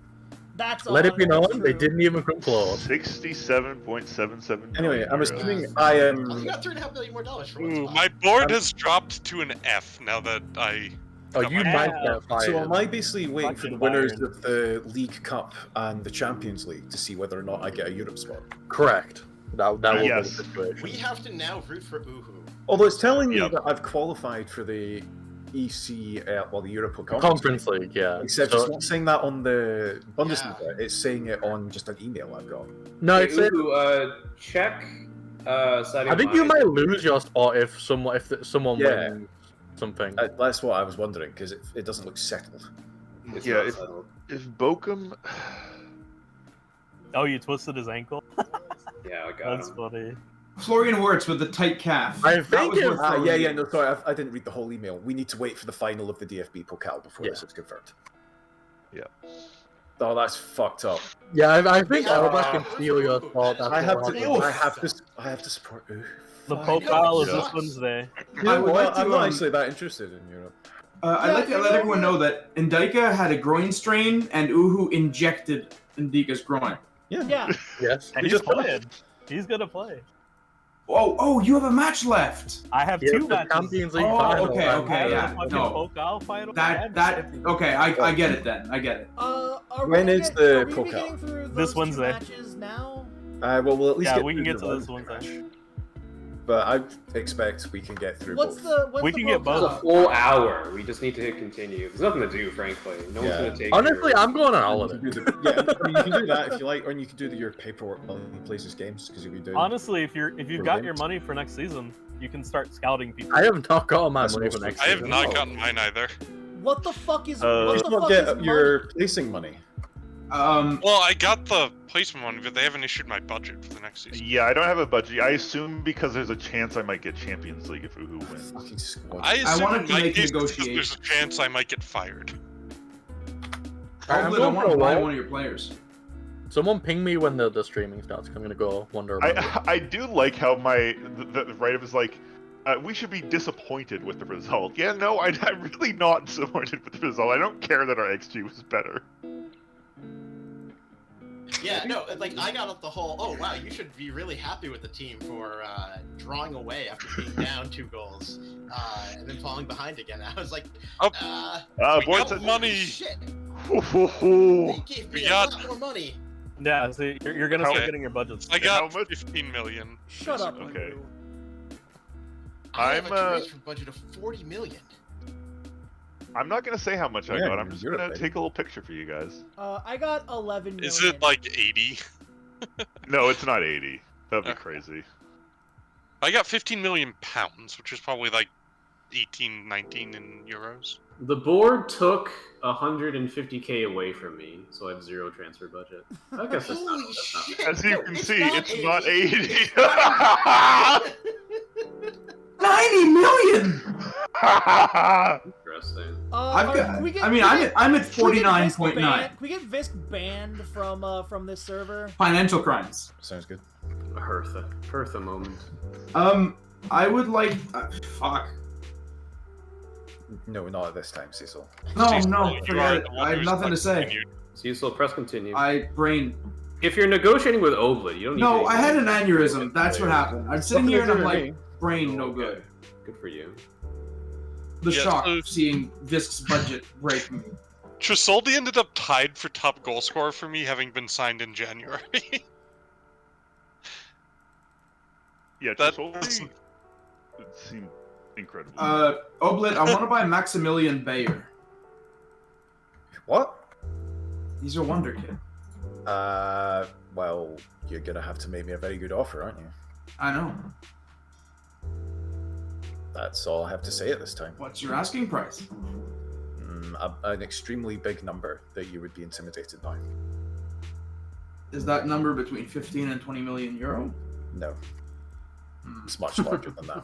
G: That's
A: Let it be
G: 100%
A: known, they
G: true.
A: didn't even come close.
B: 67.77.
D: Anyway, I'm
B: euros.
D: assuming I am.
I: Oh, you got $3.5 million more for one
E: Ooh,
I: spot.
E: my board has dropped to an F now that I.
A: Oh,
E: got
A: you
E: my-
A: might
H: Yeah.
A: get fired.
D: So am I basically waiting for the
H: Fucking
D: winners
H: Bayern.
D: of the League Cup and the Champions League to see whether or not I get a Europe spot?
A: Correct. That will
B: Yes.
A: be the situation.
I: We have to now root for Uhu.
D: Although it's telling me
B: Yep.
D: that I've qualified for the EC, the Europa
A: Conference League, yeah.
D: Except
A: So-
D: it's not saying that on the Bundesliga. It's saying it on just an email I've got.
A: no,
C: Hey,
A: it's
C: Uhu, check. Sadio
A: I think you
C: Mane.
A: might lose your spot if someone
D: Yeah.
A: wins something.
D: That's what I was wondering because it doesn't look settled.
C: It's
B: Yeah,
C: not
B: if-
C: settled.
B: If Bochum.
H: Oh, you twisted his ankle?
C: Yeah, I got
H: That's
C: him.
H: funny.
F: Florian Wirtz with the tight calf.
A: I
F: That
A: think
F: was
A: it-
F: worth throwing
D: Yeah,
F: in.
D: no, sorry, I didn't read the whole email. We need to wait for the final of the DFB Pokal before
A: Yeah.
D: this is confirmed.
B: Yeah.
D: Oh, that's fucked up.
A: Yeah, I think
I: Yeah,
A: Albert can steal your spot. That's
D: I have
A: what
D: to,
A: happened.
D: I have to support.
H: The
F: Fuck.
H: Pokal is
B: Yeah.
H: this Wednesday.
D: You know
F: I would
D: what?
F: like to,
D: I'm not
F: um,
D: actually that interested in Europe.
F: I'd like to let everyone know that Ndika had a groin strain and Uhu injected Ndika's groin.
G: Yeah.
A: Yes.
H: And
D: We
H: he's
D: just-
H: playing. He's gonna play.
F: Oh, you have a match left.
H: I have
A: He has
H: two
A: the
H: matches.
A: Champions League
F: Oh,
A: final.
F: okay,
A: and-
F: okay,
H: I have
F: yeah,
H: the fucking
F: no.
H: Pokal final.
F: Okay, I get it then. I get it.
G: Are
D: When
G: we
D: is
G: get-
D: the
G: are we
D: Pokal?
G: getting through
H: This
G: those two
H: Wednesday.
G: matches now?
D: Well, we'll at least
H: Yeah,
D: get
H: we can
D: through
H: get
D: the
H: to this
D: round
H: Wednesday.
D: match. But I expect we can get through
G: What's
D: both.
G: the
H: We can get
G: Pokal?
C: It's a full hour. We just need to hit continue. There's nothing to do, frankly. No one's
D: Yeah.
C: gonna take.
A: Honestly,
C: your-
A: I'm going on
D: You
A: holiday.
D: can do the- yeah, I mean, you can do that if you like, or you can do your paperwork while he plays his games because you'll be doing.
H: Honestly, if you've
D: For
H: got your
D: wins.
H: money for next season, you can start scouting people.
A: I have not gotten my
D: That's
A: money for
D: mostly-
A: next
E: I have
A: season.
E: not gotten mine either.
G: What the fuck is?
B: Uh,
G: what
D: Just
G: the
D: not
G: fuck
D: get
G: is
D: your
G: money?
D: placing money.
E: Well, I got the placement one, but they haven't issued my budget for the next season.
B: Yeah, I don't have a budget. I assume because there's a chance I might get Champions League if Uhu wins.
D: Fucking squad.
E: I assume
F: wanted
E: in
F: to
E: my
F: make
E: case, it's because there's a
F: negotiations.
E: chance I might get fired.
A: I'm
F: Hopefully, I
A: going
F: want
A: for
F: to
A: a
F: buy
A: while.
F: one of your players.
A: Someone ping me when the streaming starts. 'Cause I'm gonna go wander around.
B: I do like how the write-up is like, we should be disappointed with the result. Yeah, no, I'm really not disappointed with the result. I don't care that our XG was better.
I: Yeah, no, like I got up the whole. Oh wow, you should be really happy with the team for drawing away after being down 2 goals and then falling behind again. I was like,
E: Oh, we
B: Boyd
E: got
B: said,
E: money.
I: shit!
B: Ho, ho, ho.
I: They gave me
E: We
I: a
E: got-
I: lot more money.
H: Yeah, see, you're gonna
B: How-
H: start getting your budgets.
E: I got
B: how much-
E: 15 million.
G: Shut up.
B: Okay.
G: Uhu.
I: I have
B: I'm,
I: a transfer budget of 40 million.
B: I'm not gonna say how much I
D: Yeah,
B: got. I'm just
D: Europe,
B: gonna
D: baby.
B: take a little picture for you guys.
G: I got 11 million.
E: Is it like 80?
B: No, it's not 80. That'd be
E: Okay.
B: crazy.
E: I got 15 million pounds, which is probably like 18, 19 in euros.
C: The board took 150k away from me, so I have 0 transfer budget. I guess that's not,
I: Holy
C: that's not
I: shit!
C: bad.
B: As you
I: No,
B: can
I: it's
B: see,
I: not
B: it's
I: 80.
B: not 80.
F: 90 million.
C: Interesting.
F: I've got.
G: can we get,
F: I mean,
G: can we
F: I'm at
G: get- can we get Visk
F: 49.9.
G: banned- Can we get Visk banned from this server?
F: Financial crimes.
D: Sounds good.
C: A Hertha moment.
F: I would like. Fuck.
D: No, not at this time, Cecil.
F: No,
E: Cecil,
F: no,
E: you
F: forget
E: are
F: it.
E: the one
F: I have
E: who's
F: nothing to say.
E: continued.
C: Cecil, press continue.
F: Brain.
C: If you're negotiating with Oblit, you don't need
F: No,
C: to-
F: I had an aneurysm. That's what happened. I'm sitting here and I'm like, brain no
C: Okay.
F: good.
C: Good for you.
F: The
E: Yeah,
F: shock
E: so-
F: of seeing Visk's budget break me.
E: Trisoldi ended up tied for top goal scorer for me, having been signed in January.
B: Yeah,
E: That
B: Trisoldi seemed incredible.
F: Oblit, I want to buy Maximilian Bayer.
D: What?
F: He's a wonder kid.
D: Well, you're gonna have to make me a very good offer, aren't you?
F: I know.
D: That's all I have to say at this time.
F: What's your asking price?
D: An extremely big number that you would be intimidated by.
F: Is that number between 15 and 20 million euro?
D: No. It's much larger than that.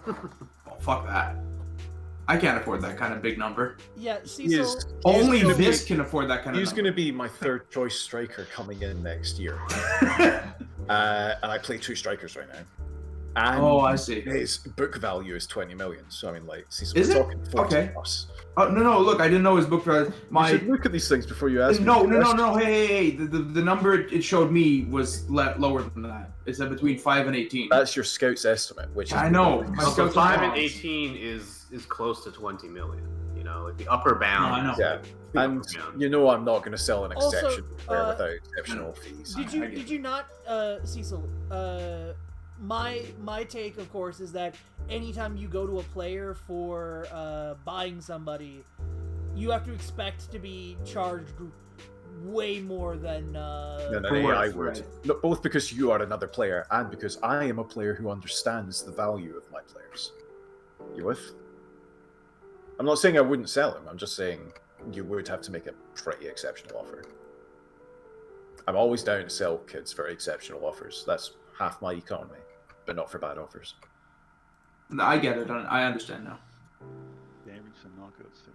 F: Well, fuck that. I can't afford that kind of big number.
G: Yeah, Cecil.
F: Only this can afford that kind of
D: He's
F: number.
D: going to be my third choice striker coming in next year. And I play 2 strikers right now. And
F: I see.
D: His book value is 20 million. So I mean, like, Cecil,
F: Is
D: we're
F: it?
D: talking 40
F: Okay.
D: plus.
F: No, look, I didn't know his book price.
D: You should look at these things before you ask me.
F: No, hey, the number it showed me was lower than that. It said between 5 and 18.
D: That's your scout's estimate, which is...
F: I know. My
C: So
F: scouts
C: 5
F: are
C: and
F: wrong.
C: 18 is close to 20 million. You know, like the upper bound.
F: I know.
D: Yeah, and you know I'm not going to sell an
G: Also,
D: exceptional player without exceptional fees.
G: Did you not, Cecil? My take, of course, is that anytime you go to a player for buying somebody, you have to expect to be charged way more than
D: I would. No, both because you are another player and because I am a player who understands the value of my players. You with? I'm not saying I wouldn't sell him. I'm just saying you would have to make a pretty exceptional offer. I'm always down to sell kids for exceptional offers. That's half my economy, but not for bad offers.
F: No, I get it. I understand now.
B: Damage and knockout stages.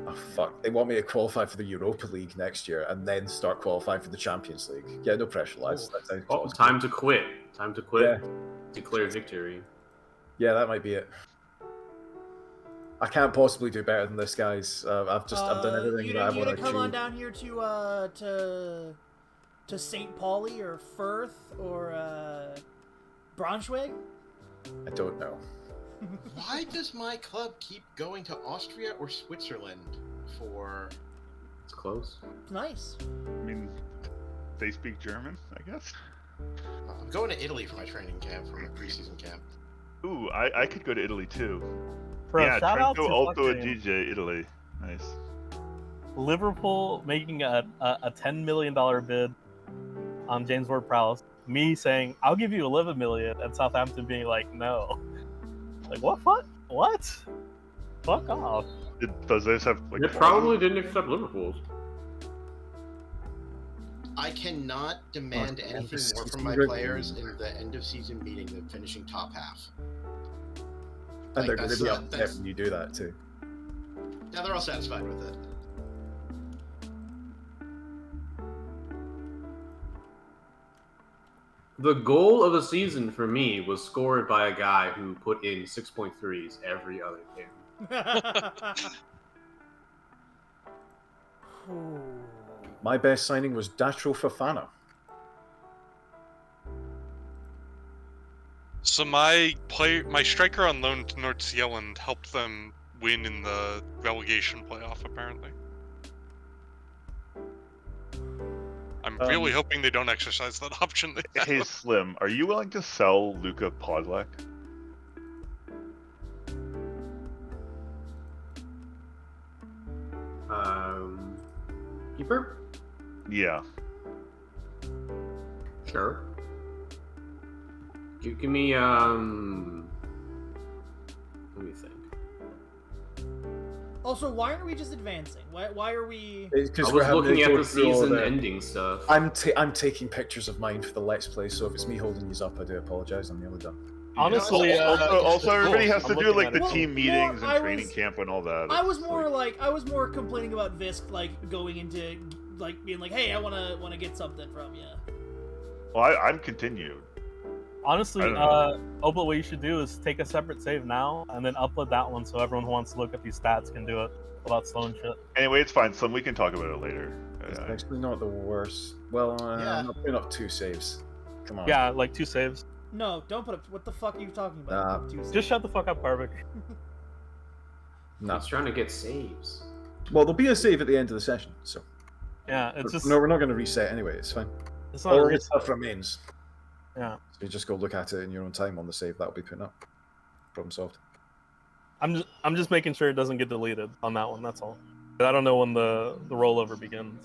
D: Oh, fuck. They want me to qualify for the Europa League next year and then start qualifying for the Champions League. Yeah, no pressure, lads. That sounds
C: Oh,
D: awesome.
C: time to quit. Time to quit.
D: Yeah.
C: Declare victory.
D: Yeah, that might be it. I can't possibly do better than this, guys. I've done everything that I want to
G: You come on
D: achieve.
G: down here to St. Pauli or Firth or Braunschweig?
D: I don't know.
I: Why does my club keep going to Austria or Switzerland for...
C: It's close.
G: It's nice.
B: I mean, they speak German, I guess.
I: I'm going to Italy for my training camp, for my preseason camp.
B: Ooh, I could go to Italy too.
H: Bro,
B: Yeah,
H: shout out
B: Trento
H: to
B: Alto
H: fucking
B: Adige, Italy. Nice.
H: Liverpool making a $10 million bid on James Ward-Prowse. Me saying, I'll give you 11 million, and Southampton being like, no. Like, what? What? Fuck off.
B: Does this have like?
C: They probably didn't accept Liverpool's.
I: I cannot demand anything more from my players in the end of season meeting than finishing top half.
D: And they're going to be
I: that's-
D: upset when you do that too.
I: Yeah, they're all satisfied with it.
C: The goal of the season for me was scored by a guy who put in 6.3s every other game.
D: My best signing was Datro Fofana.
E: So my striker on loan to North Zealand helped them win in the relegation playoff, apparently. I'm really hoping they don't exercise that option.
B: Hey Slim, are you willing to sell Luka Podlak?
C: Keeper?
B: Yeah.
C: Sure. Give me let me think.
G: Also, why aren't we just advancing? Why are we?
D: Because
C: I
D: we're
C: was
D: having
C: looking
D: to
C: at
D: go
C: the
D: through all
C: season
D: the-
C: ending stuff.
D: I'm taking pictures of mine for the Let's Play, so if it's me holding these up, I do apologize. I'm nearly done.
H: Honestly,
B: also everybody has to
H: I'm
B: do
H: looking
B: like
H: at
B: the
H: it.
B: team meetings and training camp and all that.
G: I was
B: It's
G: more complaining about Visk going into being like, hey, I wanna get something from you.
B: Well, I'm continued.
H: Honestly,
B: I don't know.
H: Obla, what you should do is take a separate save now and then upload that one so everyone who wants to look at these stats can do it without slowing shit.
B: Anyway, it's fine. Slim, we can talk about it later.
D: It's actually not the worst. Well, I'm not putting up 2 saves. Come on.
H: Yeah, like 2 saves.
G: No, don't put up. What the fuck are you talking about?
H: Just shut the fuck up, Parvik.
D: No.
C: He's trying to get saves.
D: Well, there'll be a save at the end of the session, so.
H: Yeah, it's just
D: No, we're not going to reset anyway. It's fine.
H: it's not
D: All
H: a
D: the stuff remains.
H: Yeah.
D: So you just go look at it in your own time on the save that'll be put up. Problem solved.
H: I'm just making sure it doesn't get deleted on that one. That's all. I don't know when the rollover begins.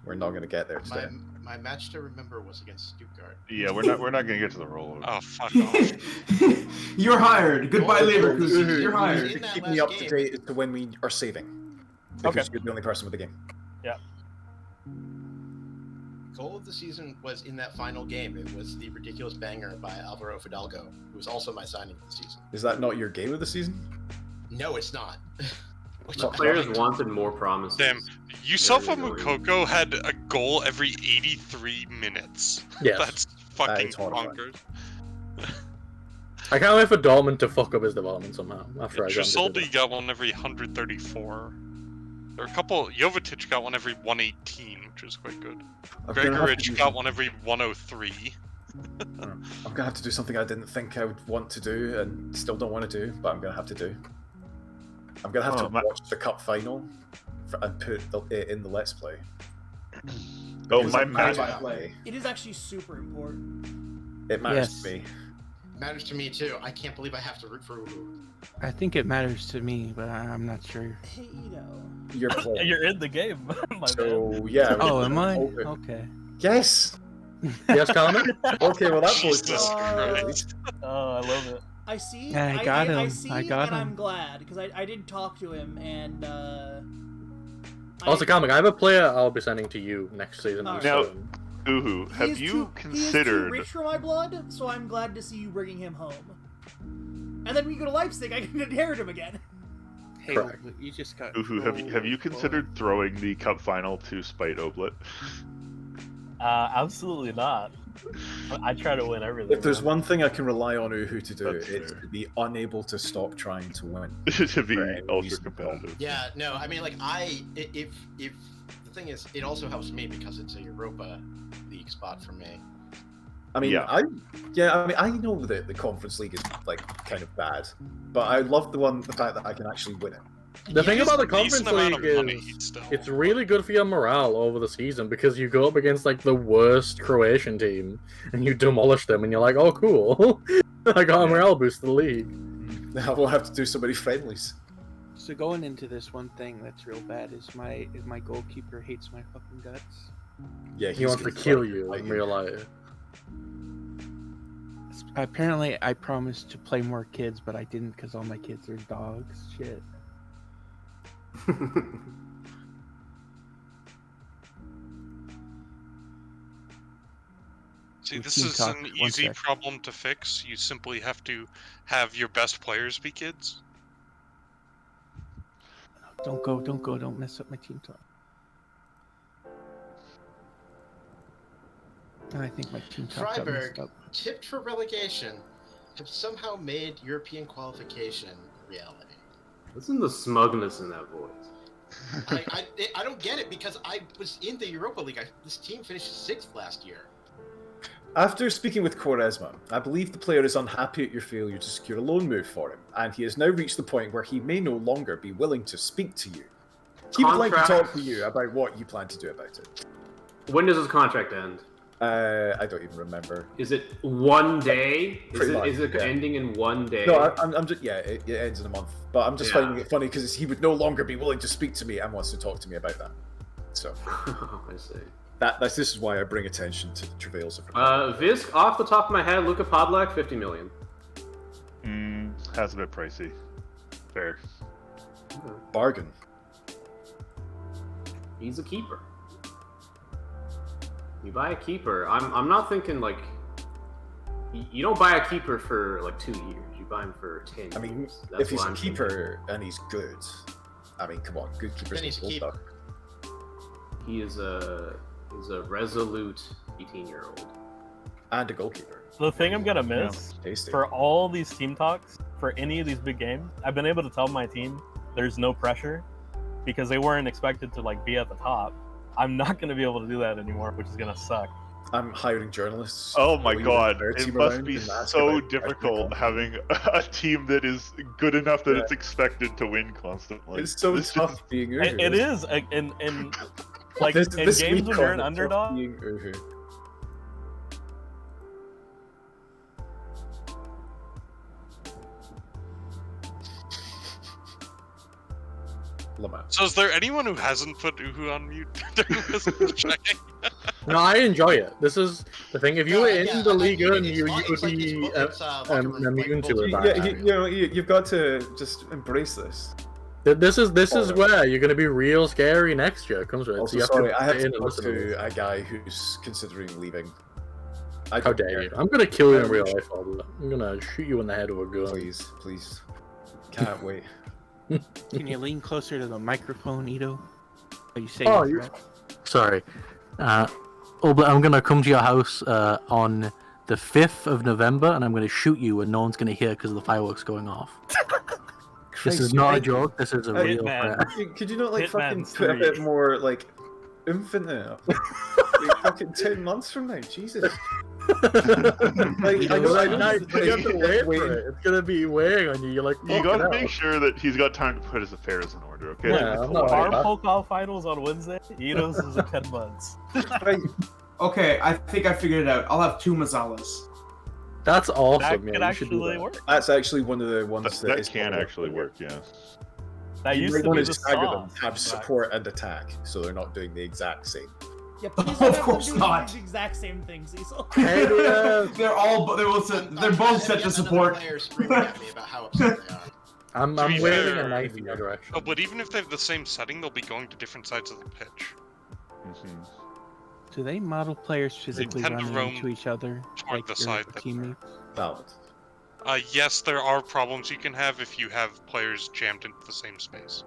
D: We're not going to get there today.
I: My match to remember was against Stuttgart.
B: Yeah, we're not going to get to the rollover.
E: Oh, fuck off.
F: You're hired. Goodbye,
I: Oh,
F: Leverkusen. You're
I: in
F: hired.
I: that
D: Keep
I: last
D: me up
I: game-
D: to date as to when we are saving. Because you're the only person with the game.
H: Yeah.
I: Goal of the season was in that final game. It was the ridiculous banger by Alvaro Fidalgo, who was also my signing of the season.
D: Is that not your game of the season?
I: No, it's not.
C: The players wanted more promises.
E: Damn, Yusufa Mukoko had a goal every 83 minutes.
A: Yes.
E: That's fucking
D: It's horrifying.
E: bonkers.
A: I can't wait for Dortmund to fuck up his development somehow. After I got him to do
E: Trisoldi
A: that.
E: got one every 134. There are a couple. Jovetic got one every 118, which is quite good.
D: I'm gonna have to
E: Gregorich
D: do
E: got one every 103.
D: I'm going to have to do something I didn't think I would want to do and still don't want to do, but I'm going to have to do. I'm going to have to watch the cup final and put it in the Let's Play.
B: Oh,
D: Because
B: my
D: I'm
B: match.
D: that way.
G: It is actually super important.
D: It matters
J: Yes.
D: to me.
I: Matters to me too. I can't believe I have to root for Uhu.
J: I think it matters to me, but I'm not sure.
G: Hey,
D: You're playing.
H: You're in the game. My bad.
D: So, yeah.
J: Oh, am I?
D: Open.
J: Okay.
D: Yes!
A: Yes, Connor?
D: Okay, well, that bodes
E: Jesus
D: well.
E: Christ.
H: Oh, I love it.
G: I see.
J: Yeah, I got
G: I
J: him.
G: see,
J: I got
G: and I'm
J: him.
G: glad because I did talk to him and.
A: Also, comic, I have a player I'll be sending to you next season.
G: Alright.
B: Now,
A: So-
B: Uhu,
G: He
B: have
G: is
B: you
G: too
B: considered?
G: rich for my blood, so I'm glad to see you bringing him home. And then when you go to Leipzig, I can inherit him again.
J: Hey,
B: Correct.
J: you just got.
B: Uhu, have you considered throwing the cup final to spite Oblit?
H: Absolutely not. I try to win everything.
D: If there's
H: man.
D: one thing I can rely on Uhu to do,
B: That's
D: it's
B: fair.
D: to be unable to stop trying to win.
B: To be
D: For any
B: ultra
D: reason.
B: competitive.
I: Yeah, no, I mean, like, if the thing is, it also helps me because it's a Europa League spot for me.
D: I mean,
B: Yeah.
D: I know that the Conference League is like kind of bad, but I love the fact that I can actually win it.
A: The thing
E: Use
A: about the
E: a decent
A: Conference
E: amount
A: League
E: of money
A: is
E: still.
A: it's really good for your morale over the season because you go up against like the worst Croatian team and you demolish them and you're like, oh cool, I got a morale boost to the league.
D: Now we'll have to do so many friendlies.
J: So going into this, one thing that's real bad is my goalkeeper hates my fucking guts.
D: Yeah,
A: He wants to kill you in real life.
J: Apparently, I promised to play more kids, but I didn't because all my kids are dogs. Shit.
E: See,
J: We
E: this
J: can
E: is
J: talk
E: an
J: one
E: easy
J: sec.
E: problem to fix. You simply have to have your best players be kids.
J: Don't go, don't mess up my team talk. And I think my team talk got messed
I: Freiburg,
J: up.
I: tipped for relegation, have somehow made European qualification a reality.
C: Listen to the smugness in that voice.
I: I don't get it because I was in the Europa League. This team finished 6th last year.
D: After speaking with Quaresma, I believe the player is unhappy at your failure to secure a loan move for him, and he has now reached the point where he may no longer be willing to speak to you. He would like to
C: Contract.
D: talk to you about what you plan to do about it.
C: When does his contract end?
D: I don't even remember.
C: Is it one day?
D: Pretty much,
C: Is it
D: yeah.
C: ending in one day?
D: No, I'm just it ends in a month. But I'm just
C: Yeah.
D: finding it funny because he would no longer be willing to speak to me and wants to talk to me about that. So
C: I see.
D: this is why I bring attention to the travails of.
C: Visk, off the top of my head, Luka Podlak, 50 million.
B: Has a bit pricey. Fair.
D: Bargain.
C: He's a keeper. You buy a keeper. I'm not thinking like you don't buy a keeper for like 2 years. You buy him for 10 years.
D: I mean,
C: That's
D: if he's
C: what
D: a
C: I'm
D: keeper and he's good, I mean, come on, good keepers.
I: Then he's a
D: will
I: keeper.
D: stuff.
C: He is a resolute 18-year-old.
D: And a goalkeeper.
H: The thing I'm gonna miss
D: Tasty.
H: for all these team talks, for any of these big games, I've been able to tell my team there's no pressure because they weren't expected to like be at the top. I'm not gonna be able to do that anymore, which is gonna suck.
D: I'm hiring journalists.
B: Oh my
D: leading
B: god,
D: their
B: it
D: team
B: must
D: around
B: be
D: and ask
B: so
D: about
B: difficult
D: technical-
B: having a team that is good enough that
D: Yeah.
B: it's expected to win constantly.
D: It's so
B: This
D: tough
B: just-
D: being
H: It
D: Uhu.
H: is in like
D: This
H: in
D: week
H: games when you're an
D: on it's tough
H: underdog.
D: being Uhu. Lamar.
E: So is there anyone who hasn't put Uhu on mute during this checking?
A: No, I enjoy it. This is the thing. If you were in the league and you would
I: it's like
A: be
I: locker room,
A: immune to
I: bull-
A: it.
D: Yeah,
A: That
D: you've got to just embrace this.
A: This is where you're going to be real scary next year. Comes with it.
D: Also,
A: So you
D: sorry, I have
A: sit
D: to
A: in and
D: talk
A: listen to
D: to
A: this.
D: a guy who's considering leaving. I
A: How
D: don't
A: dare
D: care.
A: you? I'm going to kill you in real life. Albert. I'm going to shoot you in the head with a gun.
D: Please, please. Can't wait.
J: Can you lean closer to the microphone, Ito? Are you saying?
A: Oh, you're... Sorry. Albert, I'm going to come to your house on the 5th of November, and I'm going to shoot you, and no one's going to hear because of the fireworks going off. This is not a joke. This is a real threat.
D: Could you not like fucking
H: Hitman's
D: put a
H: 3.
D: bit more like oomph in it? Like, fucking 10 months from now, Jesus. Like, I know, I know,
A: You have to wait for it. It's going to be weighing on you. You're like,
B: You
A: fuck
B: gotta
A: it
B: make
A: out.
B: sure that he's got time to put his affairs in order, okay?
A: Yeah, I'm not
H: Our
A: worried about
H: Pokal finals on Wednesday. Ito's is in 10 months.
D: Right.
F: Okay, I think I figured it out. I'll have 2 Mazalas.
A: That's awesome.
H: That
A: Yeah,
H: could
A: you should do
H: actually
A: that.
H: work.
D: That's actually one of the ones
B: That
D: is
B: can
D: more
B: actually work, yeah.
H: That
D: You
H: used
D: might
H: to
D: want
H: be
D: to
H: the
D: stagger them,
H: sauce.
D: have support and attack, so they're not doing the exact same.
G: Yeah, please
F: Of
G: don't have
F: course
G: them doing
F: not.
G: the exact same thing, Cecil.
A: Hey,
F: they're both set to support.
I: Players screaming at me about how upset they are.
A: I'm
E: To be
A: waving
E: fair-
A: a knife in your direction.
E: Oh, but even if they have the same setting, they'll be going to different sides of the pitch.
B: Mhm.
J: Do they model players physically
E: tend to
J: running
E: roam
J: into each other
E: toward
J: like
E: the
J: your
E: side that-
J: teammates?
D: Valid.
E: Yes, there are problems you can have if you have players jammed into the same space.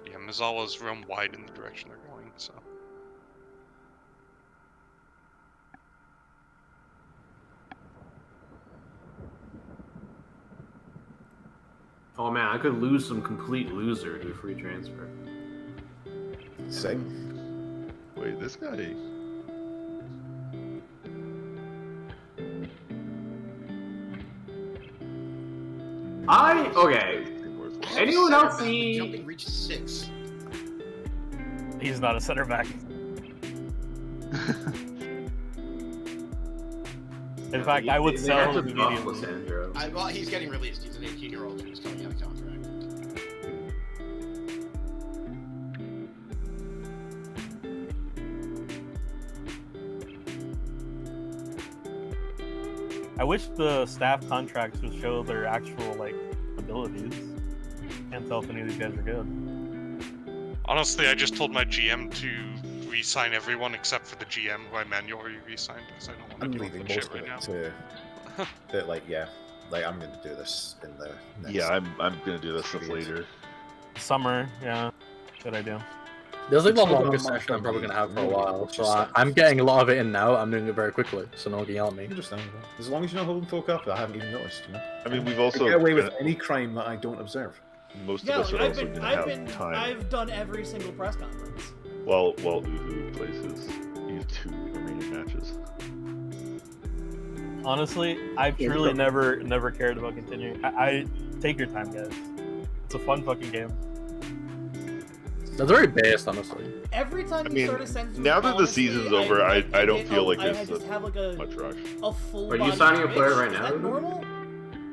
E: Yeah, Mazalas roam wide in the direction they're going, so.
C: Oh man, I could lose some complete loser to a free transfer.
D: Same.
B: Wait, this guy.
C: Okay. Anyone else see?
I: Jumping reach 6.
H: He's not a center back. In fact, I would
C: They
H: sell
C: have to
H: him
C: buff
H: immediately.
C: Lissandro.
I: Well, he's getting released. He's an 18-year-old who's coming out of contract.
H: I wish the staff contracts would show their actual like abilities. Can't tell if any of these guys are good.
E: Honestly, I just told my GM to re-sign everyone except for the GM who I manually re-signed because I don't want to
D: I'm
E: deal
D: leaving
E: with
D: most
E: shit
D: of
E: right now.
D: it to that, like, yeah, like I'm gonna do this in the next
B: Yeah, I'm gonna do this stuff
D: period.
B: later.
H: Summer, yeah, good idea.
A: There's like the
D: It's not
A: longest
D: a month
A: session I'm probably
D: from
A: going to have for a
D: me.
A: while,
D: It's
A: so
D: just like-
A: I'm getting a lot of it in now. I'm doing it very quickly, so no one can yell at me.
D: Understandable. As long as you're not holding folk up, I haven't even noticed. You know,
B: I mean, we've
D: I
B: also
D: get away with any crime that I don't observe.
B: most
G: Yeah,
B: of us
G: like,
B: are
G: I've
B: also
G: been,
B: gonna
G: I've
B: have
G: been,
B: time.
G: I've done every single press conference.
B: While Uhu plays his 2 remaining matches.
H: Honestly, I've truly never cared about continuing. I take your time, guys. It's a fun fucking game.
A: That's very based, honestly.
G: Every time
B: I
G: you
B: mean,
G: start a sentence,
B: now that the
G: honestly,
B: season's over, I don't feel like
G: I
B: there's
G: just have like a
B: much rush.
G: full.
C: Are you
G: body
C: signing a player
G: twitch.
C: right
G: Is
C: now?
G: that normal?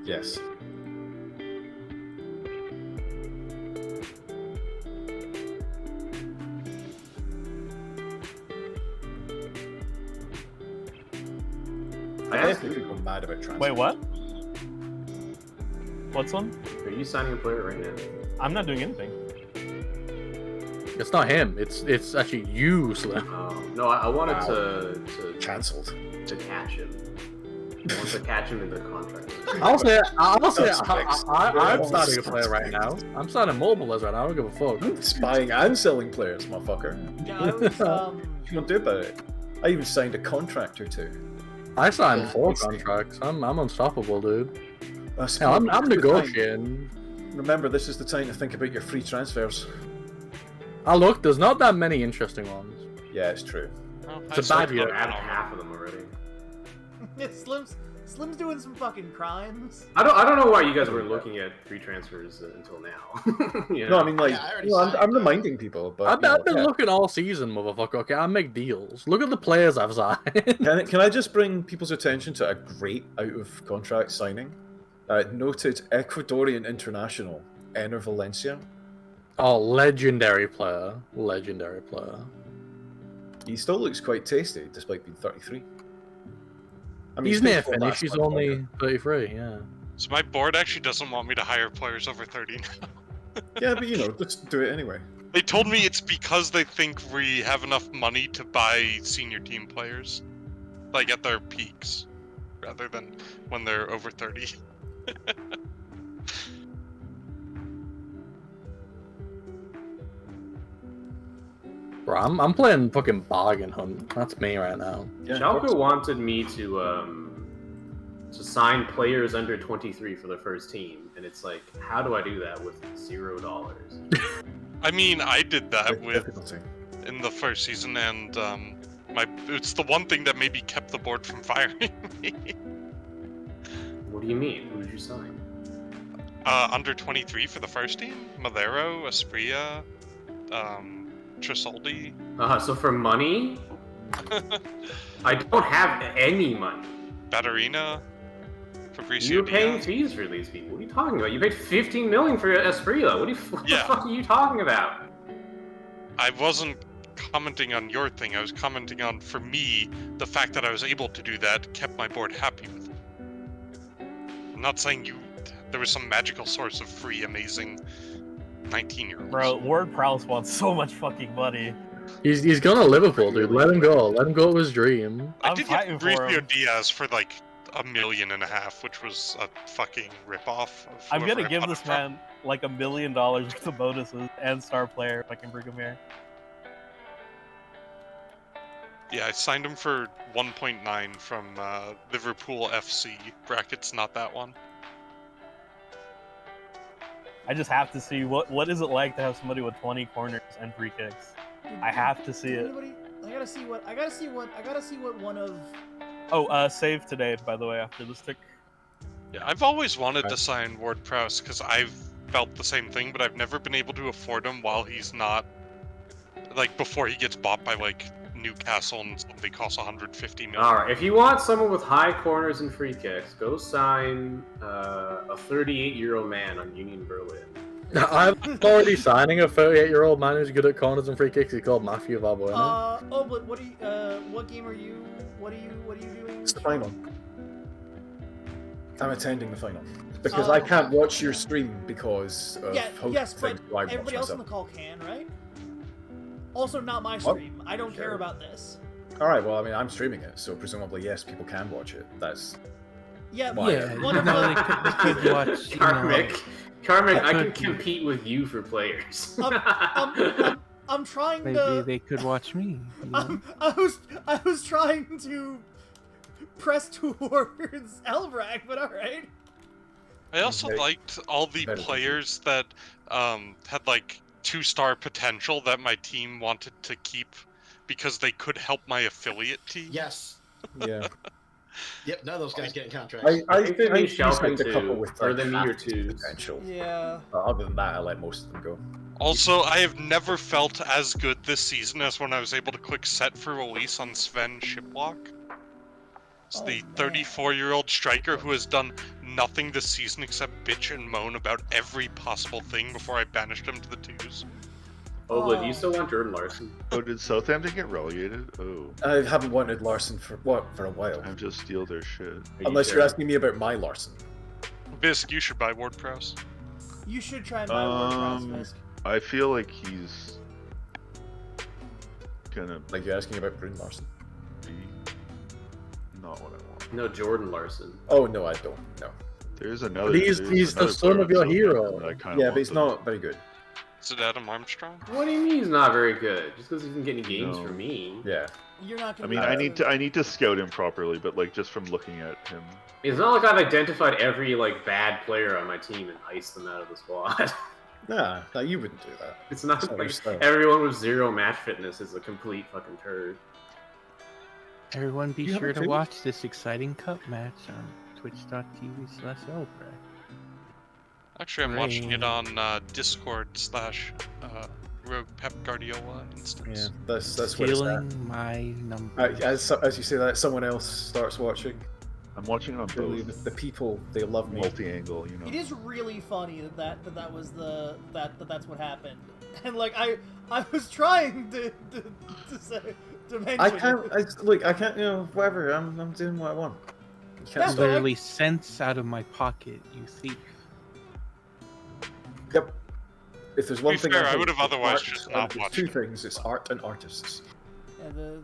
D: Yes. I
C: asked
D: definitely go mad about transfer.
H: Wait, what? What's one?
C: Are you signing a player right now?
H: I'm not doing anything.
A: It's not him. It's actually you, Slim.
C: No, I wanted
D: Wow.
C: to
D: Cancelled.
C: catch him. I want to catch him in the contract.
A: I'll say,
D: That's fixed.
A: I'm starting a player right now. I'm starting mobile as right now. I don't give a fuck.
D: I'm spying and selling players, motherfucker.
G: Yeah, I was.
D: What you gonna do about it? I even signed a contract or 2.
A: I signed
I: Yeah.
A: 4 contracts. I'm unstoppable, dude.
D: I
A: Hell, I'm
D: spent-
A: negotiating.
D: remember, this is the time to think about your free transfers.
A: Oh look, there's not that many interesting ones.
D: Yeah, it's true.
K: Oh,
A: It's a bad year.
C: Add half of them already.
G: Slim's doing some fucking crimes.
C: I don't know why you guys weren't looking at free transfers until now. You know?
D: No, I mean, like,
I: Yeah, I already
D: I'm
I: signed,
D: reminding people, but
A: I've been looking all season, motherfucker. Okay, I make deals. Look at the players I've signed.
D: Can I just bring people's attention to a great out-of-contract signing? Noted Ecuadorian international, Ener Valencia.
A: Oh, legendary player. Legendary player.
D: He still looks quite tasty, despite being 33. I mean,
A: He's near
D: basically
A: finish.
D: last
A: He's
D: month,
A: only 33, yeah.
E: So my board actually doesn't want me to hire players over 30 now.
D: Yeah, but you know, just do it anyway.
E: They told me it's because they think we have enough money to buy senior team players, like at their peaks, rather than when they're over 30.
A: Bro, I'm playing fucking bargain hunt. That's me right now.
D: Yeah,
C: Schalke wanted me to sign players under 23 for the first team, and it's like, how do I do that with $0?
E: I mean, I did that
D: with
E: with
D: difficulty.
E: in the first season, and it's the one thing that maybe kept the board from firing me.
C: What do you mean? Who did you sign?
E: Under 23 for the first team, Madero, Asprilla, Trisoldi.
C: So for money, I don't have any money.
E: Batterina, Fabricio
C: You're paying
E: Diaz.
C: fees for these people. What are you talking about? You paid 15 million for Esprilla. What the
E: Yeah.
C: fuck are you talking about?
E: I wasn't commenting on your thing. I was commenting on, for me, the fact that I was able to do that kept my board happy with it. I'm not saying there was some magical source of free, amazing 19-year-olds.
H: Bro, Ward Prowse wants so much fucking money.
A: He's gone to Liverpool, dude. Let him go. Let him go to his dream.
E: I
H: I'm
E: did get
H: fighting for
E: Fabricio
H: him.
E: Diaz for like $1.5 million, which was a fucking ripoff. Of
H: I'm
E: whoever
H: gonna
E: I
H: give
E: bought
H: this
E: it from.
H: man like $1 million worth of bonuses and star player if I can bring him here.
E: Yeah, I signed him for 1.9 from Liverpool FC. Brackets, not that one.
H: I just have to see what is it like to have somebody with 20 corners and free kicks. I have to see it.
G: I gotta see what one of.
H: Oh, save today, by the way, after this tick.
E: Yeah, I've always wanted to sign Ward Prowse because I've felt the same thing, but I've never been able to afford him while he's not, like, before he gets bought by, like, Newcastle and somebody costs 150 million.
C: Alright, if you want someone with high corners and free kicks, go sign a 38-year-old man on Union Berlin.
A: I'm already signing a 38-year-old man who's good at corners and free kicks. He's called Matthew Valbuena.
G: But what do you? What game are you? What are you doing?
D: It's the final. I'm attending the final because I can't watch your stream because of
G: Yes, but
D: things, so I watch
G: everybody else on the
D: myself.
G: call can, right? Also, not my
D: What?
G: stream. I don't care about this.
D: All right, well, I mean, I'm streaming it, so presumably, yes, people can watch it. That's
G: Yeah,
D: Why?
J: Yeah,
G: one of
J: no,
G: the-
J: they could watch. You know,
C: Karmic, I can
J: could-
C: compete with you for players.
G: I'm trying
J: maybe
G: to.
J: they could watch me. You know?
G: I was trying to press towards Elbrack, but all right.
E: I also
D: Very-
E: liked all the
D: very
E: players that had, like, 2-star potential that my team wanted to keep because they could help my affiliate team.
I: Yes.
D: yeah.
I: Yep. None of those guys getting contracts.
D: I
C: think they need
D: signed
C: Schalke
D: a couple
C: too,
D: with
C: or
D: like,
C: the
D: half
C: meter
D: the
C: twos.
D: potential.
G: Yeah.
D: But other than that, I let most of them go.
E: Also, I have never felt as good this season as when I was able to click set for release on Sven Shiplock. It's
G: Oh,
E: the
G: man.
E: 34-year-old striker who has done nothing this season except bitch and moan about every possible thing before I banished him to the twos.
C: But do you still want Jordan Larson?
B: Oh, did Southampton get relegated? Oh,
D: I haven't wanted Larson for a while.
B: I just steal their shit.
D: Unless you're asking me about my Larson.
E: Bisk, you should buy Ward Prowse.
G: You should try and buy WordPress, Fisk.
B: I feel like he's gonna
D: Like you're asking about Brune Larson.
B: be not what I want.
C: No, Jordan Larson.
D: Oh no, I don't. No.
B: There's another.
A: He's
B: there's
A: the
B: another
A: son
B: player
A: of your
B: on Southampton
A: hero.
B: that I kinda
D: Yeah,
B: want
D: but he's
B: to-
D: not very good.
E: Is it Adam Armstrong?
C: What do you mean he's not very good? Just because he doesn't get any games
B: No.
C: for me.
D: Yeah.
G: You're not
B: I
G: gonna.
B: mean, I need to scout him properly, but like just from looking at him,
C: It's not like I've identified every like bad player on my team and iced them out of the squad.
D: Nah, you wouldn't do that.
C: It's not
D: That's not your
C: like
D: style.
C: everyone with 0 match fitness is a complete fucking turd.
J: Everyone be
D: You have
J: sure
D: a
J: to
D: tweet?
J: watch this exciting cup match on twitch.tv/Elbrek.
E: Actually, I'm watching it
J: Great.
E: on Discord / Rogue Pep Guardiola
D: Yeah,
E: instance.
D: that's where it's at.
J: Stealing my number.
D: As you say that, someone else starts watching.
B: I'm watching it on
D: Really,
B: both
D: the people, they love me.
B: multi-angle. You know.
G: It is really funny that was that's what happened, and like I was trying to say to mention.
D: I can't. I can't. You know, whatever. I'm doing what I want. You can't
G: Yeah,
D: stop.
G: but
J: Literally cents out of my pocket, you thief.
D: Yep. If there's one
E: be
D: thing
E: fair, I
D: hate,
E: would have
D: it's
E: otherwise
D: art,
E: just
D: and
E: not
D: there's
E: watched
D: two
E: it.
D: things: it's art and artists.
G: Yeah, the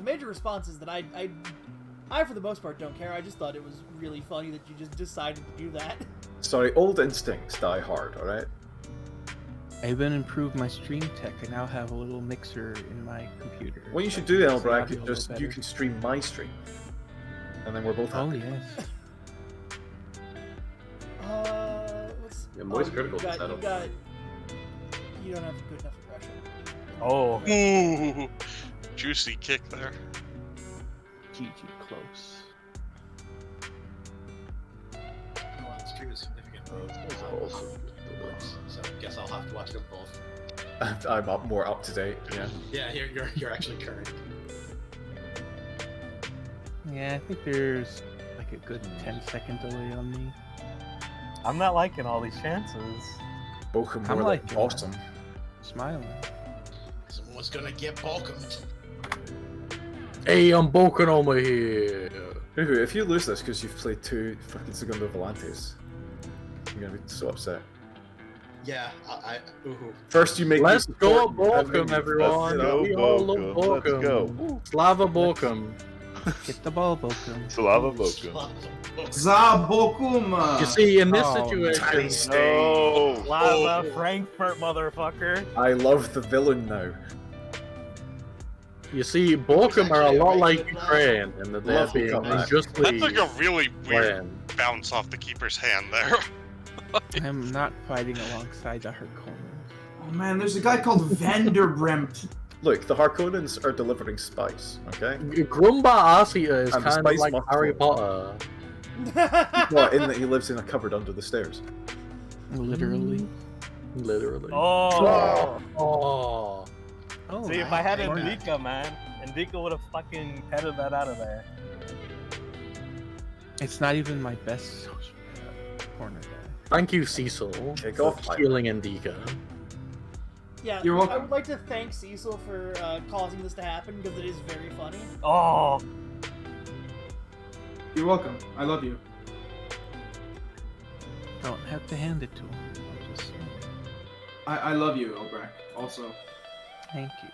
G: major response is that I for the most part don't care. I just thought it was really funny that you just decided to do that.
D: Sorry, old instincts die hard. All right.
J: I even improved my stream tech. I now have a little mixer in my computer.
D: What you
J: so
D: should
J: I
D: do,
J: can mix the
D: Elbrack,
J: audio
D: is
J: a
D: just
J: little
D: you
J: better.
D: can stream my stream, and then we're both
J: Oh
D: happy.
J: yes.
G: What's,
C: Yeah, Moist
G: you
C: Critical
G: got,
C: settle.
G: you don't have good enough aggression.
H: Oh,
E: Ooh, juicy kick there.
J: GG close.
I: Well, the stream is significant.
B: awesome.
I: So I guess I'll have to watch them both.
D: I'm more up to date. Yeah.
I: Yeah, you're actually current.
J: Yeah, I think there's like a good 10-second delay on me.
H: I'm not liking all these chances.
D: Bochum
J: I'm
D: were like
J: liking
D: awesome.
J: Smiling.
I: Someone's gonna get Balkumed.
A: Hey, I'm Boken over here.
D: Uhu, if you lose this because you've played 2 fucking Segundo Volantes, I'm gonna be so upset.
I: Yeah, ooh.
D: First you make
A: Let's
D: me
A: go,
D: support, and then
A: Bochum,
D: you-
A: everyone.
B: go,
A: We all love
B: Bochum. Let's
A: Bochum.
B: go.
A: Slava Bochum.
J: Get the ball, Bokum.
B: Slava Bokum.
F: Zabokuma!
A: You see, in this
J: Oh,
A: situation,
B: No.
H: Lava Frankfurt, motherfucker.
D: I love the villain now.
A: you see, Bochum are a
I: actually a
A: lot
I: very
A: like
I: good
A: Ukraine, and that they're
D: Love will
A: being
D: come back.
A: unjustly
E: That's like a really weird
A: playing.
E: bounce off the keeper's hand there.
J: I'm not fighting alongside the Harkonnens.
F: Oh man, there's a guy called Vanderbremt.
D: Look, the Harkonnens are delivering spice, okay?
A: Grumba Arcita is
D: And the
A: kind of
D: Spice
A: like
D: Moth
A: Harry
D: Boy.
A: Potter.
D: What, in that he lives in a cupboard under the stairs?
J: Literally.
A: Literally.
H: Oh.
A: Oh.
J: Oh,
H: See, if I had
I: hate that.
H: Indika, man, Indika would have fucking headed that out of there.
J: it's not even my best corner guy.
A: Thank you, Cecil,
D: Kick
A: for
D: off, Mike.
A: healing Indika.
G: Yeah,
F: You're welcome.
G: I would like to thank Cecil for causing this to happen because it is very funny.
H: Oh,
F: You're welcome. I love you.
J: Don't have to hand it to him. I'll just say,
F: I love you, Elbrack. Also.
J: thank you.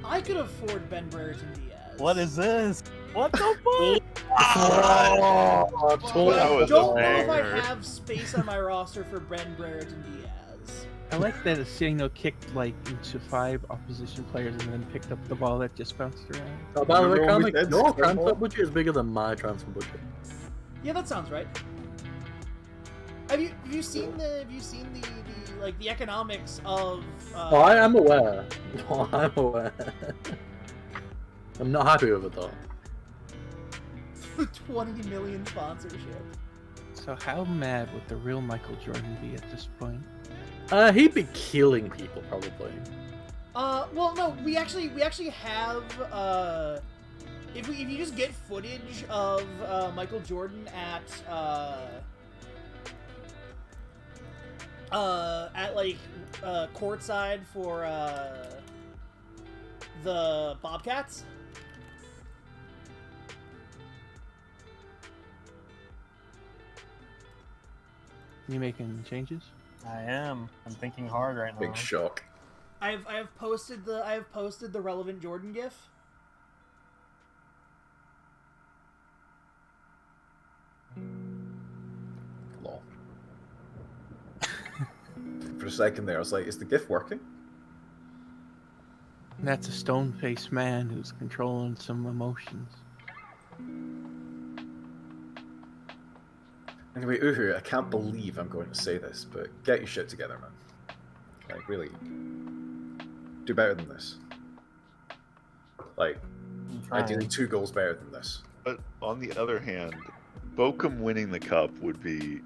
G: I could afford Ben Brereton Diaz.
H: what is this? What the fuck?
A: Oh,
I: That
A: totally.
G: I
B: was
G: don't
B: a
G: know if I
B: banger.
G: have space on my roster for Ben Brereton Diaz.
J: I like that Asino kicked like into 5 opposition players and then picked up the ball that just bounced around.
A: Oh, by the way,
D: Remember when we
A: Comic,
D: did
A: your
D: Super
A: transfer
D: Bowl?
A: budget is bigger than my transfer budget.
G: Yeah, that sounds right. Have you seen the economics of?
A: Oh, I am aware. No, I'm aware. I'm not happy with it though.
G: 20 million sponsorship.
J: So how mad would the real Michael Jordan be at this point?
A: He'd be killing people probably.
G: Well, no, we actually have. If you just get footage of Michael Jordan at courtside for the Bobcats.
J: You making changes?
H: I am. I'm thinking hard right now.
D: Big shock.
G: I have posted the relevant Jordan GIF.
D: Lol. for a second there. I was like, is the GIF working?
J: That's a stone-faced man who's controlling some emotions.
D: Anyway, Uhu, I can't believe I'm going to say this, but get your shit together, man. Like, really, do better than this. Like, ideally 2 goals better than this.
B: But on the other hand, Bochum winning the cup would be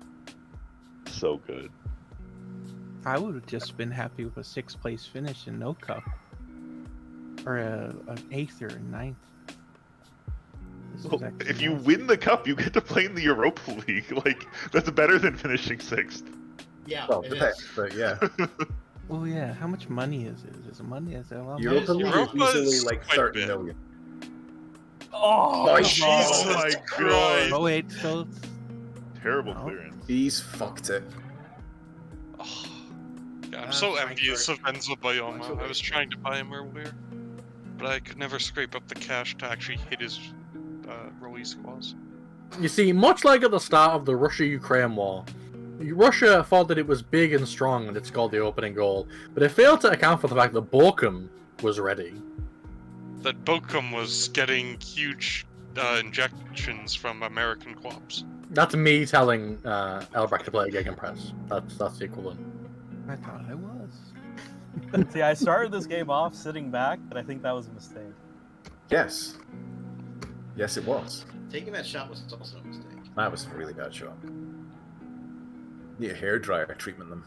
B: so good.
J: I would have just been happy with a 6th place finish and no cup. Or an 8th or a 9th.
B: Well, if you win the cup, you get to play in the Europa League. Like, that's better than finishing 6th.
I: Yeah,
D: Well,
I: it
D: depends,
I: is.
D: but yeah.
J: Well, yeah. How much money is it? Is it money? Is it a lot of
D: Europa
J: money?
D: League is
E: Europa's
D: easily like
E: quite a
D: 30
E: bit.
D: million.
H: Oh,
E: Jesus
B: my
E: Christ.
J: Oh wait, so it's...
B: Terrible
J: No.
B: clearance.
D: He's fucked it.
E: Oh, yeah, I'm so envious of
I: Frankfurt.
E: Enzo Bayoma. I was trying to buy him earlier, but I could never scrape up the cash to actually hit his release clause.
A: You see, much like at the start of the Russia-Ukraine war, Russia thought that it was big and strong and it scored the opening goal, but it failed to account for the fact that Bochum was ready.
E: That Bochum was getting huge injections from American clubs.
A: That's me telling Elbrecht to play a gegenpress. That's the equivalent.
J: I thought I was.
H: See, I started this game off sitting back, but I think that was a mistake.
D: Yes. Yes, it was.
I: Taking that shot was also a mistake.
D: That was a really bad shot. Need a hairdryer treatment them.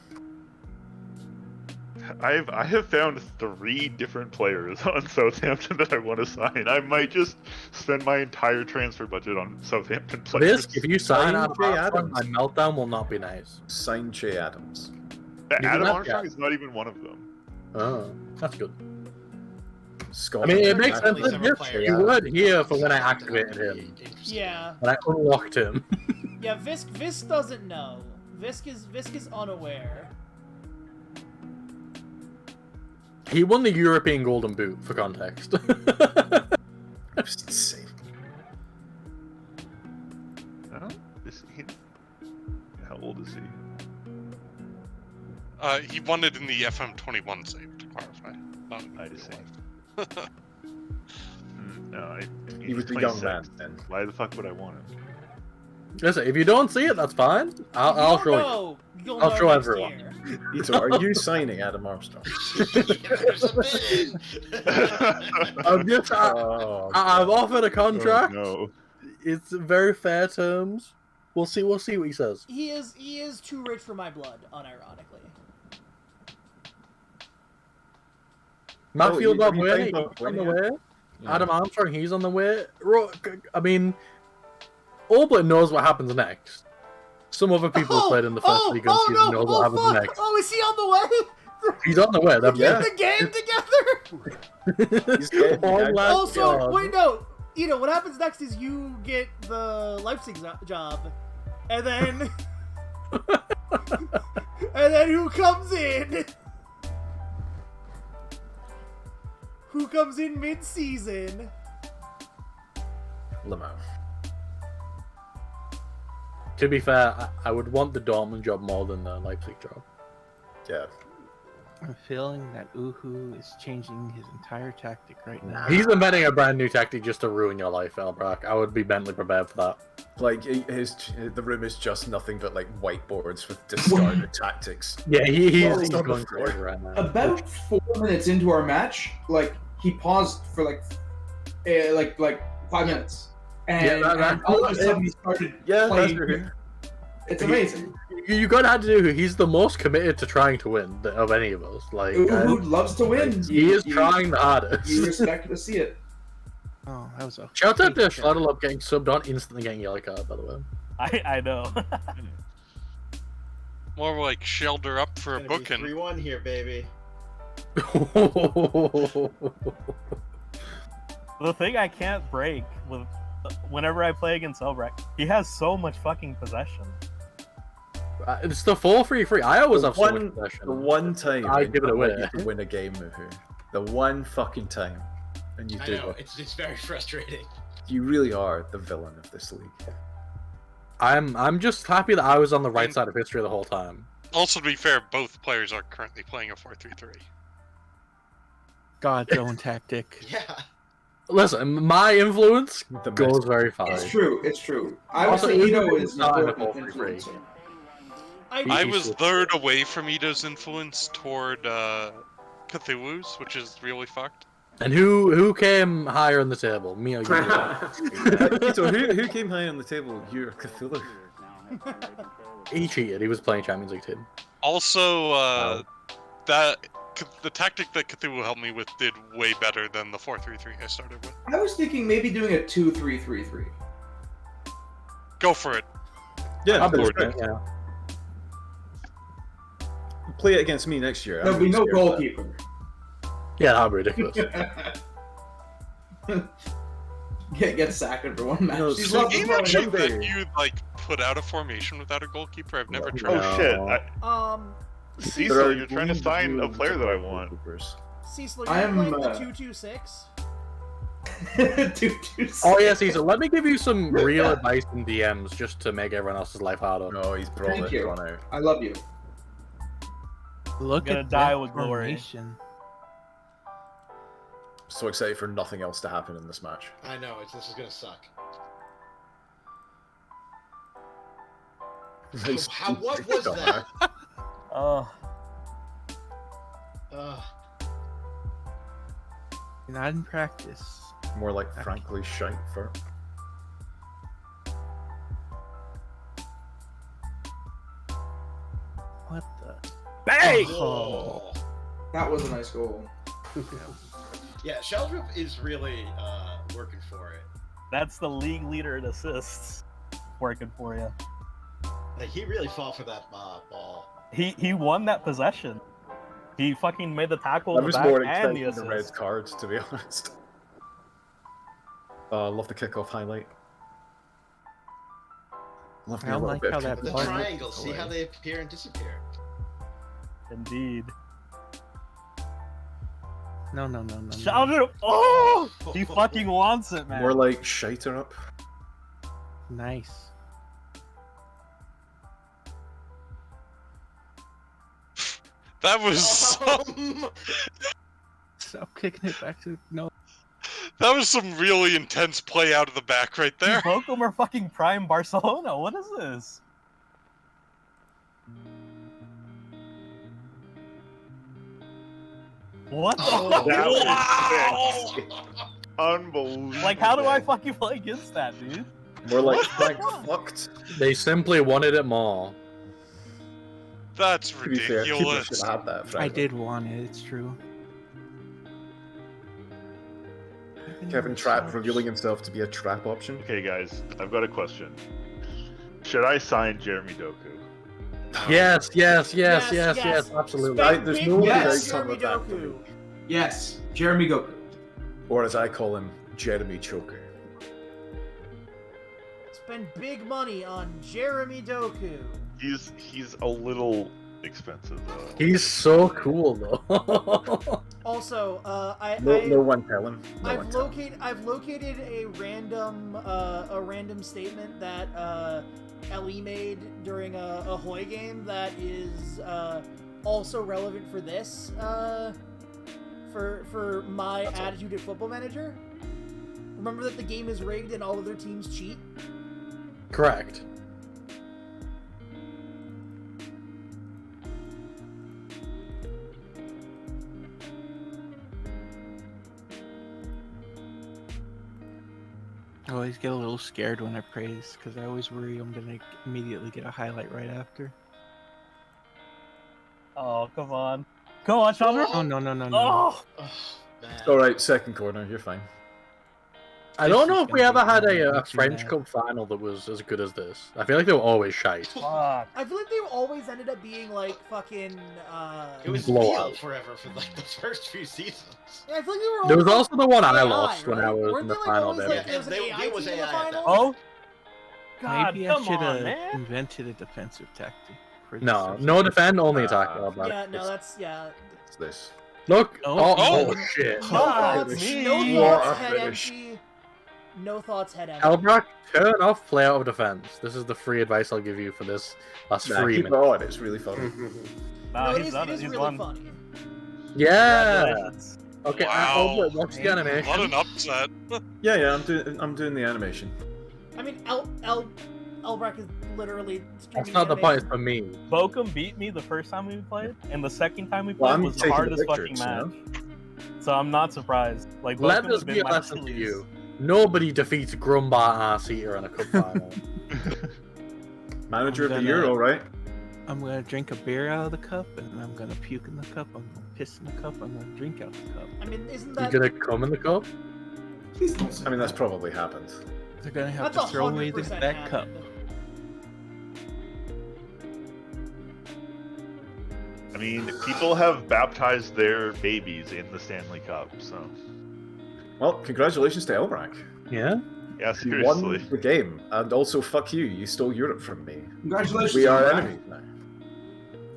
B: I have found 3 different players on Southampton that I want to sign. I might just spend my entire transfer budget on Southampton players.
A: If you sign
D: Sign
A: Adam
D: Jay
A: Armstrong,
D: Adams.
A: my meltdown will not be nice.
D: Sign Che Adams.
B: Adam
A: that
B: Armstrong
A: guy.
B: is not even one of them.
A: Oh, that's good. I
D: Scotland.
A: mean, it makes sense.
I: Definitely several
A: Yes,
I: players
A: you
I: that
A: weren't here for when I
I: Southampton
A: activated
I: would be
A: him.
I: interested.
G: Yeah,
A: When I unlocked him.
G: yeah. Visk doesn't know. Visk is unaware.
A: He won the European Golden Boot, for context.
D: That's insane.
B: Huh? How old is he?
E: He won it in the FM21 save, to clarify. Not in the
B: I
E: real
B: see.
E: life.
B: No,
D: He was a young man then.
B: Why the fuck would I want him?
A: Listen, if you don't see it, that's fine. I'll show you.
G: You'll
A: I'll
G: know
A: show
G: next
A: everyone.
G: year.
D: Ito, are you signing Adam Armstrong?
I: There's a bid.
D: Oh,
A: I've offered a contract.
B: Oh, no.
A: It's very fair terms. We'll see what he says.
G: He is too rich for my blood, unironically.
A: Matthew
D: you think
A: Balbuena, he's
D: Balbuena?
A: on the way.
D: Yeah.
A: Adam Armstrong, he's on the way. I mean, Oblin knows what happens next. Some other people who played in the first league season know what happens next.
G: Oh, is he on the way?
A: He's on the way.
G: Get the game together.
D: He's getting
A: All
D: the
A: lads
G: Also,
A: job.
G: wait, no. You know what happens next is you get the Leipzig job, and then and then who comes in? Who comes in mid-season?
D: Limo.
A: To be fair, I would want the Dortmund job more than the Leipzig job.
D: Yeah.
J: I'm feeling that Uhu is changing his entire tactic right now.
A: He's inventing a brand new tactic just to ruin your life, Elbrock. I would be mentally prepared for that.
D: Like the room is just nothing but like whiteboards with discarded tactics.
A: Yeah, he's
D: Well, it's not
A: going
D: before.
A: crazy right now.
F: About 4 minutes into our match, like he paused for like 5 minutes, and, and all of a sudden he started
D: Yeah, that's
F: playing.
D: true.
F: It's amazing.
A: You gotta have to do. He's the most committed to trying to win of any of us. Like
F: Uhu loves to win.
A: he is
F: You-
A: trying the hardest.
F: You respect to see it.
J: Oh, that was a
A: Shout out to
J: fake shot.
A: Schlattl up getting subbed on, instantly getting yellow card, by the way.
H: I know.
E: More like shelter up for a
I: Gonna be
E: booking.
I: 3-1 here, baby.
H: The thing I can't break with whenever I play against Elbrecht, he has so much fucking possession.
A: It's the 4-3-3. I always have so much possession.
D: The one time
A: I give it away.
D: you can win a game, Muhu. The one fucking time, and you
I: I
D: do
I: know,
D: it.
I: it's very frustrating.
D: You really are the villain of this league.
A: I'm just happy that I was on the right side of history the whole time.
E: Also, to be fair, both players are currently playing a 4-3-3.
J: God's own tactic.
I: Yeah.
A: Listen, my influence
D: The
A: goes very far.
F: It's true. It's true. I would
A: Also,
F: say
A: Udo
F: Ito
A: is
F: is an
A: not an
F: important
A: appropriate
F: influencer.
E: I was third away from Ito's influence toward Cthulhu's, which is really fucked.
A: And who came higher on the table? Me or you?
D: So who came high on the table? You or Cthulhu?
A: He cheated. He was playing Champions League team.
E: Also, the tactic that Cthulhu helped me with did way better than the 4-3-3 I started with.
F: I was thinking maybe doing a 2-3-3-3.
E: Go for it.
D: Yeah,
A: I'll be
D: that's
A: with
D: right.
A: it, yeah.
D: Play it against me next year.
F: There'll be no goalkeeper.
A: Yeah, that'd be ridiculous.
F: Get sacked for one match.
D: No,
F: She's
D: so
F: lovely.
E: Game actually
D: Monday.
E: let you like put out a formation without a goalkeeper. I've never
B: Oh
E: tried.
B: shit!
G: Cecil,
B: Cecil, you're trying to sign a player that I want.
G: Cecil, are you
F: I'm,
G: playing the
F: uh,
G: 2-2-6?
F: 2-2-6.
A: Oh yeah, Caesar. Let me give you some real advice in DMs just to make everyone else's life harder.
D: No, he's brought
F: Thank
D: it
F: you.
D: drawn out.
F: I love you.
J: Look
H: Gonna
J: at
H: die
J: that
H: with glory.
J: formation.
D: So excited for nothing else to happen in this match.
I: I know, this is gonna suck. What was that?
H: Oh,
J: You're not in practice.
D: More like frankly shite for.
J: What the?
H: bang!
I: Oh.
F: That was a nice goal.
I: Yeah, Sheldrop is really working for it.
H: That's the league leader in assists. Working for you.
I: Like, he really fought for that ball.
H: He won that possession. He fucking made the tackle
D: I
H: in the
D: was
H: back
D: more
H: and the
D: expecting the red
H: assist.
D: cards, to be honest. I love the kickoff highlight. Love
J: I
D: me a
J: don't
D: little
J: like
D: bit
J: how
D: of
J: that
I: The
J: ball
I: triangles,
J: looked
I: see how
J: away.
I: they appear and disappear.
H: Indeed.
J: No.
H: Sheldrop! Oh! He fucking wants it, man.
D: More like shiter up.
J: Nice.
E: That was so,
J: Stop kicking it back to no.
E: that was some really intense play out of the back right there.
H: Bochum are fucking prime Barcelona. What is this? What the fuck?
B: That was
E: Wow!
B: sick. Unbelievable.
H: Like, how do I fucking play against that, dude?
D: More like Frank fucked.
A: They simply wanted it more.
E: That's
D: To be fair, keeper
E: ridiculous.
D: should have had that.
J: I
D: Frank.
J: did want it. It's true.
D: Kevin Trapp revealing himself to be a trap option.
B: Okay, guys, I've got a question. Should I sign Jeremy Doku?
A: Yes,
G: Yes,
A: absolutely.
G: Spend
D: There's
G: big
D: no
G: money on
F: yes.
G: Jeremy
D: outcome of that.
G: Doku.
F: Yes, Jeremy Goku.
D: Or as I call him, Jeremy Choker.
G: Spend big money on Jeremy Doku.
B: He's a little expensive though.
A: He's so cool though.
G: Also,
D: No one tell him. No one
G: I've
D: tell him.
G: located a random statement that Ellie made during a Hoy game that is also relevant for this for my attitude at Football Manager. Remember that the game is rigged and all other teams cheat?
A: Correct.
J: I always get a little scared when I praise because I always worry I'm gonna immediately get a highlight right after.
H: Oh, come on. Come on, Sheldrop!
J: Oh no.
H: Oh!
I: Oh, man.
D: It's alright, second corner, you're fine.
A: I don't know
J: This
A: if
J: is
A: we
J: gonna
A: ever had
J: be
A: a
J: makes me
A: French
J: mad.
A: Cup final that was as good as this. I feel like they were always shite.
H: Fuck.
G: I feel like they always ended up being like fucking.
I: It was
A: Blowout.
I: Beal forever for like the first few seasons.
G: Yeah, I feel like they were.
A: There was
G: always,
A: also the one I
G: AI,
A: lost when I
G: right?
A: was
G: Weren't
A: in the
G: they, like,
A: final
G: always,
A: there.
G: like, there was an
I: Yeah,
G: AI
I: it was
G: team in the
I: AI at that
G: final?
H: Oh? God,
J: Maybe I
H: come
J: should
H: on,
J: have
H: man.
J: invented a defensive tactic. for this
A: No,
J: stuff.
A: no defend, only attack. Oh, but
G: Yeah, no, that's yeah.
D: It's this.
A: Look!
J: Oh.
A: Oh, shit!
G: No
H: Fuck
G: thoughts,
H: me.
G: no
D: What
G: thoughts,
D: a
G: head
D: finish.
G: empty. No thoughts, head out.
A: Elbrock, turn off play out of defense. This is the free advice I'll give you for this last
D: Nah,
A: 3
D: keep it
A: minutes.
D: on. It's really funny.
H: Nah,
G: No,
H: he's done
G: it
H: it.
G: is
H: He's
G: really
H: won.
G: funny.
A: Yeah.
H: Congratulations.
A: Okay.
E: Wow.
A: What's the animation?
E: What an upset.
D: Yeah, I'm doing the animation.
G: I mean, Elbrock is literally
A: That's
G: streaming
A: not the point. It's
G: animation.
A: for me.
H: Bokum beat me the first time we played, and the second time we
D: Well,
H: played
D: I'm
H: was the
D: taking the
H: hardest fucking
D: pictures, you know?
H: match. So I'm not surprised. Like,
A: Let
H: Bokum
A: this
H: has
A: be
H: been
A: a
H: my
A: lesson to
H: Achilles.
A: you. Nobody defeats Grumbar Arse Eater in a cup final.
D: Manager of the
J: gonna-
D: year, all right.
J: I'm gonna drink a beer out of the cup, and I'm gonna puke in the cup. I'm gonna piss in the cup. I'm gonna drink out the cup.
G: I mean, isn't
A: You
G: that
A: gonna come in the cup?
L: Please don't say
D: I mean, that's
L: that.
D: probably happened.
J: They're gonna have
G: that's
J: to throw away
G: 100%
J: that cup.
G: happened.
B: I mean, people have baptized their babies in the Stanley Cup, so
D: Well, congratulations to Elbrack.
A: Yeah.
B: yeah,
D: You
B: seriously.
D: won the game, and also fuck you. You stole Europe from me.
L: Congratulations.
D: We are
L: Elbrack.
D: enemies now.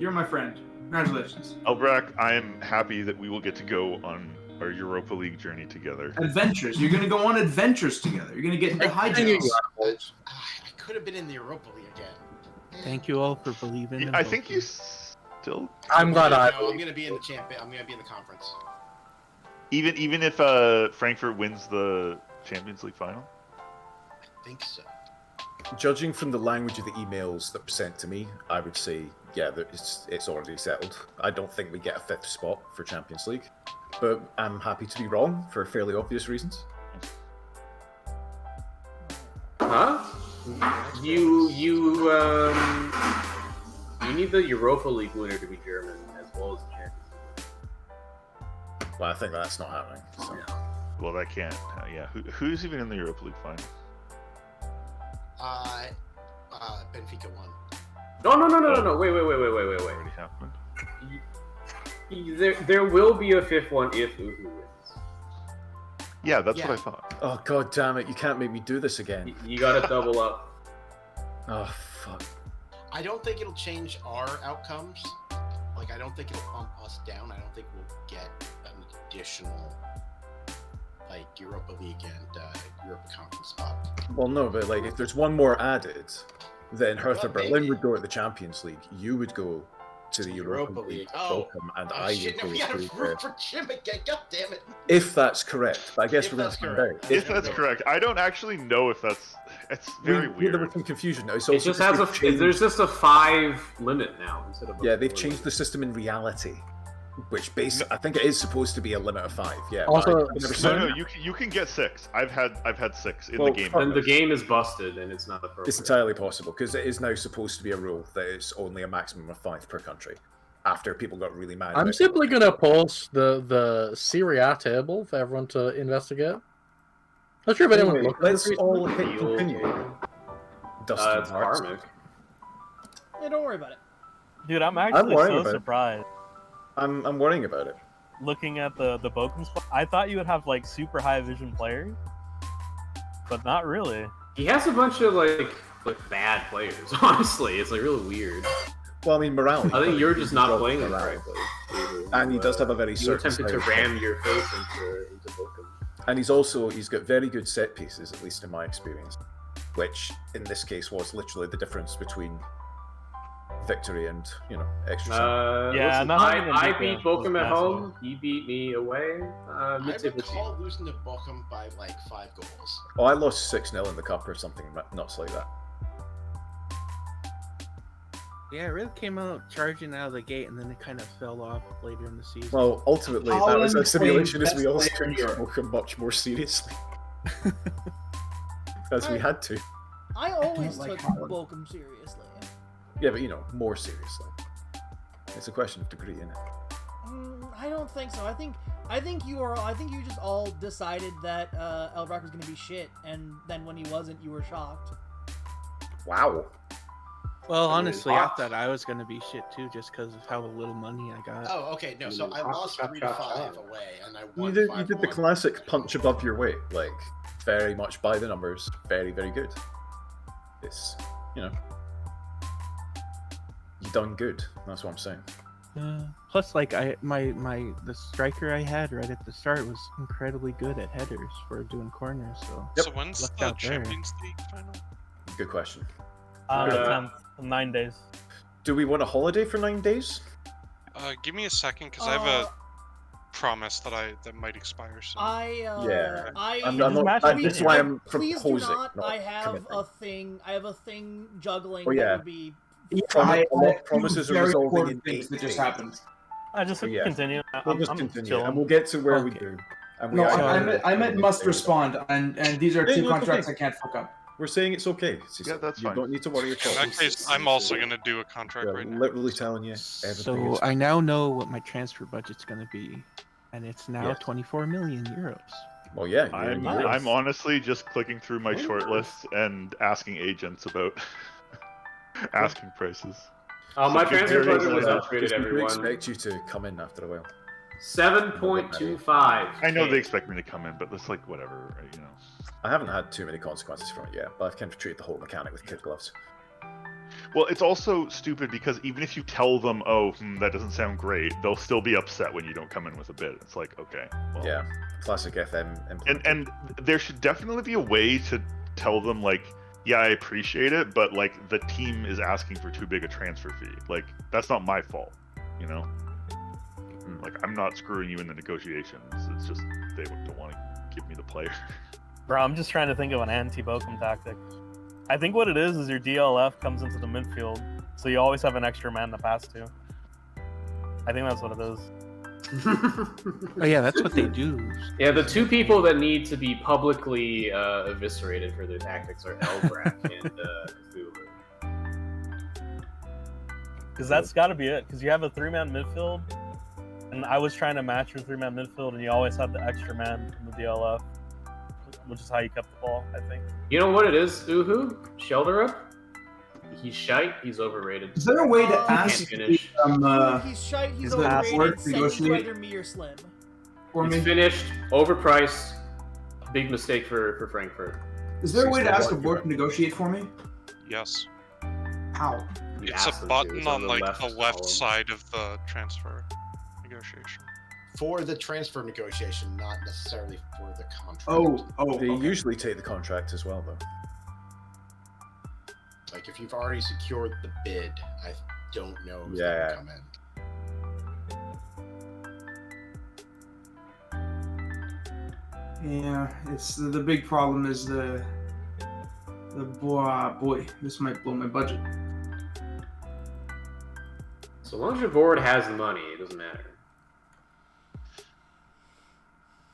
L: You're my friend. Congratulations.
B: Elbrack, I am happy that we will get to go on our Europa League journey together.
L: Adventures. You're gonna go on adventures together. You're gonna get into high jumps.
I: I could have been in the Europa League again.
J: Thank you all for believing. in
B: I think you
J: Bokum.
B: still,
A: I'm glad I.
I: No, I'm gonna be in the champion. I'm gonna be in the conference.
B: even if Frankfurt wins the Champions League final.
I: I think so.
D: Judging from the language of the emails that were sent to me, I would say, yeah, it's already settled. I don't think we get a 5th spot for Champions League, but I'm happy to be wrong for fairly obvious reasons.
C: Huh? You need the Europa League winner to be German as well as the Champions League.
D: Well, I think that's not happening. So.
B: Well, that can't. Yeah, who's even in the Europa League final?
I: Benfica won.
C: No. Wait.
B: Already happened.
C: There will be a 5th one if Uhu wins.
B: Yeah, that's
I: Yeah.
B: what I thought.
D: Oh god damn it! You can't make me do this again.
C: You gotta double up.
D: Oh fuck.
I: I don't think it'll change our outcomes. Like, I don't think it'll bump us down. I don't think we'll get an additional, like, Europa League and Europa Conference spot.
D: Well, no, but like if there's one more added, then Hertha
I: Well,
D: Berlin
I: maybe.
D: would go to the Champions League. You would go to the Europa
I: Europa
D: League.
I: League. Oh.
D: Bochum, and
I: Oh
D: I
I: shit,
D: would
I: no,
D: go
I: we gotta
D: to
I: root for Jim again. God damn it.
D: If that's correct, but I guess
I: If
D: we're going
I: that's
D: to find
I: correct.
D: out.
B: If that's correct, I don't actually know if that's. It's very
D: There was
B: weird.
D: some confusion. It's
C: It
D: also
C: just has
D: they've changed-
C: there's just a 5 limit now instead of a
D: Yeah, they've
C: 4
D: changed the system in reality, which I think it is supposed to be a limit of 5. Yeah.
A: Also-
D: but I've never seen
B: No,
D: it.
B: you can get 6. I've had 6 in
D: Well,
B: the game.
D: fuck
C: Then the game is busted and it's not appropriate.
D: It's entirely possible because it is now supposed to be a rule that it's only a maximum of 5 per country. After people got really mad.
A: I'm
D: about
A: simply
D: it.
A: gonna post the Serie A table for everyone to investigate. Not sure if anyone
D: Anyway,
A: looked at
D: let's
A: it
D: all
A: recently.
D: hit continue. Dustin
C: It's
D: Marks.
C: Karmic.
G: Yeah, don't worry about it.
H: Dude, I'm actually
D: worried
H: so
D: about it.
H: surprised.
D: I'm worrying about it.
H: Looking at the Bokum spot, I thought you would have like super high vision players, but not really.
C: He has a bunch of like bad players. Honestly, it's like really weird.
D: Well, I mean, morality.
C: I think you're just not
D: Well,
C: playing it
D: morality.
C: correctly.
D: And he does have a very
C: You
D: certain
C: attempted to
D: style.
C: ram your face into Bokum.
D: And he's got very good set pieces, at least in my experience, which in this case was literally the difference between victory and extra.
H: Yeah,
C: Listen,
H: not having a
C: I
H: defense
C: beat
H: was
C: Bokum at
H: massive.
C: home. He beat me away.
I: I
C: Mid-table team.
I: recall losing to Bochum by like 5 goals.
D: Oh, I lost 6-0 in the cup or something nuts like that.
J: Yeah, it really came out charging out of the gate, and then it kind of fell off later in the season.
D: Well, ultimately, that was
L: Holland
D: a
L: played
D: simulation as we
L: best
D: all
L: player in
D: took
L: Europe.
D: Bochum much more seriously. As we had to.
G: I always
L: like
G: took
L: Holland.
G: Bochum seriously.
D: Yeah, but more seriously. It's a question of degree, isn't it?
G: I don't think so. I think you just all decided that Elbrock was going to be shit, and then when he wasn't, you were shocked.
D: Wow.
J: Well,
C: I mean,
J: honestly, I
C: Fox-
J: thought I was gonna be shit too, just because of how little money I got.
I: Oh, okay, no. So I lost 3-5 away, and I
D: You
I: won.
D: did
I: 5-1.
D: the classic punch above your weight, like very much by the numbers, very, very good. It's you done good. That's what I'm saying.
J: Plus, like the striker I had right at the start was incredibly good at headers for doing corners. So
E: So when's
J: lucked
E: the
J: out there.
E: Champions League final?
D: Good question.
H: The 10th, 9 days.
D: Do we want a holiday for 9 days?
E: Give me a second, because I have a promise that might expire soon.
D: I'm not, this is why I'm
G: Please
D: proposing.
G: do not.
D: not
G: I have
D: committing.
G: a thing. I have a thing juggling.
D: Oh, yeah.
G: That would be.
D: Promises are resolving in
L: things
D: 8
L: that just
D: days.
L: happened.
H: I just continue.
D: We'll
H: I'm
D: just
H: I'm
D: continue,
H: chilling.
D: and we'll get to where we do. And
L: No,
D: we
L: I meant must respond, and these are
D: Yeah,
L: two
D: no, it's
L: contracts
D: okay.
L: I can't fuck up.
D: We're saying it's okay.
B: Yeah, that's
D: you
B: fine.
D: don't need to worry at all.
E: In that case, I'm also going to do a contract
D: We're
E: right now.
D: literally telling you everything.
J: So I now know what my transfer budget's going to be, and it's now
D: Yeah.
J: 24 million euros.
D: Well, yeah,
B: I'm honestly just clicking through my short list and asking agents about asking prices.
C: My transfer
B: very
C: budget was
B: little.
C: upgraded,
D: We
C: everyone.
D: expect you to come in after a while.
C: 7.25.
B: I know they expect me to come in, but it's like whatever, you know.
D: I haven't had too many consequences from it yet, but I've kind of treated the whole mechanic with kid gloves.
B: Well, it's also stupid because even if you tell them, oh, that doesn't sound great, they'll still be upset when you don't come in with a bid. It's like, okay. Well.
D: Yeah, classic FM.
B: And there should definitely be a way to tell them, like, yeah, I appreciate it, but, like, the team is asking for too big a transfer fee. Like, that's not my fault, you know? Like, I'm not screwing you in the negotiations. It's just they don't want to give me the player.
H: Bro, I'm just trying to think of an anti-Bochum tactic. I think what it is your DLF comes into the midfield, so you always have an extra man to pass to. I think that's what it is.
J: Oh yeah, that's what they do.
C: Yeah, the two people that need to be publicly eviscerated for their tactics are Elbrak and Cthulhu.
H: Because that's got to be it. Because you have a 3-man midfield, and I was trying to match your 3-man midfield, and you always had the extra man from the DLF, which is how you kept the ball, I think.
C: You know what it is, Uhu? Shelterup? He's shite, he's overrated.
L: Is there a way to ask
C: Can't finish.
G: He's shite. He's
L: is that
G: overrated.
L: word
G: Send him to
L: negotiate?
G: either me or Slim.
L: For
C: He's
L: me?
C: finished, overpriced, big mistake for Frankfurt.
L: Is there a way to ask a board to negotiate for me?
E: Yes.
L: How?
E: It's a button on like the left side of the transfer negotiation.
I: For the transfer negotiation, not necessarily for the contract.
D: They usually take the contract as well, though.
I: Like if you've already secured the bid, I don't know if
D: Yeah.
I: they come in.
L: Yeah, it's the big problem is the boy. This might blow my budget.
C: So long as your board has the money, it doesn't matter.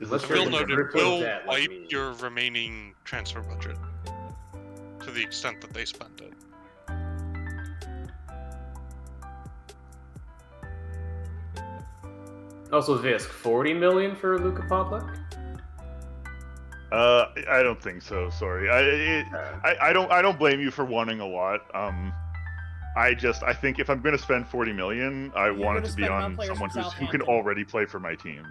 C: Unless you're
E: Will
C: in
E: noted
C: triple
E: will
C: debt like
E: wipe
C: me.
E: your remaining transfer budget to the extent that they spend it.
C: Also, Visk, 40 million for Luka Podlak?
B: I don't think so. Sorry. I don't blame you for wanting a lot. I think if I'm going to spend 40 million, I want it to be on someone who can already play for my team.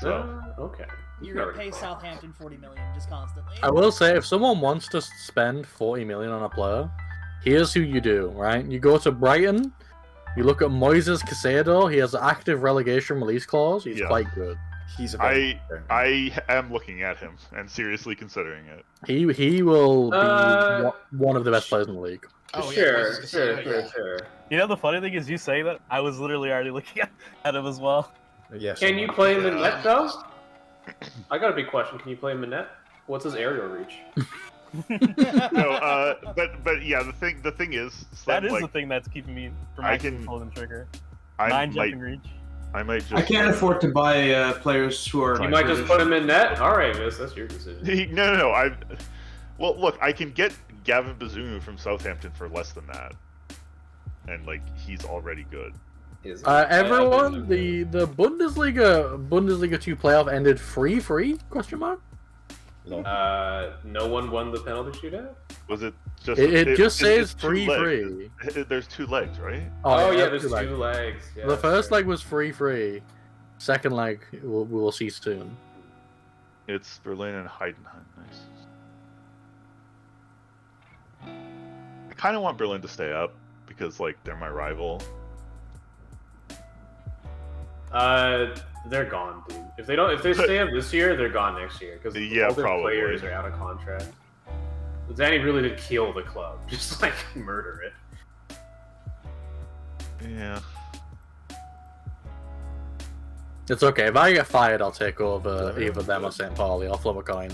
B: So.
C: Okay.
G: You're gonna pay Southampton 40 million just constantly.
A: I will say, if someone wants to spend 40 million on a player, here's who you do, right? You go to Brighton, you look at Moises Caicedo, he has an active relegation release clause, he's quite good.
D: He's
B: I am looking at him and seriously considering it.
A: He will be one of the best players in the league.
C: Sure.
H: You know, the funny thing is, you say that, I was literally already looking at him as well.
D: Yes.
C: Can you play him in net, though? I got a big question. Can you play him in net? What's his aerial reach?
B: No, but yeah, the thing is,
H: That is
B: like,
H: the thing that's keeping me from
B: I
H: actually
B: can-
H: pulling the trigger.
B: I
H: 9
B: might-
H: jumping reach.
B: I might just.
L: I can't afford to buy players who are.
C: You might just put him in net? Alright, that's your decision.
B: No. Well, look, I can get Gavin Bazunu from Southampton for less than that, and like he's already good.
A: Everyone, the Bundesliga 2 playoff ended free? Question mark.
C: No one won the penalty shootout?
B: Was it just?
A: It just says
B: it's two
A: free.
B: legs. There's 2 legs, right?
C: Oh yeah, there's 2 legs. Yeah,
A: the first leg was free. Second leg we will see soon.
B: It's Berlin and Heidenheim. Nice. I kind of want Berlin to stay up because like they're my rival,
C: They're gone, dude. If they stay up this year, they're gone next year because all their
B: probably.
C: players are out of contract. Danny really did kill the club, just like murder it.
B: Yeah.
A: It's okay. If I get fired, I'll take over either them or St. Pauli. I'll flip a coin.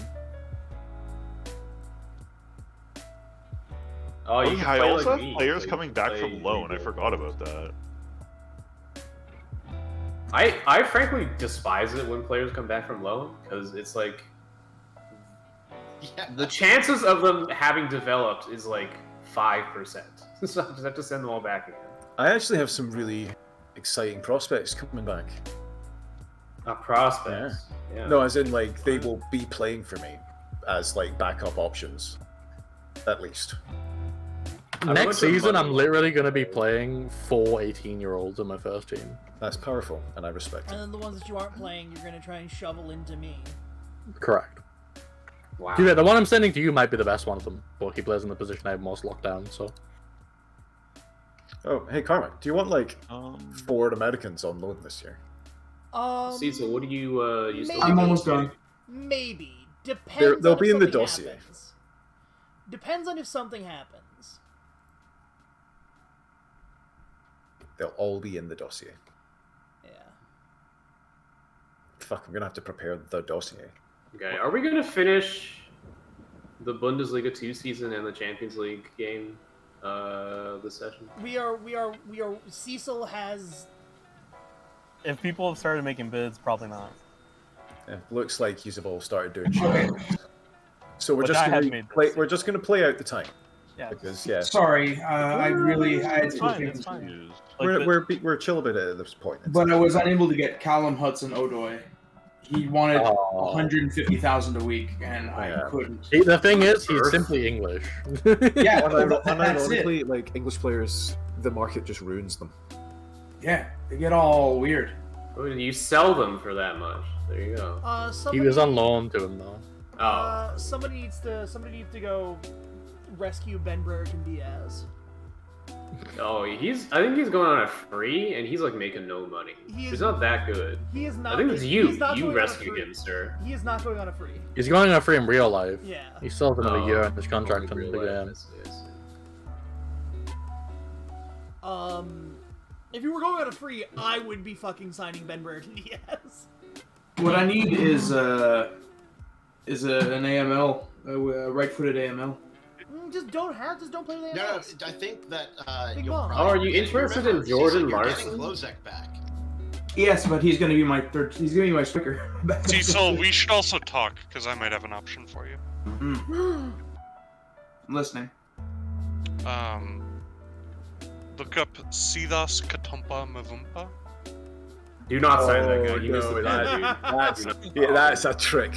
C: Oh, you
B: I
C: can
B: also
C: like
B: have
C: me,
B: players
C: so you
B: coming
C: can
B: back
C: play
B: from loan. I
C: either.
B: forgot about that.
C: I frankly despise it when players come back from loan because it's like the chances of them having developed is like 5%. So I just have to send them all back again.
D: I actually have some really exciting prospects coming back.
C: Prospects. Yeah.
D: No, as in like they will be playing for me as like backup options, at least.
A: Next season, I'm literally going to be playing 4 18-year-olds in my first team.
D: That's powerful, and I respect
G: And
D: it.
G: then the ones that you aren't playing, you're gonna try and shovel into me.
A: Correct.
C: Wow.
A: Dude, the one I'm sending to you might be the best one of them, but he plays in the position I have most locked down, so...
D: Oh, hey Karma, do you want like 4 Americans on loan this year?
C: Cecil, what do you still?
F: I'm almost done.
G: Maybe. Depends.
D: They'll
G: on
D: be
G: if
D: in the
G: something
D: dossier.
G: happens. Depends on if something happens.
D: They'll all be in the dossier.
G: Yeah.
D: Fuck, I'm gonna have to prepare the dossier.
C: Okay, are we gonna finish the Bundesliga 2 season and the Champions League game this session?
G: We are. Cecil has.
H: If people have started making bids, probably not.
D: Yeah, looks like you've all started doing shit. So we're
H: Which
D: just
H: I have
D: gonna
H: made
D: play.
H: this.
D: We're just gonna play out the time.
H: Yeah.
D: Because yeah,
F: Sorry, I had
H: It's
F: to
H: fine.
F: think.
H: It's fine.
D: we're chill about it at this point.
F: But I was unable to get Callum Hudson-Odoi. He wanted 150,000 a week, and I couldn't.
A: The thing is, he's simply English.
F: Yeah,
D: Unironically, like English players, the market just ruins them.
F: Yeah, they get all weird.
C: Oh, you sell them for that much. There you go.
A: He
G: Somebody,
A: was on loan to him, though.
G: somebody needs to go rescue Ben Brereton Diaz.
C: Oh, I think he's going on a free, and he's like making no money. He's not that good.
G: He is not.
C: I think it's
G: he's
C: you.
G: not
C: You
G: going on a
C: rescued
G: free.
C: him, sir.
G: He is not going on a free.
A: He's going on a free in real life.
G: Yeah.
A: He still has another year
C: Oh,
A: on his contract
C: only
A: in
C: real
A: the
C: life,
A: game.
C: I see.
G: If you were going on a free, I would be fucking signing Ben Brereton Diaz.
F: What I need is an AML, right-footed AML.
G: Just don't play the
I: No, I think that
G: Big
I: you'll
G: Mom.
I: probably.
C: Oh, are you interested in Jordan
I: You're
C: Larson?
I: getting Klozek back.
F: Yes, but he's gonna be my third. He's gonna be my striker.
E: Cecil, we should also talk, because I might have an option for you.
F: I'm listening.
E: Look up Sidas Katumpa Mavumpa.
C: Do not sign that guy. He
D: no,
C: missed the
D: that's a trick.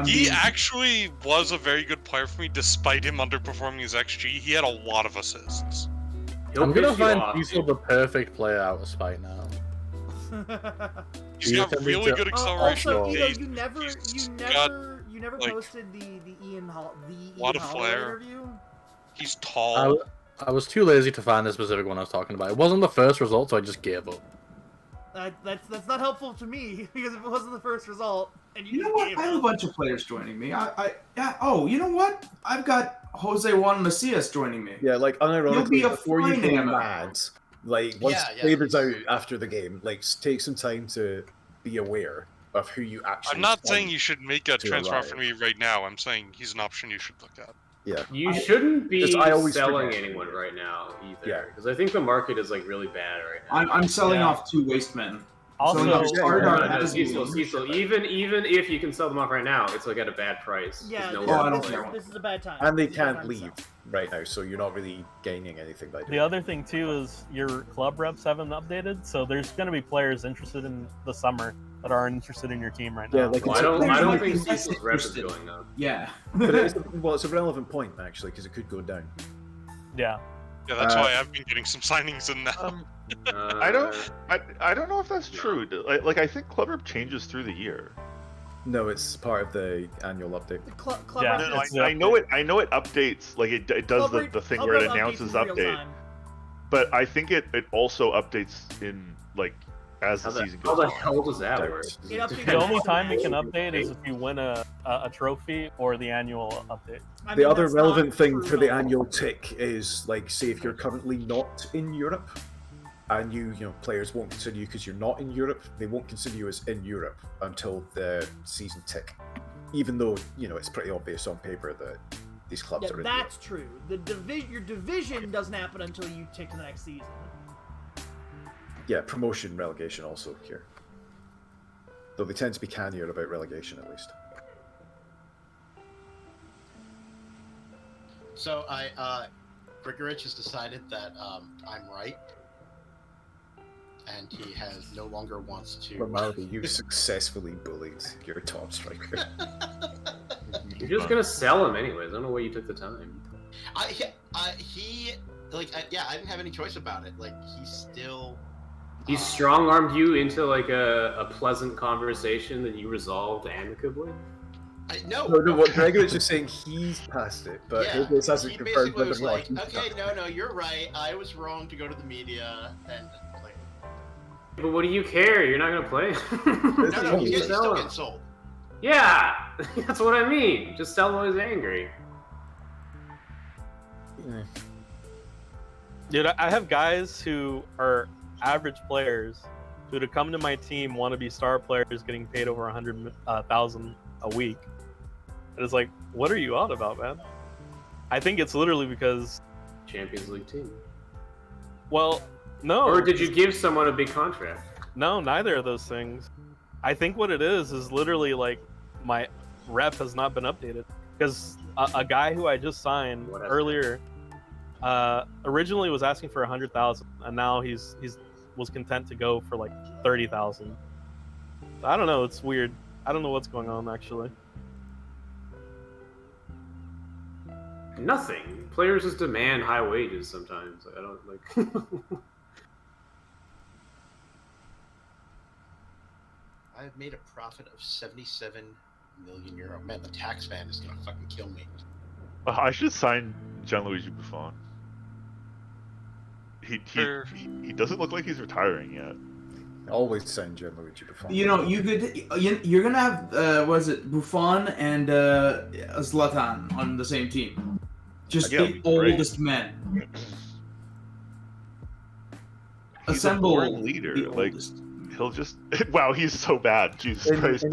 E: He actually was a very good player for me, despite him underperforming his XG. He had a lot of assists.
A: I'm gonna find Cecil the perfect player out of spite now.
E: He's got really good acceleration.
G: Also,
E: pace.
G: you never
E: like,
G: posted the Ian
E: lot of
G: Holloway
E: flair.
G: interview.
E: He's tall.
A: I was too lazy to find the specific one I was talking about. It wasn't the first result, so I just gave up.
G: That's not helpful to me because if it wasn't the first result and
F: You know what? I have a bunch of players joining me. Oh, you know what? I've got Jose Juan Macias joining me.
D: Yeah, like
F: You'll
D: unironically,
F: be a
D: before you
F: fine
D: go
F: AML.
D: mad, like once
I: Yeah,
D: Faber's out after the game, like take some time to be aware of who you actually.
E: I'm not
D: send
E: saying you should make a
D: to
E: transfer
D: arrive.
E: for me right now. I'm saying he's an option you should look at.
D: Yeah.
C: You shouldn't be
D: I always
C: selling
D: forget.
C: anyone right now either.
D: Yeah.
C: Because I think the market is like really bad right now.
F: I'm selling off 2 waste men.
H: Also,
F: Selling off Stardust
C: No,
F: as
C: Cecil, even if you can sell them off right now, it's like at a bad price.
G: Yeah,
C: No
G: this,
C: one
F: I don't
C: will
F: care.
C: play.
G: this is a bad time.
D: And they
G: This is a
D: can't
G: time to
D: leave
G: sell.
D: right now, so you're not really gaining anything by doing
H: the other thing too is your club reps haven't updated, so there's going to be players interested in the summer that aren't interested in your team right now.
D: Yeah, like
C: Well,
D: it's
C: I don't
F: Like,
C: think
F: less
C: Cecil's rep is
F: interested.
C: going up.
F: Yeah.
D: But it's a relevant point actually because it could go down.
H: Yeah.
E: Yeah, that's why I've been getting some signings in now.
B: I don't know if that's true. Like I think Club Rep changes through the year.
D: No, it's part of the annual update.
G: Club
H: Yeah.
G: Rep
B: No,
G: is-
B: I know it. I know it updates. Like it does
G: Club
B: the thing
G: Club
B: where it
G: Rep updates
B: announces
G: in real
B: update.
G: time.
B: But I think it also updates in like as the season
C: How
B: goes
C: the
B: on.
C: hell does that work?
G: It updates
H: The only time it
G: automatically.
H: can update is if you win a trophy or the annual update.
G: I
D: The
G: mean,
D: other
G: that's
D: relevant
G: not
D: thing
G: true
D: for the
G: at all.
D: annual tick is, like, say if you're currently not in Europe, and players won't consider you because you're not in Europe, they won't consider you as in Europe until the season tick. Even though, it's pretty obvious on paper that these clubs are in Europe.
G: That's true. Your division doesn't happen until you tick to the next season.
D: Yeah, promotion, relegation also here. Though they tend to be cannier about relegation, at least.
I: So Grigorich has decided that I'm right, and he no longer wants to.
D: Romaldi, you successfully bullied your top striker.
C: You're just gonna sell him anyways. I don't know why you took the time.
I: I didn't have any choice about it. Like, he's still.
C: He strong-armed you into like a pleasant conversation that you resolved amicably.
I: No,
D: what Gregorich is saying, he's passed it, but
I: yeah,
D: Hogos hasn't
I: he
D: confirmed
I: basically
D: whether
I: was
D: or not
I: like,
D: he's
I: okay,
D: done.
I: no, you're right. I was wrong to go to the media, and like.
C: But what do you care? You're not gonna play.
I: No, he's still getting sold.
C: Yeah, that's what I mean. Just tell him he's angry.
D: Yeah.
H: Dude, I have guys who are average players who, to come to my team, want to be star players getting paid over 100,000 a week. And it's like, what are you on about, man? I think it's literally because
C: Champions League team.
H: Well, no.
C: Or did you give someone a big contract?
H: No, neither of those things. I think what it is literally like my rep has not been updated. Because a guy who I just signed earlier originally was asking for 100,000, and now he's was content to go for like 30,000. I don't know. It's weird. I don't know what's going on actually.
C: Nothing. Players just demand high wages sometimes. I don't like.
I: I've made a profit of 77 million euro. Man, the tax man is gonna fucking kill me.
B: I should sign Gianluigi Buffon. He doesn't look like he's retiring yet.
D: Always sign Gianluigi Buffon.
F: You're gonna have Buffon and Zlatan on the same team. Just the oldest men.
B: He's
F: Assemble
B: a boring leader.
F: the
B: Like,
F: oldest.
B: he'll just. Wow, he's so bad. Jesus Christ.
D: In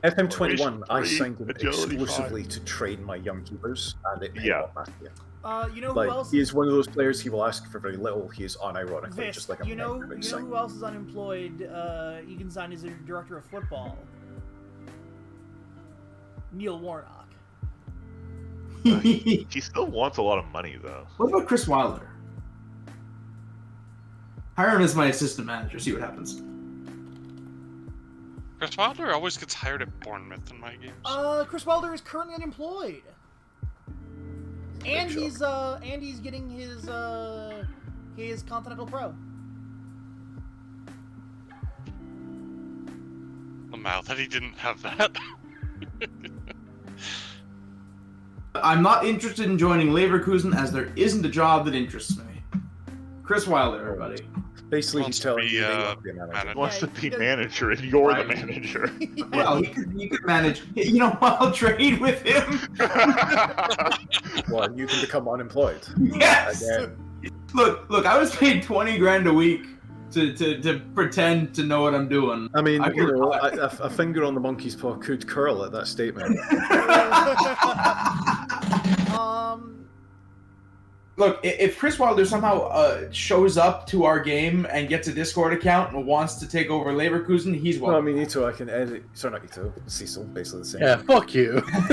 D: FM21, I
B: Three,
D: signed him
B: agility
D: exclusively to train my young keepers, and it paid off massively.
G: You know
D: Like,
G: who else?
D: he is one of those players, he will ask for very little. He is unironically
G: This,
D: just like a
G: you know
D: big sign.
G: who else is unemployed? You can sign as a director of football. Neil Warnock.
B: He still wants a lot of money, though.
F: What about Chris Wilder? Hire him as my assistant manager. See what happens.
E: Chris Wilder always gets hired at Bournemouth in my games.
G: Chris Wilder is currently unemployed. And he's getting his Continental Pro.
E: The mouth that he didn't have that.
F: I'm not interested in joining Leverkusen as there isn't a job that interests me. Chris Wilder, everybody.
D: Basically,
E: Wants
D: he's
E: to
D: telling
E: be,
D: you they want to be a manager.
E: manager.
B: He wants to be manager, and you're the manager.
F: Well, he could manage. You know, I'll trade with him.
D: Well, and you can become unemployed.
F: Yes.
D: Again.
F: Look. I was paid 20 grand a week to pretend to know what I'm doing.
D: I mean,
F: I
D: you know,
F: could-
D: a finger on the monkey's paw could curl at that statement.
F: Look, if Chris Wilder somehow shows up to our game and gets a Discord account and wants to take over Leverkusen, he's
D: Well, I
F: welcome.
D: mean, Ito, I can edit. Sorry, not Ito. Cecil, basically the same.
A: Yeah, fuck you.
D: But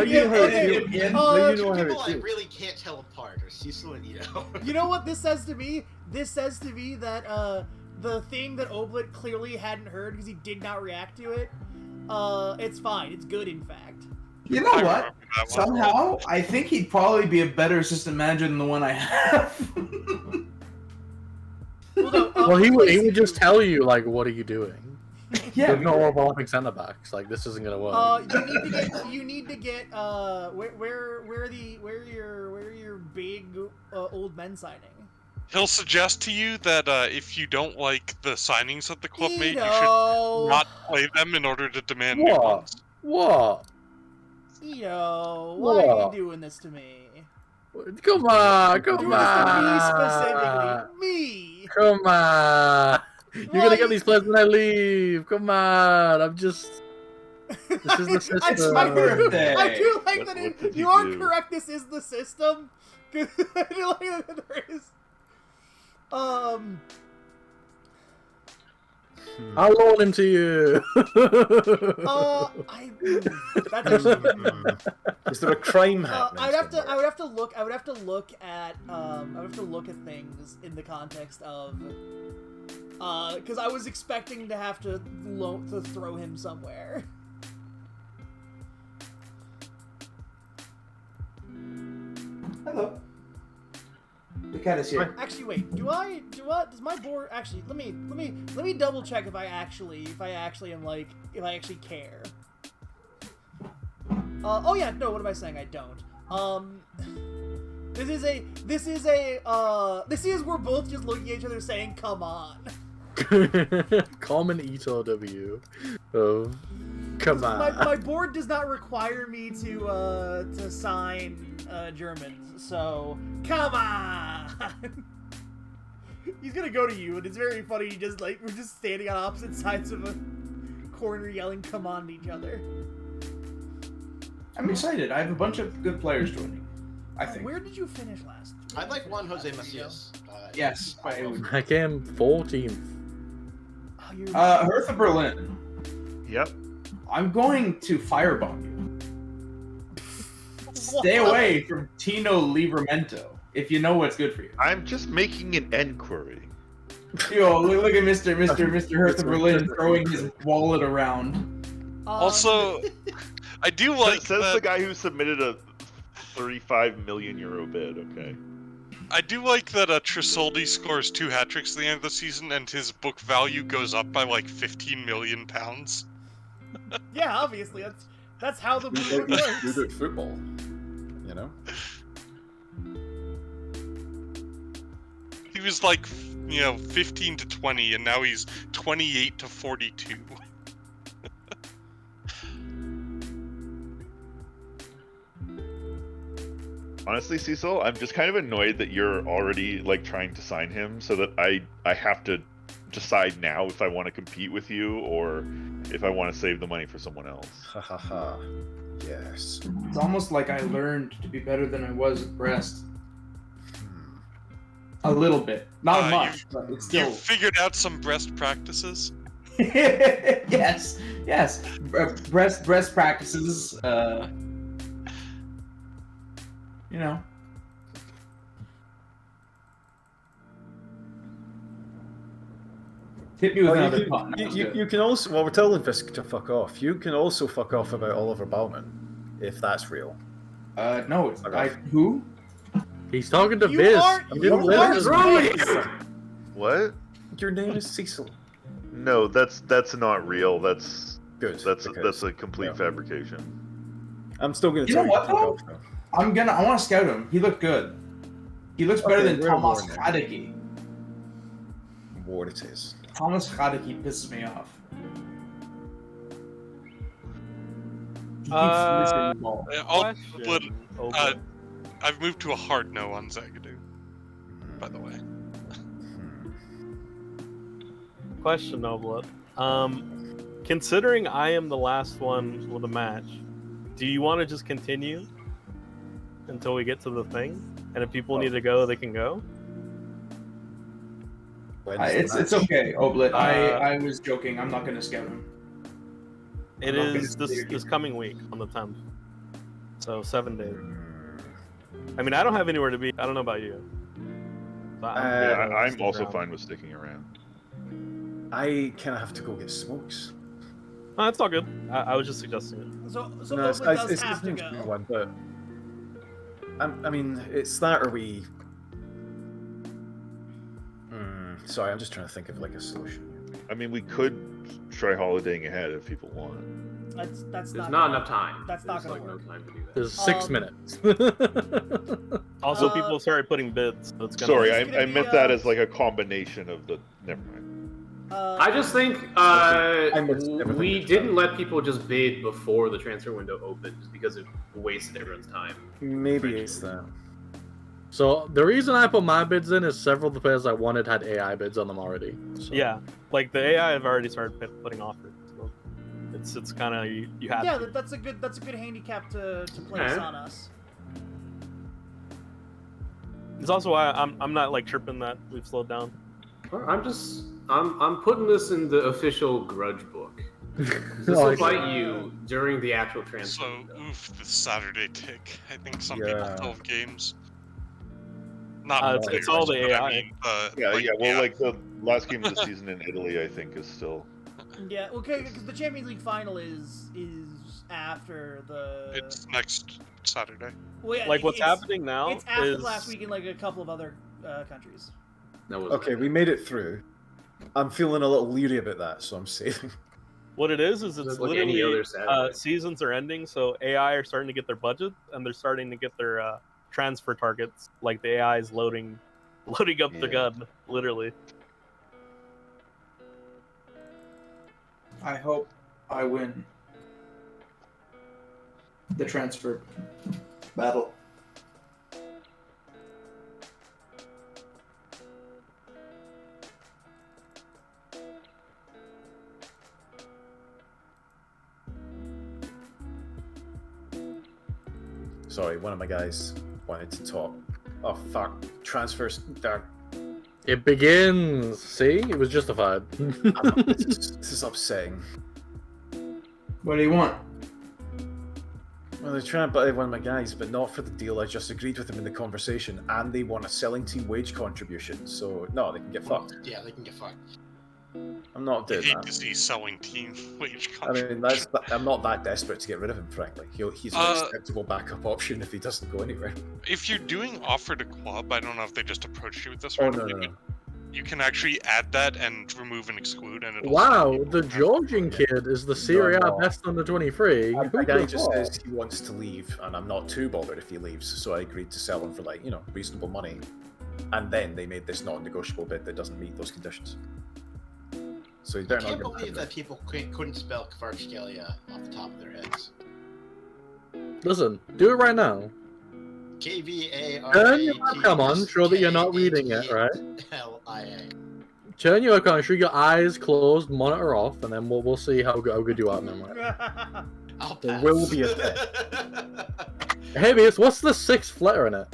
D: you know how it feels. But you know how
I: People
D: it
I: I
D: feels.
I: really can't tell apart are Cecil and Ito.
G: You know what this says to me? This says to me that the thing that Oblit clearly hadn't heard because he did not react to it, it's fine. It's good, in fact.
F: You know what? Somehow, I think he'd probably be a better assistant manager than the one I have.
A: Well, he would just tell you, like, what are you doing?
F: Yeah,
A: There's no overlapping centre backs. Like, this isn't gonna work.
G: You need to get where are your big old men signing?
E: He'll suggest to you that if you don't like the signings that the club made, you should
G: Ito!
E: not play them in order to demand new ones.
A: What?
G: Ito, why are you doing this to me?
A: Come on, come
G: Doing this to me
A: on.
G: specifically. Me!
A: Come on. You're
G: Why
A: gonna get these players when I leave. Come on. I'm just. This is the system.
G: I do like
B: What
G: that
B: did
G: you
B: he
G: are
B: do?
G: correct, this is the system. I do like that there is.
A: I'll loan him to you.
G: That's actually.
D: Is there a crime happening?
G: I would
D: somewhere?
G: have to look at things in the context of, because I was expecting to have to throw him somewhere.
F: Hello. The cat is here.
G: Actually, wait. Does my board actually? Let me double check if I actually care. Oh yeah, no. What am I saying? I don't. This is we're both just looking at each other saying, "Come on."
A: Common Ito W. Oh, come on.
G: My board does not require me to sign Germans, so come on. He's gonna go to you, and it's very funny. We're just standing on opposite sides of a corner, yelling "come on" at each other.
F: I'm excited. I have a bunch of good players joining. I think.
G: Where did you finish last?
I: I'd like one Jose Macias.
F: Yes, I would.
A: I came 14th.
F: Hertha Berlin.
B: Yep.
F: I'm going to firebomb you. Stay away from Tino Livramento, if you know what's good for you.
B: I'm just making an enquiry.
F: Yo, look at Mr. Hertha Berlin throwing his wallet around.
E: Also, I do like
B: Says
E: that.
B: the guy who submitted a 35 million euro bid. Okay.
E: I do like that Trisoldi scores 2 hat-tricks at the end of the season, and his book value goes up by like 15 million pounds.
G: Yeah, obviously that's how the book
D: Good
G: works.
D: at football, you know.
E: He was like, 15 to 20, and now he's 28 to 42.
B: Honestly, Cecil, I'm just kind of annoyed that you're already like trying to sign him, so that I have to decide now if I want to compete with you or if I want to save the money for someone else.
D: Ha ha ha. Yes.
F: It's almost like I learned to be better than I was at Brest. A little bit. Not much, but it's still...
E: You figured out some breast practices?
F: yes. Breast practices, you know. Hit me with another pun.
D: You can also, while we're telling Fisk to fuck off, you can also fuck off about Oliver Baumann, if that's real.
F: No, it's who?
A: He's talking to
G: You
A: Viz.
G: are-
A: I'm
G: you
A: gonna
G: are
A: let him
G: right.
A: know.
B: What?
D: Your name is Cecil.
B: No, that's not real. That's
D: good.
B: That's a complete fabrication.
D: I'm still gonna
F: You
D: tell
F: know
D: you
F: what
D: to fuck
F: though?
D: off though.
F: I want to scout him. He looked good. He looks better than
D: we're
F: Thomas
D: warned.
F: Hadeke.
D: What it is.
F: Thomas Hadeke pisses me off. He keeps missing the ball.
E: I've moved to a hard no on Zagadou, by the way.
H: Question, Noblet. Considering I am the last one with a match, do you want to just continue until we get to the thing? And if people need to go, they can go?
F: It's okay, Oblit. I was joking. I'm not going to scout him.
H: It is this coming week on the 10th. So 7 days. I mean, I don't have anywhere to be. I don't know about you. So
B: I'm also fine with sticking around.
D: I kind of have to go get smokes.
H: No, it's all good. I was just suggesting it.
G: So
D: No,
G: Oakland does have to
D: it's
G: go.
D: one, but I mean, it's that or we. Sorry, I'm just trying to think of like a solution.
B: I mean, we could try holidaying ahead if people want.
G: That's
C: There's
G: not
C: not
G: gonna-
C: enough time.
G: That's not
C: There's,
G: gonna
C: like,
G: work.
C: no time to do that.
A: There's 6
G: Um,
A: minutes.
H: Also,
G: Uh,
H: people started putting bids, so it's gonna.
B: Sorry,
G: It's gonna
B: I
G: be,
B: meant that as like a combination of the. Never mind.
C: I just think
D: everything
C: we
D: is
C: didn't
D: done.
C: let people just bid before the transfer window opened, just because it wasted everyone's time.
D: Maybe it's that.
A: So the reason I put my bids in is several of the players I wanted had AI bids on them already. So.
H: Yeah, like the AI have already started putting offers. So it's kind of you have
G: Yeah,
H: to.
G: that's a good handicap to place
C: Okay.
G: on us.
H: It's also why I'm not like tripping that we've slowed down.
C: I'm putting this in the official grudge book. This will
A: Like,
C: bite you during the actual transfer.
E: So,
C: window.
E: oof, the Saturday tick. I think some
D: Yeah.
E: people still have games. Not
H: It's all the
E: players, but I
H: AI.
E: mean,
B: Like the last game of the season in Italy, I think, is still.
G: Yeah, okay, because the Champions League final is after the.
E: It's next Saturday.
G: Well, yeah,
H: Like what's
G: it's-
H: happening now
G: It's after
H: is
G: last week in like a couple of other countries.
C: That was
D: Okay, we made it through. I'm feeling a little leery about that, so I'm saving.
H: what it is it's
C: Just like any
H: literally
C: other Saturday.
H: seasons are ending, so AI are starting to get their budget and they're starting to get their transfer targets. Like the AI is loading up the
B: Yeah.
H: gun, literally.
F: I hope I win the transfer battle.
D: Sorry, one of my guys wanted to talk. Oh fuck! Transfers.
A: It begins. See, it was justified.
D: This is upsetting.
F: What do you want?
D: Well, they're trying to buy one of my guys, but not for the deal. I just agreed with them in the conversation, and they want a selling team wage contribution. So no, they can get fucked.
I: Yeah, they can get fucked.
D: I'm not
E: I
D: doing
E: hate
D: that.
E: to see selling team wage
D: I mean,
E: contribution.
D: I'm not that desperate to get rid of him, frankly. He's an acceptable backup option if he doesn't go anywhere.
E: If you're doing offer to club, I don't know if they just approached you with this
D: Oh,
E: right
D: no,
E: away,
D: no,
E: but
D: no.
E: you can actually add that and remove and exclude, and it'll
A: Wow, the Georgian kid is the Serie A
D: No.
A: best under 23.
D: The
A: Who
D: guy
A: could've
D: just
A: thought?
D: says he wants to leave, and I'm not too bothered if he leaves, so I agreed to sell him for, like, reasonable money. And then they made this non-negotiable bid that doesn't meet those conditions. So you
I: I
D: better
I: can't
D: not
I: believe that people couldn't spell Kvaratskhelia off the top of their heads.
A: Listen, do it right now.
I: K-V-A-R-A-T.
A: Turn your webcam on, show that you're not reading it, right?
I: L-I-A.
A: Turn your webcam, show your eyes closed, monitor off, and then we'll see how good you are at memory.
I: I'll
A: There
I: pass.
A: will be a Hey, Beast, what's the 6th letter in it?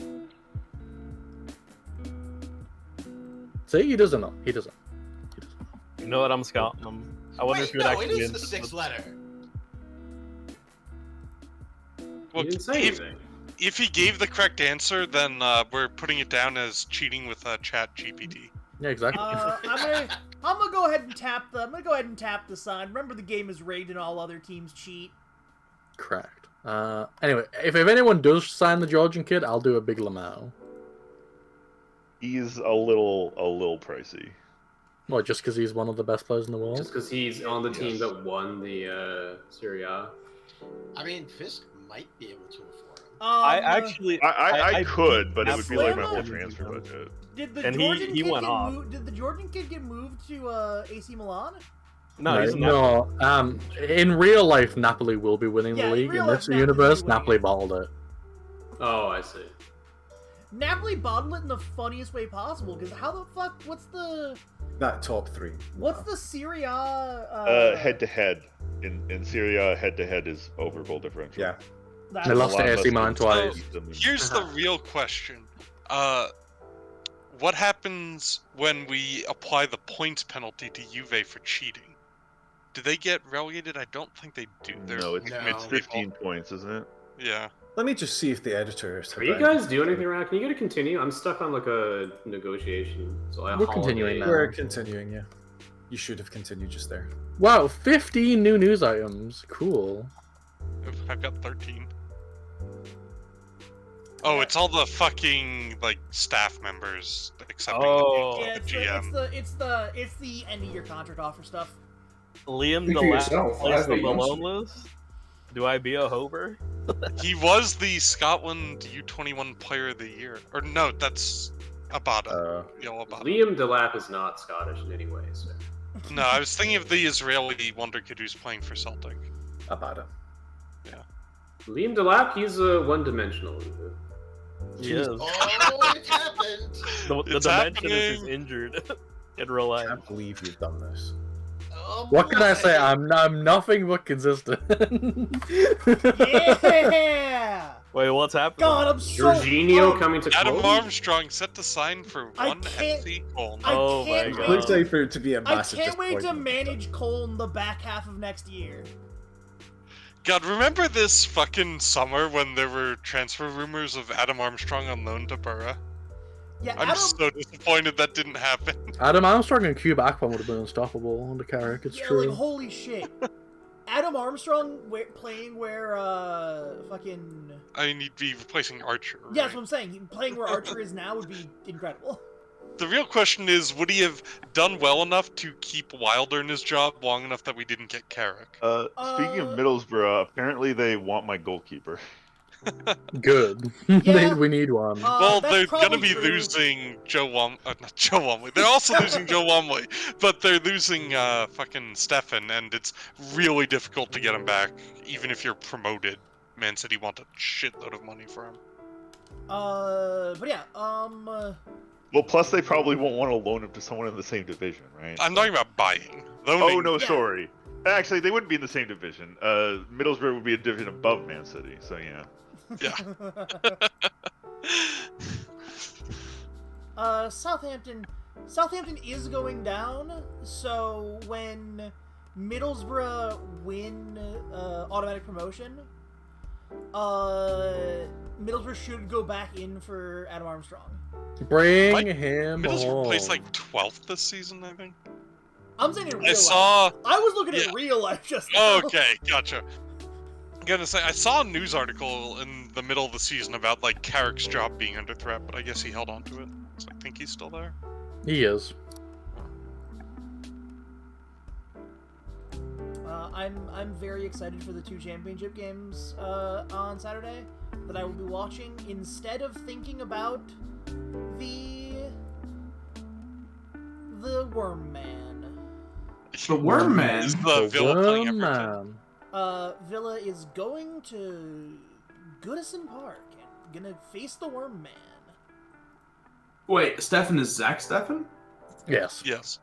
A: See, he doesn't know. He doesn't.
H: You know what? I'm scouting them. I wonder if
I: Wait,
H: you would
I: no, it
H: actually.
I: is the sixth letter.
E: Well,
C: You didn't say
E: if,
C: anything.
E: if he gave the correct answer, then we're putting it down as cheating with Chat GPT.
A: Yeah, exactly.
G: I'm gonna go ahead and tap the sign. Remember, the game is rigged and all other teams cheat.
A: Correct. Anyway, if anyone does sign the Georgian kid, I'll do a big Lamau.
B: He's a little pricey.
A: What, just because he's one of the best players in the world?
C: Just because he's on the team that won the Serie A.
I: I mean, Fisk might be able to afford him.
B: I could, but it would be like my whole
G: absolutely.
B: transfer budget.
G: Did the
H: And
G: Georgian
H: he
G: kid
H: went
G: get
H: off.
G: moved? Did the Georgian kid get moved to AC Milan?
H: No, he's
A: no. In real life, Napoli will be winning
G: Yeah,
A: the
G: in
A: league.
G: real
A: In
G: life,
A: this
G: Napoli will
A: universe,
G: be winning
A: Napoli
G: it.
A: bottled it.
C: Oh, I see.
G: Napoli bottled it in the funniest way possible. Because how the fuck? What's the
D: top three.
G: What's the Serie A?
B: Head to head in Syria, head to head is over goal differential.
D: Yeah.
A: They lost to AC Milan twice.
E: Here's the real question. What happens when we apply the points penalty to Juve for cheating? Do they get relegated? I don't think they do.
B: No, it's 15 points, isn't it?
E: Yeah.
D: Let me just see if the editor is.
C: Are you guys doing anything right now? Can you get a continue? I'm stuck on like a negotiation. So I
A: We're continuing now.
D: We're continuing, yeah. You should have continued just there.
A: Wow, 15 new news items. Cool.
E: I've got 13. Oh, it's all the fucking like staff members accepting
H: Oh.
E: the
G: Yeah,
E: GM.
G: it's the end of your contract offer stuff.
H: Liam
L: Speak for
H: DeLapp
L: yourself.
H: plays
L: That's
H: the
L: what you want.
H: Malone list. Do I be a hober?
E: He was the Scotland U21 Player of the Year. Or no, that's Abada. Abada.
C: Liam DeLapp is not Scottish in any way, so.
E: No, I was thinking of the Israeli wonder kid who's playing for Celtic.
D: Abada.
E: Yeah.
C: Liam DeLapp, he's a one-dimensional.
H: He is.
I: Oh, it happened!
H: The
E: It's
H: dimension is
E: happening.
H: he's injured in real life.
D: I can't believe you've done this.
I: Oh,
A: What can I say?
I: boy.
A: I'm nothing but consistent.
G: Yeah!
H: Wait, what's happening?
G: God, I'm so
C: Jorginho
G: pumped.
C: coming to
E: Adam
C: Cologne?
E: Armstrong set to sign for
G: I
E: one
G: can't-
E: FC goal.
G: I
H: Oh my
G: can't
H: God.
G: wait.
D: Looks like for it to be a
G: I
D: massive
G: can't wait to
D: disappointment.
G: manage Cole in the back half of next year.
E: God, remember this fucking summer when there were transfer rumors of Adam Armstrong on loan to Borough?
G: Yeah,
E: I'm
G: Adam.
E: so disappointed that didn't happen.
A: Adam Armstrong and Q Akpom would have been unstoppable on the Carrick. It's
G: Yeah,
A: true.
G: like holy shit. Adam Armstrong playing where fucking.
E: I mean, he'd be replacing Archer.
G: Yeah,
E: Right?
G: that's what I'm saying. Playing where Archer is now would be incredible.
E: The real question is, would he have done well enough to keep Wilder in his job long enough that we didn't get Carrick?
B: Speaking of Middlesbrough, apparently they want my goalkeeper.
A: Good.
G: Yeah.
A: We need one.
E: Well,
G: that's
E: they're gonna
G: probably
E: be
G: true.
E: losing not Joe Womley. They're also losing Joe Womley, but they're losing fucking Stefan, and it's really difficult to get him back, even if you're promoted. Man City want a shitload of money for him.
G: But yeah,
B: Well, plus they probably won't want to loan him to someone in the same division, right?
E: I'm talking about buying.
B: Oh
E: Loaning.
B: no,
G: Yeah.
B: sorry. Actually, they wouldn't be in the same division. Middlesbrough would be a division above Man City, so yeah.
E: Yeah.
G: Southampton is going down, so when Middlesbrough win automatic promotion, Middlesbrough should go back in for Adam Armstrong.
A: Bring
E: Mike,
A: him
E: Middlesbrough
A: home.
E: placed like 12th this season, I think.
G: I'm saying in real
E: I
G: life.
E: saw.
G: I was looking
E: yeah.
G: at real life just now.
E: Okay, gotcha. I'm gonna say I saw a news article in the middle of the season about like Carrick's job being under threat, but I guess he held on to it. So I think he's still there.
A: He is.
G: I'm very excited for the 2 championship games on Saturday that I will be watching instead of thinking about the Worm Man.
F: The Worm Man.
E: Is the Villa playing
A: Worm
E: Everton?
A: Man.
G: Villa is going to Goodison Park and gonna face the Worm Man.
F: Wait, Stefan is Zach Stefan?
A: Yes.
E: Yes.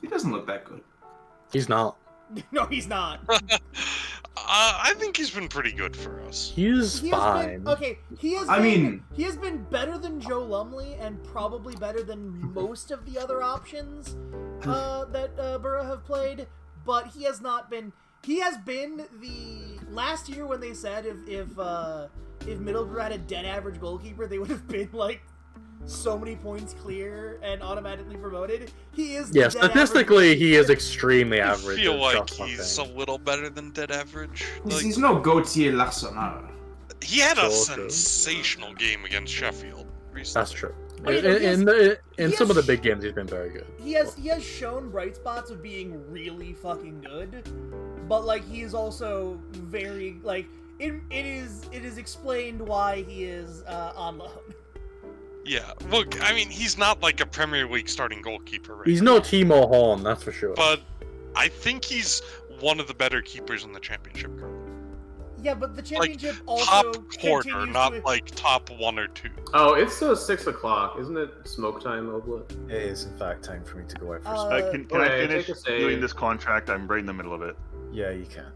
F: He doesn't look that good.
A: He's not.
G: No, he's not.
E: I think he's been pretty good for us.
A: He's
G: He has
A: fine.
G: been okay. He has.
F: I
G: been,
F: mean-
G: he has been better than Joe Lumley and probably better than most of the other options that Borough have played. But he has not been. He has been the last year when they said if Middlesbrough had a dead average goalkeeper, they would have been like so many points clear and automatically promoted. He is.
A: Yeah,
G: the dead
A: statistically,
G: average
A: he is extremely
E: I
A: average.
E: feel
A: at
E: like
A: just
E: he's a
A: something.
E: little better than dead average. Like,
F: He's no Gautier Larsonal.
E: he had a
A: Sure, true.
E: sensational game against Sheffield recently.
A: That's true.
G: I mean, he has-
A: In
G: he
A: some
G: has-
A: of the big games, he's been very good.
G: He has shown bright spots of being really fucking good, but like he is also very like it is explained why he is on loan.
E: Yeah, look, I mean, he's not like a Premier League starting goalkeeper, right?
A: He's no Timo Horn, that's for sure.
E: But I think he's one of the better keepers in the championship currently.
G: Yeah, but the championship also
E: Top quarter,
G: continues
E: not
G: to...
E: like top 1 or 2.
C: Oh, it's 6 o'clock, isn't it? Smoke time, Oblet.
D: It is, in fact, time for me to go out for
G: Uh,
B: Can I
C: okay,
B: finish
C: take a save.
B: doing this contract? I'm right in the middle of it.
D: Yeah, you can.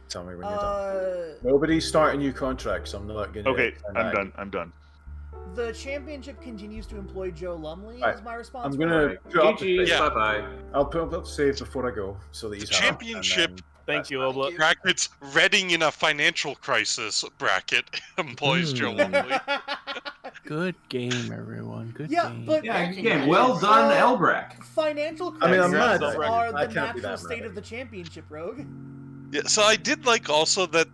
D: Tell me when you're done.
G: uh,
D: Nobody's starting new contracts. I'm not going to.
B: Okay, I'm done.
G: the championship continues to employ Joe Lumley
D: Right.
G: is my response.
D: I'm
G: for
D: gonna
G: it.
D: put up the
C: GG,
D: save.
E: Yeah.
C: bye-bye.
D: I'll put up the save before I go, so that
E: The
D: he's happy, and
E: championship,
D: then
H: Thank
D: that's
H: you,
D: fine.
H: Oblet.
E: brackets, Reading in a financial crisis, bracket, employs Joe Lumley.
J: Good game, everyone. Good
G: Yeah,
J: game.
G: but
F: Yeah, again, well done, Elbrack.
G: financial
D: I mean, I'm
G: crises
D: mad.
G: are
D: I
G: the
D: can't be
G: natural
D: that
G: state
D: mad.
G: of the championship, Rogue.
E: Yeah, so I did like also that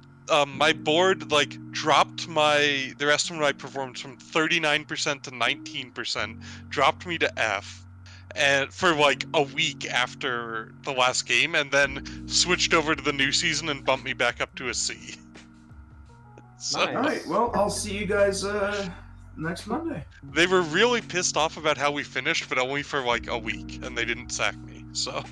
E: my board like dropped the rest of my performance from 39% to 19%, dropped me to F, and for like a week after the last game, and then switched over to the new season and bumped me back up to a C. So,
C: Nice.
F: All right. Well, I'll see you guys next Monday.
E: they were really pissed off about how we finished, but only for like a week, and they didn't sack me. So